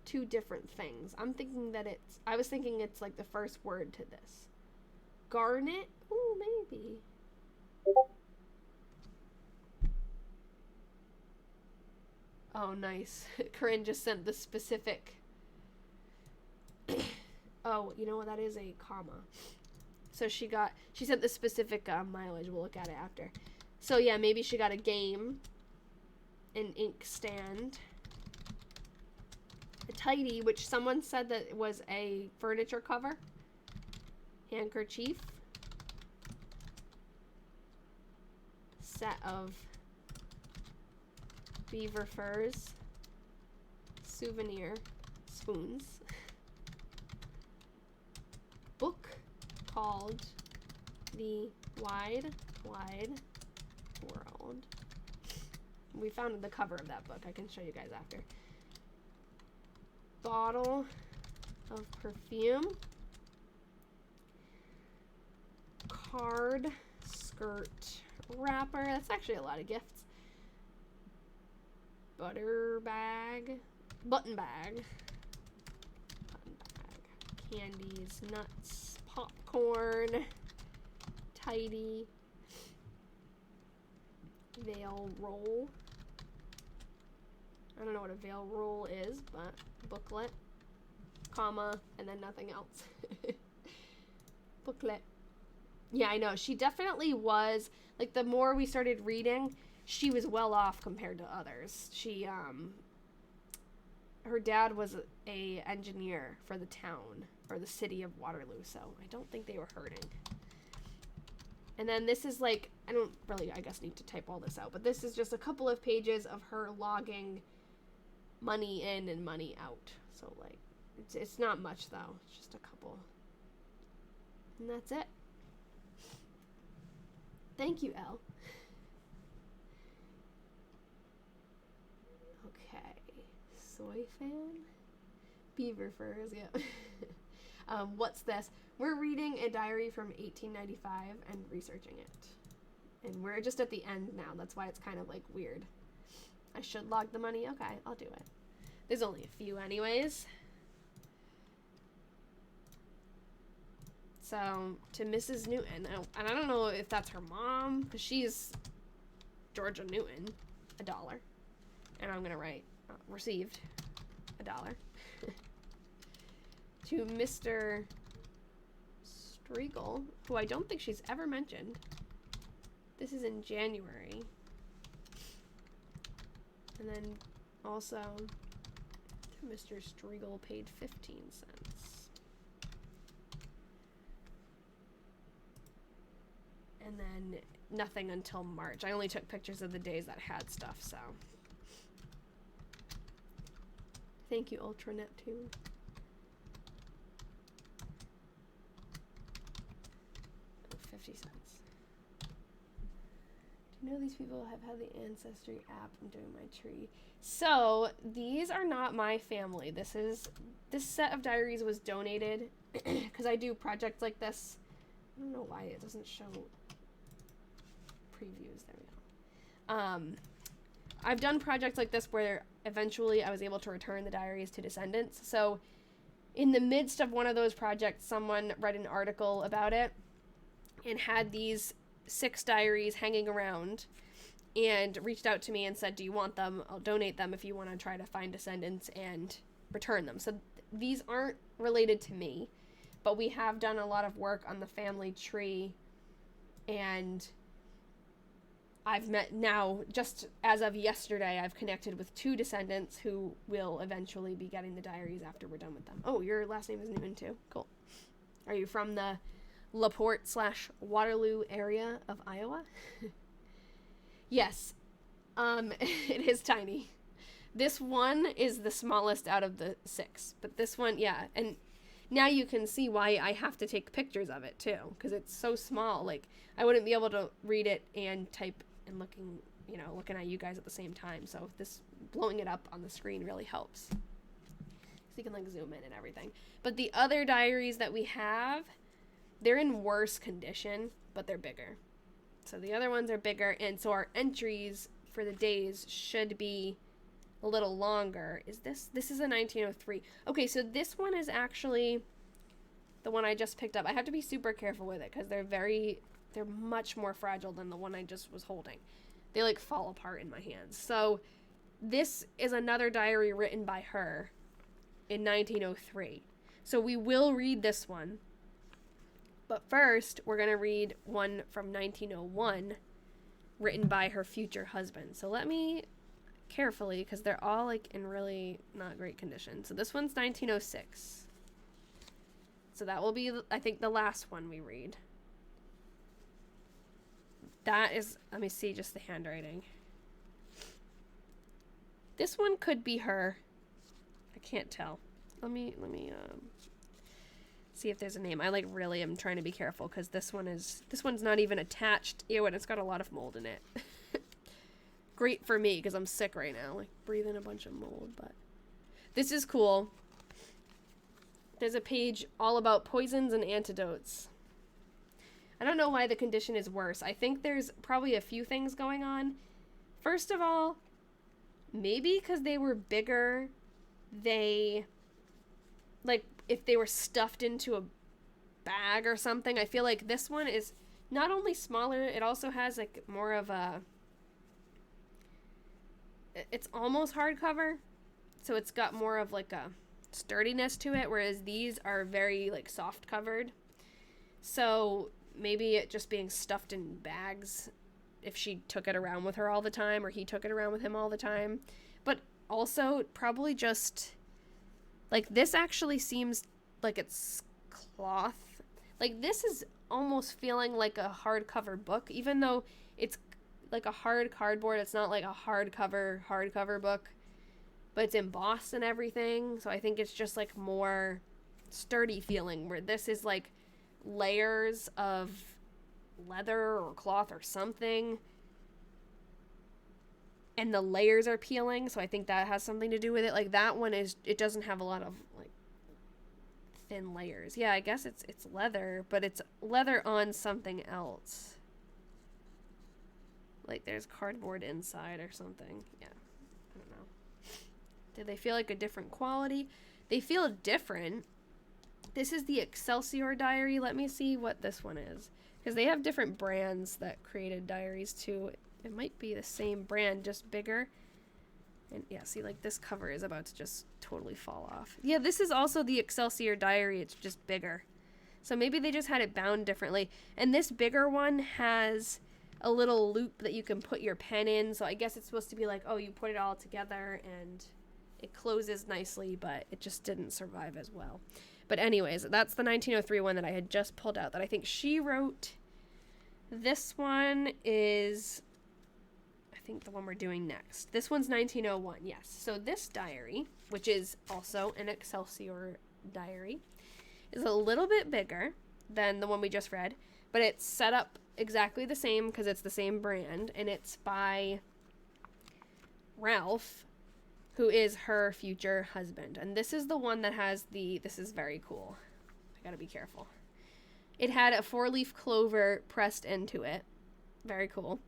two different things. I was thinking it's like the first word to this. garnet? Ooh, maybe. Oh, nice. Corinne just sent the specific. Oh, you know what? That is a comma. So she sent the specific mileage. We'll look at it after. So yeah, maybe she got a game, an inkstand, a tidy, which someone said that was a furniture cover, handkerchief, set of beaver furs, souvenir spoons, book called The Wide World. We found the cover of that book. I can show you guys after. Bottle of perfume, card, skirt, wrapper. That's actually a lot of gifts. Button bag, candies, nuts, popcorn, tidy, veil roll. I don't know what a veil roll is, but booklet, comma, and then nothing else. Booklet. Yeah, I know. She definitely was, like, the more we started reading, she was well off compared to others. She, her dad was a engineer for the town, or the city of Waterloo, so I don't think they were hurting. And then this is like, I don't really, I guess, need to type all this out, but this is just a couple of pages of her logging money in and money out. So, like, it's not much, though. It's just a couple. And that's it. Thank you, Elle. Okay. Soy fan? Beaver furs, yeah. What's this? We're reading a diary from 1895 and researching it. And we're just at the end now. That's why it's kind of, like, weird. I should log the money? Okay, I'll do it. There's only a few anyways. So, to Mrs. Newton. And I don't know if that's her mom, because she's Georgia Newton, $1. And I'm going to write, received, $1. To Mr. Striegel, who I don't think she's ever mentioned. This is in January. And then also to Mr. Striegel paid 15 cents. And then nothing until March. I only took pictures of the days that had stuff, so. Thank you, Ultra Neptune. Oh, 50 cents. Do you know these people have had the Ancestry app? I'm doing my tree. So, these are not my family. This set of diaries was donated because I do projects like this. I don't know why it doesn't show previews. There we go. I've done projects like this where eventually I was able to return the diaries to descendants. So in the midst of one of those projects, someone read an article about it and had these 6 diaries hanging around and reached out to me and said, do you want them? I'll donate them if you want to try to find descendants and return them. So these aren't related to me, but we have done a lot of work on the family tree, and I've met now, just as of yesterday, I've connected with 2 descendants who will eventually be getting the diaries after we're done with them. Oh, your last name is Newton too? Cool. Are you from the LaPorte/Waterloo area of Iowa? Yes. It is tiny. This one is the smallest out of the 6, but this one, yeah, and now you can see why I have to take pictures of it too, because it's so small. Like, I wouldn't be able to read it and type and looking at you guys at the same time. So this blowing it up on the screen really helps. So you can like zoom in and everything. But the other diaries that we have, they're in worse condition, but they're bigger. So the other ones are bigger, and so our entries for the days should be a little longer. This is a 1903. Okay, so this one is actually the one I just picked up. I have to be super careful with it because they're much more fragile than the one I just was holding. They like fall apart in my hands. So this is another diary written by her in 1903. So we will read this one. But first, we're going to read one from 1901 written by her future husband. So let me carefully, because they're all like in really not great condition. So this one's 1906. So that will be, I think, the last one we read. That is, let me see just the handwriting. This one could be her. I can't tell. Let me see if there's a name. I like really am trying to be careful because this one's not even attached. Ew, and it's got a lot of mold in it. Great for me because I'm sick right now, like breathing a bunch of mold, but this is cool. There's a page all about poisons and antidotes. I don't know why the condition is worse. I think there's probably a few things going on. First of all, maybe because they were bigger, they, like, if they were stuffed into a bag or something. I feel like this one is not only smaller, it also has, like, more of a, it's almost hardcover, so it's got more of, like, a sturdiness to it, whereas these are very, like, soft covered. So maybe it just being stuffed in bags if she took it around with her all the time, or he took it around with him all the time. But also probably just, like, this actually seems like it's cloth. Like, this is almost feeling like a hardcover book, even though it's like a hard cardboard. It's not like a hardcover book, but it's embossed and everything. So I think it's just like more sturdy feeling, where this is like layers of leather or cloth or something, and the layers are peeling, so I think that has something to do with it. Like, that one is, it doesn't have a lot of like thin layers. Yeah, I guess it's leather, but it's leather on something else. Like, there's cardboard inside or something. Yeah, I don't know. Do they feel like a different quality? They feel different. This is the Excelsior diary. Let me see what this one is, because they have different brands that created diaries too. It might be the same brand, just bigger. And yeah, see, like, this cover is about to just totally fall off. Yeah, this is also the Excelsior diary. It's just bigger. So maybe they just had it bound differently. And this bigger one has a little loop that you can put your pen in. So I guess it's supposed to be like, oh, you put it all together and it closes nicely, but it just didn't survive as well. But anyways, that's the 1903 one that I had just pulled out that I think she wrote. This one is, I think, the one we're doing next. This one's 1901, yes. So this diary, which is also an Excelsior diary, is a little bit bigger than the one we just read, but it's set up exactly the same because it's the same brand, and it's by Ralph, who is her future husband. And this is the one that has this is very cool. I gotta be careful. It had a 4-leaf clover pressed into it. Very cool.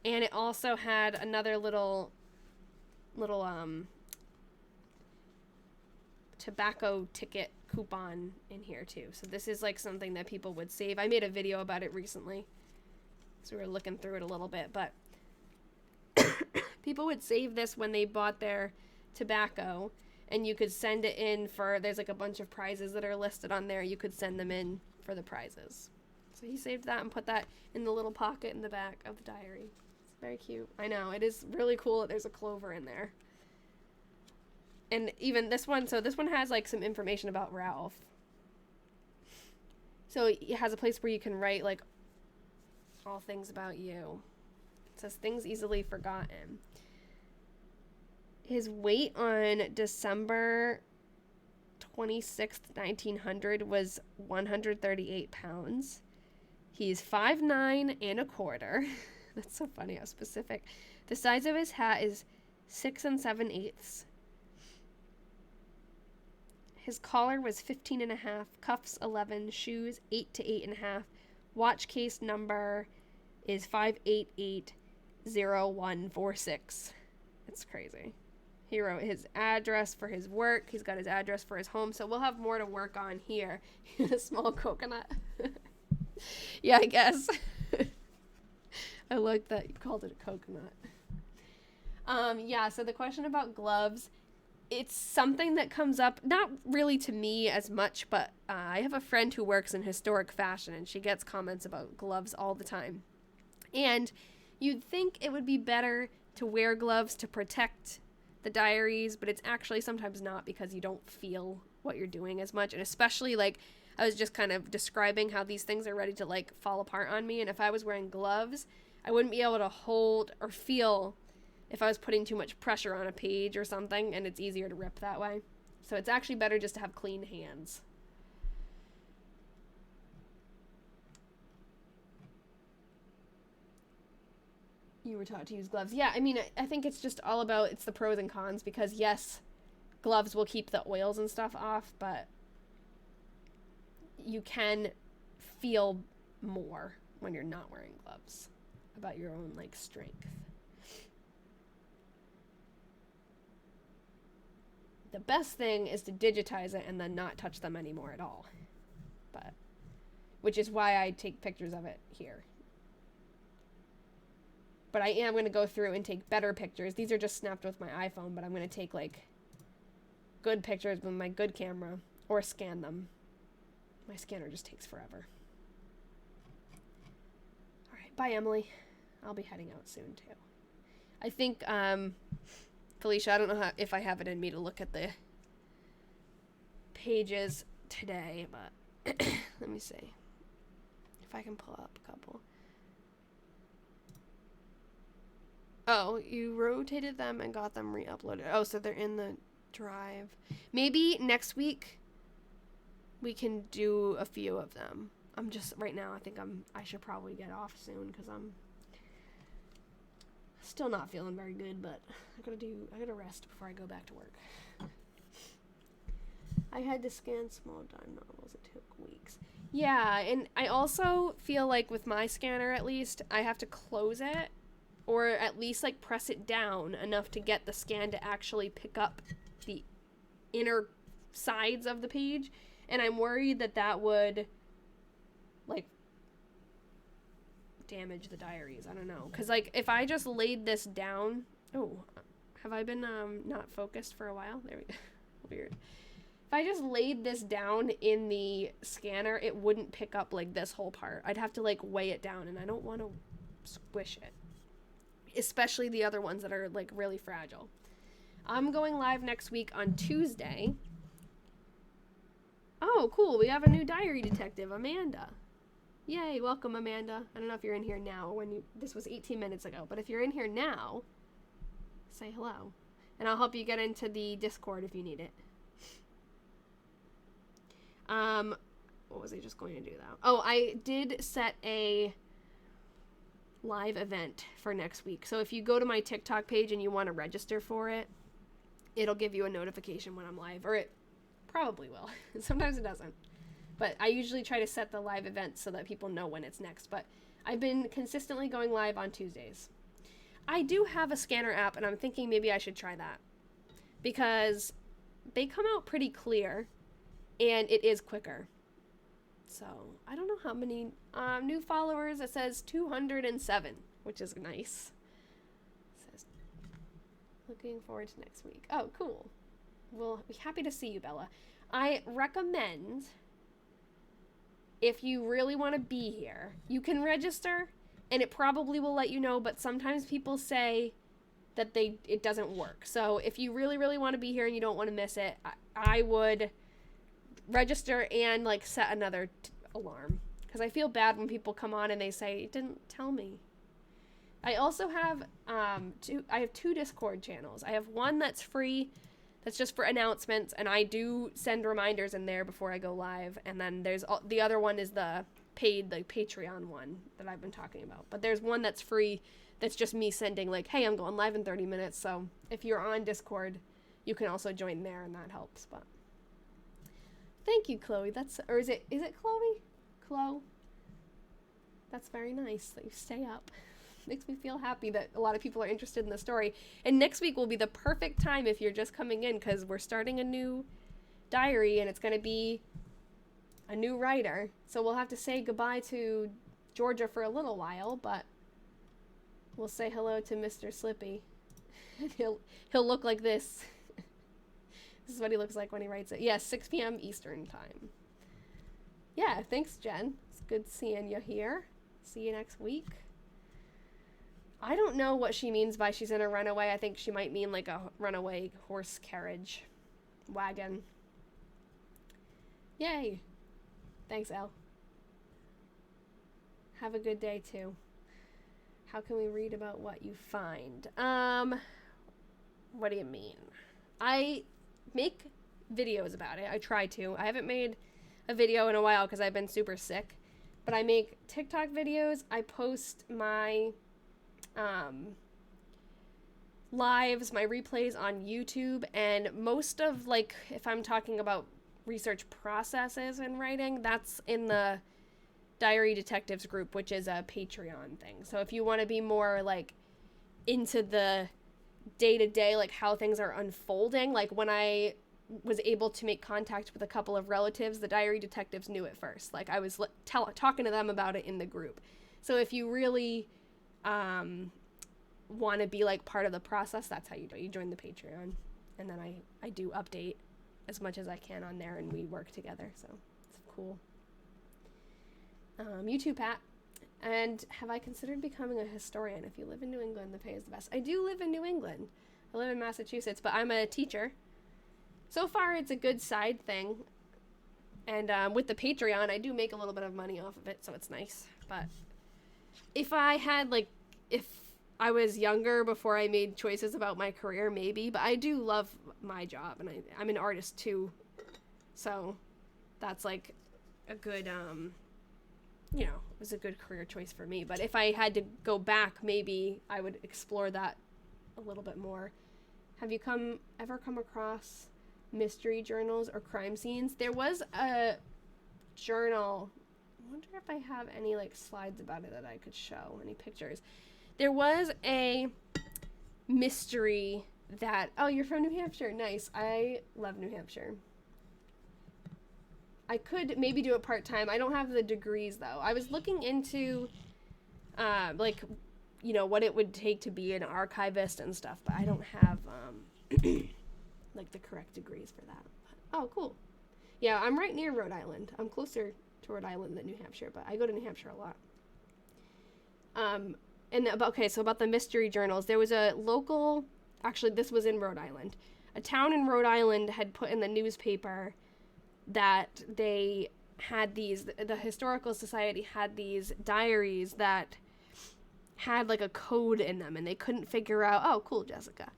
And it also had another little tobacco ticket coupon in here too. So this is like something that people would save. I made a video about it recently, so we were looking through it a little bit, but people would save this when they bought their tobacco, and you could send it in for, there's like a bunch of prizes that are listed on there. You could send them in for the prizes. So he saved that and put that in the little pocket in the back of the diary. It's very cute. I know, it is really cool that there's a clover in there. And even this one, so this one has like some information about Ralph. So it has a place where you can write like all things about you. It says things easily forgotten. His weight on December 26th, 1900 was 138 pounds. He's 5'9" and a quarter. That's so funny how specific. The size of his hat is 6 7/8. His collar was 15.5, cuffs 11, shoes 8 to 8.5. Watch case number is 5880146. It's crazy. He wrote his address for his work. He's got his address for his home. So we'll have more to work on here. A small coconut. Yeah, I guess. I like that you called it a coconut. Yeah, so the question about gloves, it's something that comes up, not really to me as much, but I have a friend who works in historic fashion, and she gets comments about gloves all the time. And you'd think it would be better to wear gloves to protect the diaries, but it's actually sometimes not, because you don't feel what you're doing as much. And especially, like, I was just kind of describing how these things are ready to, like, fall apart on me. And if I was wearing gloves, I wouldn't be able to hold or feel if I was putting too much pressure on a page or something, and it's easier to rip that way. So it's actually better just to have clean hands. You were taught to use gloves. Yeah, I mean, I think it's just all about, it's the pros and cons, because yes, gloves will keep the oils and stuff off, but you can feel more when you're not wearing gloves about your own, like, strength. The best thing is to digitize it and then not touch them anymore at all. But, which is why I take pictures of it here. But I am going to go through and take better pictures. These are just snapped with my iPhone, but I'm going to take, like, good pictures with my good camera, or scan them. My scanner just takes forever. Alright, bye, Emily. I'll be heading out soon, too. I think, Felicia, I don't know if I have it in me to look at the pages today, but let me see if I can pull up a couple. Oh, you rotated them and got them re-uploaded. Oh, so they're in the drive. Maybe next week we can do a few of them. I'm just, right now, I should probably get off soon, because I'm still not feeling very good, but I gotta rest before I go back to work. I had to scan small dime novels. It took weeks. Yeah, and I also feel like with my scanner, at least, I have to close it, or at least, like, press it down enough to get the scan to actually pick up the inner sides of the page, and I'm worried that that would, like, damage the diaries. I don't know, because, like, if I just laid this down... Oh, have I been not focused for a while? There we go. Weird. If I just laid this down in the scanner, it wouldn't pick up, like, this whole part. I'd have to, like, weigh it down, and I don't want to squish it. Especially the other ones that are, like, really fragile. I'm going live next week on Tuesday. Oh, cool. We have a new diary detective, Amanda. Yay, welcome, Amanda. I don't know if you're in here now, this was 18 minutes ago, but if you're in here now, say hello. And I'll help you get into the Discord if you need it. What was I just going to do, though? Oh, I did set a live event for next week. So if you go to my TikTok page and you want to register for it, it'll give you a notification when I'm live, or it probably will. Sometimes it doesn't. But I usually try to set the live events so that people know when it's next. But I've been consistently going live on Tuesdays. I do have a scanner app, and I'm thinking maybe I should try that, because they come out pretty clear, and it is quicker. So, I don't know how many new followers. It says 207, which is nice. It says, looking forward to next week. Oh, cool. We'll be happy to see you, Bella. I recommend, if you really want to be here, you can register, and it probably will let you know, but sometimes people say that it doesn't work. So, if you really, really want to be here and you don't want to miss it, I would register and, like, set another alarm, because I feel bad when people come on and they say, it didn't tell me. I also have two Discord channels. I have one that's free, that's just for announcements, and I do send reminders in there before I go live, and then there's the other one is the paid, the Patreon one that I've been talking about. But there's one that's free, that's just me sending, like, hey, I'm going live in 30 minutes, so if you're on Discord, you can also join there, and that helps. But thank you, Chloe. Or is it Chloe? Chloe? That's very nice that you stay up. makes me feel happy that a lot of people are interested in the story. And next week will be the perfect time if you're just coming in, because we're starting a new diary and it's going to be a new writer. So we'll have to say goodbye to Georgia for a little while, but we'll say hello to Mr. Slippy. he'll look like this. This is what he looks like when he writes it. Yes, 6 p.m. Eastern time. Yeah, thanks, Jen. It's good seeing you here. See you next week. I don't know what she means by she's in a runaway. I think she might mean like a runaway horse carriage wagon. Yay. Thanks, Elle. Have a good day, too. How can we read about what you find? What do you mean? I make videos about it. I try to. I haven't made a video in a while because I've been super sick. But I make TikTok videos. I post my lives, my replays on YouTube. And most of, like, if I'm talking about research processes in writing, that's in the Diary Detectives group, which is a Patreon thing. So if you want to be more like into the day-to-day, like how things are unfolding, like when I was able to make contact with a couple of relatives, the Diary Detectives knew it first. Like I was talking to them about it in the group. So if you really want to be like part of the process, that's how you do it. You join the Patreon, and then I do update as much as I can on there, and we work together, so it's cool. You too, Pat. And have I considered becoming a historian? If you live in New England, the pay is the best. I do live in New England. I live in Massachusetts, but I'm a teacher. So far, it's a good side thing. And with the Patreon, I do make a little bit of money off of it, so it's nice. But if I had, like, if I was younger before I made choices about my career, maybe. But I do love my job, and I'm an artist, too. So that's, like, a good, it was a good career choice for me. But if I had to go back, maybe I would explore that a little bit more. Have you ever come across mystery journals or crime scenes? There was a journal. I wonder if I have any, like, slides about it that I could show, any pictures. There was a mystery that... Oh, you're from New Hampshire. Nice. I love New Hampshire. I could maybe do it part-time. I don't have the degrees, though. I was looking into, what it would take to be an archivist and stuff, but I don't have, the correct degrees for that. But, oh, cool. Yeah, I'm right near Rhode Island. I'm closer to Rhode Island than New Hampshire, but I go to New Hampshire a lot. So about the mystery journals, there was a local, actually this was in Rhode Island, a town in Rhode Island had put in the newspaper that they had the Historical Society had these diaries that had like a code in them, and they couldn't figure out, oh cool, Jessica.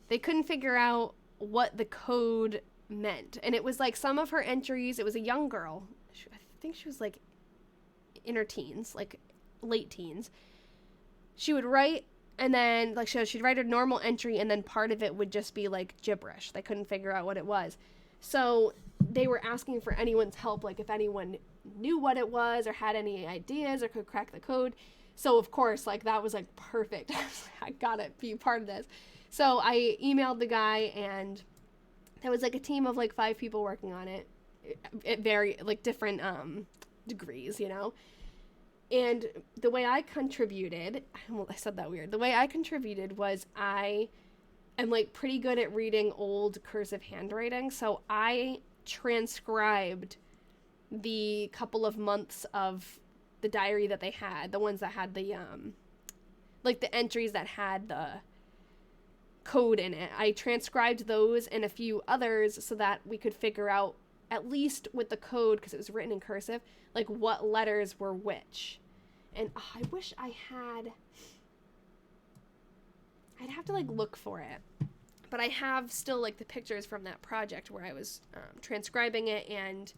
They couldn't figure out what the code meant. And it was like some of her entries, it was a young girl, I think she was like in her teens, like late teens. She would write, and then like she'd write a normal entry, and then part of it would just be like gibberish. They couldn't figure out what it was. So they were asking for anyone's help, like if anyone knew what it was or had any ideas or could crack the code. So of course, like that was like perfect. I was like, I gotta be part of this. So I emailed the guy, and there was like a team of like 5 people working on it at very like different degrees, And the way I contributed, well, I said that weird. The way I contributed was I am like pretty good at reading old cursive handwriting, so I transcribed the couple of months of the diary that they had, the ones that had the like the entries that had the code in it. I transcribed those and a few others so that we could figure out, at least with the code, because it was written in cursive, like what letters were which. And I wish I had, I'd have to like look for it, but I have still like the pictures from that project where I was transcribing it and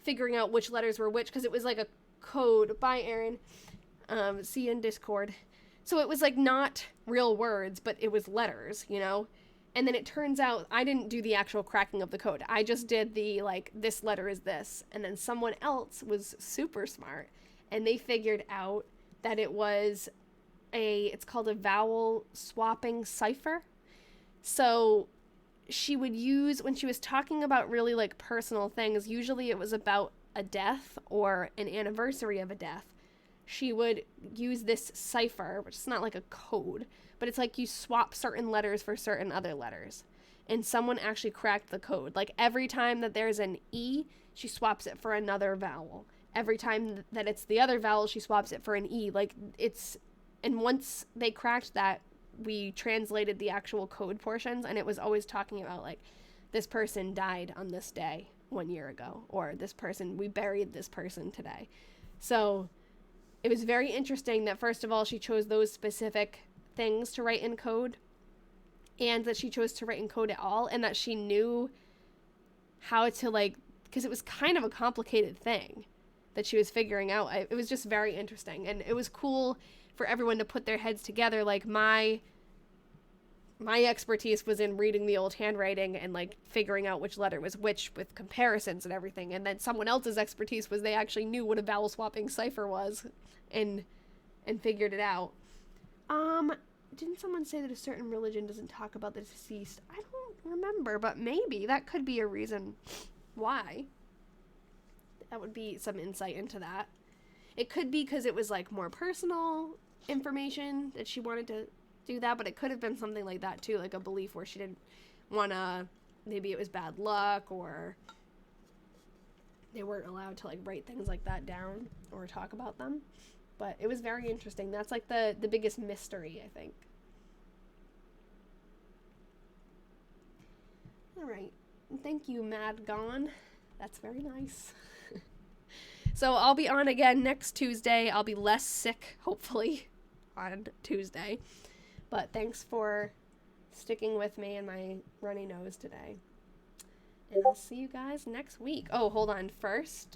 figuring out which letters were which, because it was like a code. Bye, Aaron. See you in Discord. So it was like not real words, but it was letters, And then it turns out I didn't do the actual cracking of the code. I just did the like, this letter is this. And then someone else was super smart, and they figured out that it was it's called a vowel swapping cipher. So she would use, when she was talking about really like personal things, usually it was about a death or an anniversary of a death, she would use this cipher, which is not like a code, but it's like you swap certain letters for certain other letters. And someone actually cracked the code. Like every time that there's an E, she swaps it for another vowel. Every time that it's the other vowel, she swaps it for an E. Like and once they cracked that, we translated the actual code portions, and it was always talking about like, this person died on this day 1 year ago, or we buried this person today. So it was very interesting that, first of all, she chose those specific things to write in code, and that she chose to write in code at all, and that she knew how to, like, because it was kind of a complicated thing that she was figuring out. It was just very interesting, and it was cool for everyone to put their heads together. Like, my expertise was in reading the old handwriting and like figuring out which letter was which with comparisons and everything, and then someone else's expertise was they actually knew what a vowel swapping cipher was and figured it out. Didn't someone say that a certain religion doesn't talk about the deceased? I don't remember, but maybe that could be a reason why. That would be some insight into that. It could be because it was like more personal information that she wanted to do that, but it could have been something like that too, like a belief where she didn't want to, maybe it was bad luck, or they weren't allowed to like write things like that down or talk about them. But it was very interesting. That's like the biggest mystery, I think. All right. Thank you, Mad Gone. That's very nice. So I'll be on again next Tuesday. I'll be less sick, hopefully, on Tuesday. But thanks for sticking with me and my runny nose today. And I'll see you guys next week. Oh, hold on. First,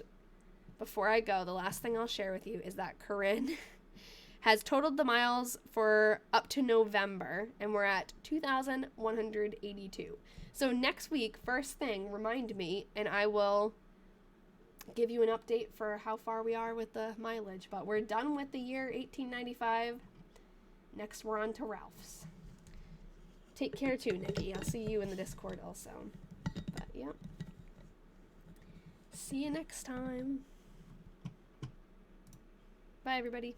before I go, the last thing I'll share with you is that Corinne has totaled the miles for up to November, and we're at 2,182. So next week, first thing, remind me, and I will give you an update for how far we are with the mileage. But we're done with the year 1895. Next, we're on to Ralph's. Take care too, Nikki. I'll see you in the Discord also. But, yeah. See you next time. Bye, everybody.